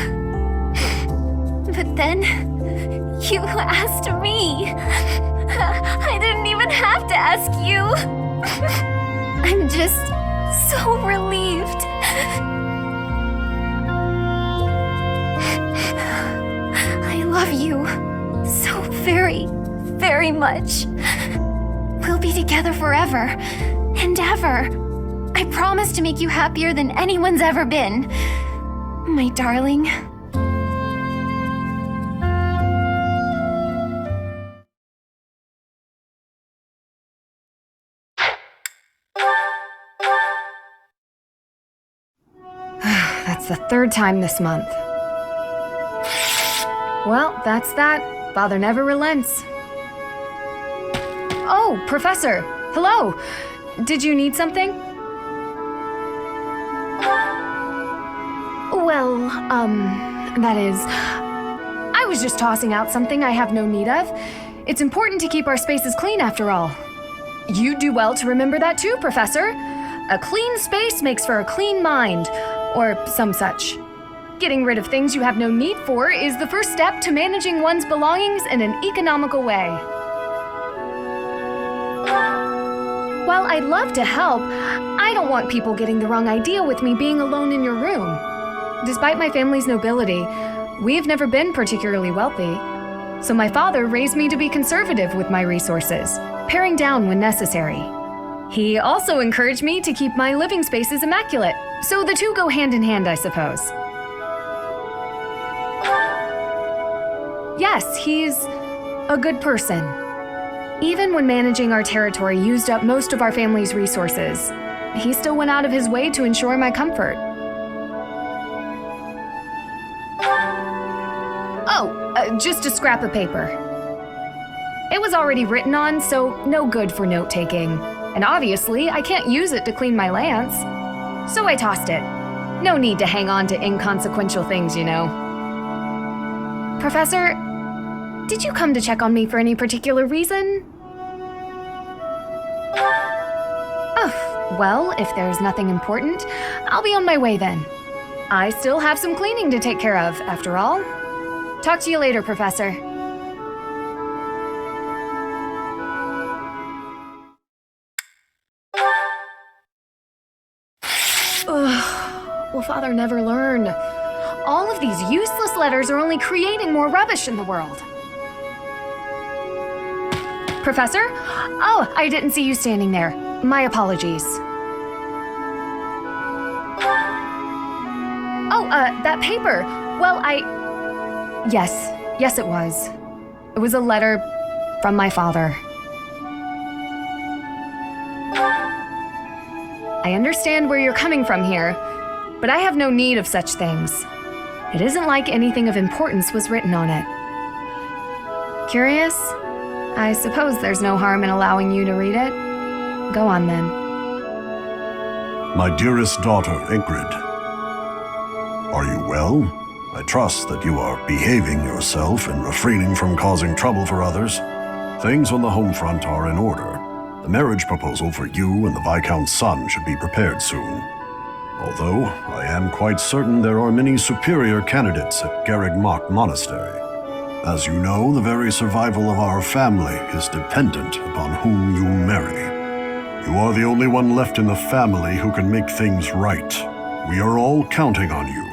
But then you asked me. I didn't even have to ask you. I'm just so relieved. I love you so very, very much. We'll be together forever and ever. I promise to make you happier than anyone's ever been. My darling. That's the third time this month. Well, that's that. Father never relents. Oh, Professor! Hello! Did you need something? That is... I was just tossing out something I have no need of. It's important to keep our spaces clean, after all. You'd do well to remember that too, Professor. A clean space makes for a clean mind, or some such. Getting rid of things you have no need for is the first step to managing one's belongings in an economical way. While I'd love to help, I don't want people getting the wrong idea with me being alone in your room. Despite my family's nobility, we've never been particularly wealthy. So my father raised me to be conservative with my resources, paring down when necessary. He also encouraged me to keep my living spaces immaculate, so the two go hand in hand, I suppose. Yes, he's a good person. Even when managing our territory used up most of our family's resources, he still went out of his way to ensure my comfort. Just a scrap of paper. It was already written on, so no good for note-taking. And obviously, I can't use it to clean my lance. So I tossed it. No need to hang on to inconsequential things, you know. Professor, did you come to check on me for any particular reason? Oh, well, if there's nothing important, I'll be on my way then. I still have some cleaning to take care of, after all. Talk to you later, Professor. Ugh, will Father never learn? All of these useless letters are only creating more rubbish in the world. Professor? Oh, I didn't see you standing there. My apologies. Oh, that paper. Well, Yes, it was. It was a letter from my father. I understand where you're coming from here, but I have no need of such things. It isn't like anything of importance was written on it. Curious? I suppose there's no harm in allowing you to read it. Go on then. My dearest daughter, Ingrid. Are you well? I trust that you are behaving yourself and refraining from causing trouble for others. Things on the home front are in order. The marriage proposal for you and the Viscount's son should be prepared soon. Although, I am quite certain there are many superior candidates at Garrigmach Monastery. As you know, the very survival of our family is dependent upon whom you marry. You are the only one left in the family who can make things right. We are all counting on you.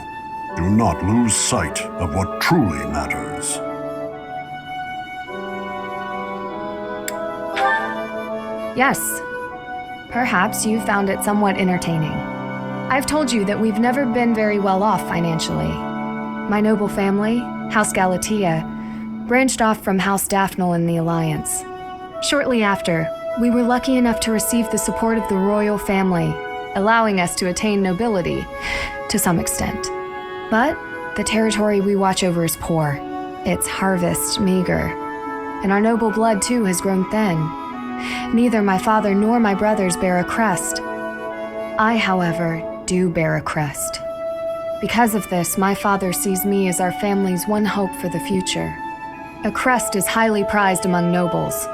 Do not lose sight of what truly matters. Yes. Perhaps you found it somewhat entertaining. I've told you that we've never been very well off financially. My noble family, House Galatea, branched off from House Daphne in the Alliance. Shortly after, we were lucky enough to receive the support of the royal family, allowing us to attain nobility to some extent. But the territory we watch over is poor, its harvest meager, and our noble blood too has grown thin. Neither my father nor my brothers bear a crest. I, however, do bear a crest. Because of this, my father sees me as our family's one hope for the future. A crest is highly prized among nobles.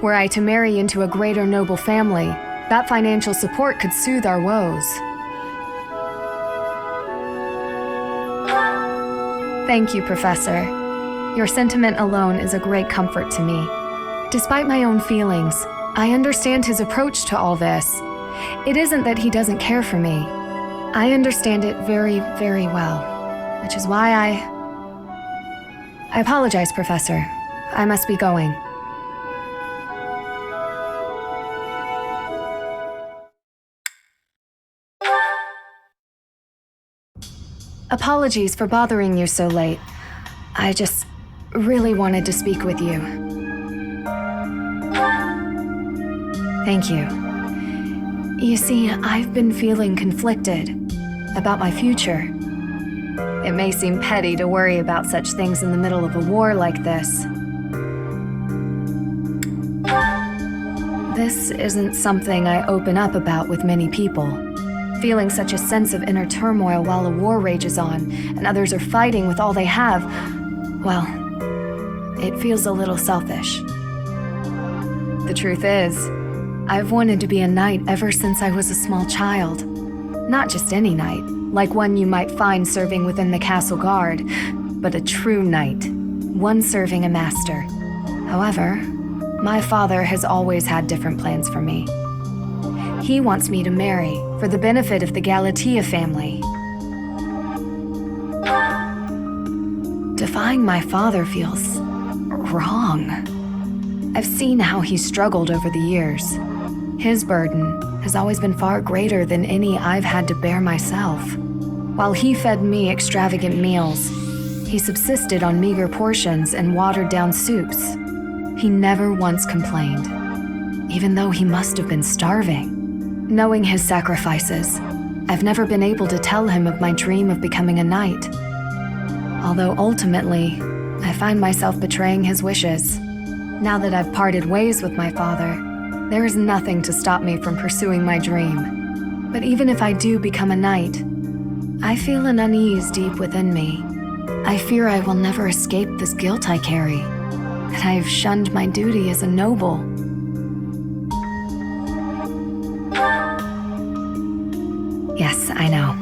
Were I to marry into a greater noble family, that financial support could soothe our woes. Thank you, Professor. Your sentiment alone is a great comfort to me. Despite my own feelings, I understand his approach to all this. It isn't that he doesn't care for me. I understand it very, very well, which is why I apologize, Professor. I must be going. Apologies for bothering you so late. I just really wanted to speak with you. Thank you. You see, I've been feeling conflicted about my future. It may seem petty to worry about such things in the middle of a war like this. This isn't something I open up about with many people. Feeling such a sense of inner turmoil while a war rages on, and others are fighting with all they have, well, it feels a little selfish. The truth is, I've wanted to be a knight ever since I was a small child. Not just any knight, like one you might find serving within the castle guard, but a true knight, one serving a master. However, my father has always had different plans for me. He wants me to marry for the benefit of the Galatea family. Defying my father feels wrong. I've seen how he's struggled over the years. His burden has always been far greater than any I've had to bear myself. While he fed me extravagant meals, he subsisted on meager portions and watered-down soups. He never once complained, even though he must have been starving. Knowing his sacrifices, I've never been able to tell him of my dream of becoming a knight. Although ultimately, I find myself betraying his wishes. Now that I've parted ways with my father, there is nothing to stop me from pursuing my dream. But even if I do become a knight, I feel an unease deep within me. I fear I will never escape this guilt I carry, that I have shunned my duty as a noble. Yes, I know.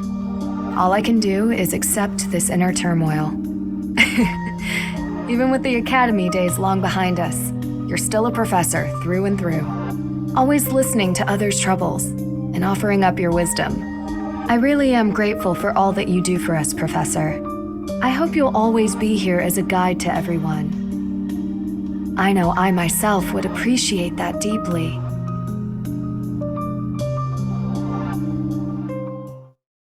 All I can do is accept this inner turmoil. Even with the academy days long behind us, you're still a professor through and through. Always listening to others' troubles and offering up your wisdom. I really am grateful for all that you do for us, Professor. I hope you'll always be here as a guide to everyone. I know I myself would appreciate that deeply.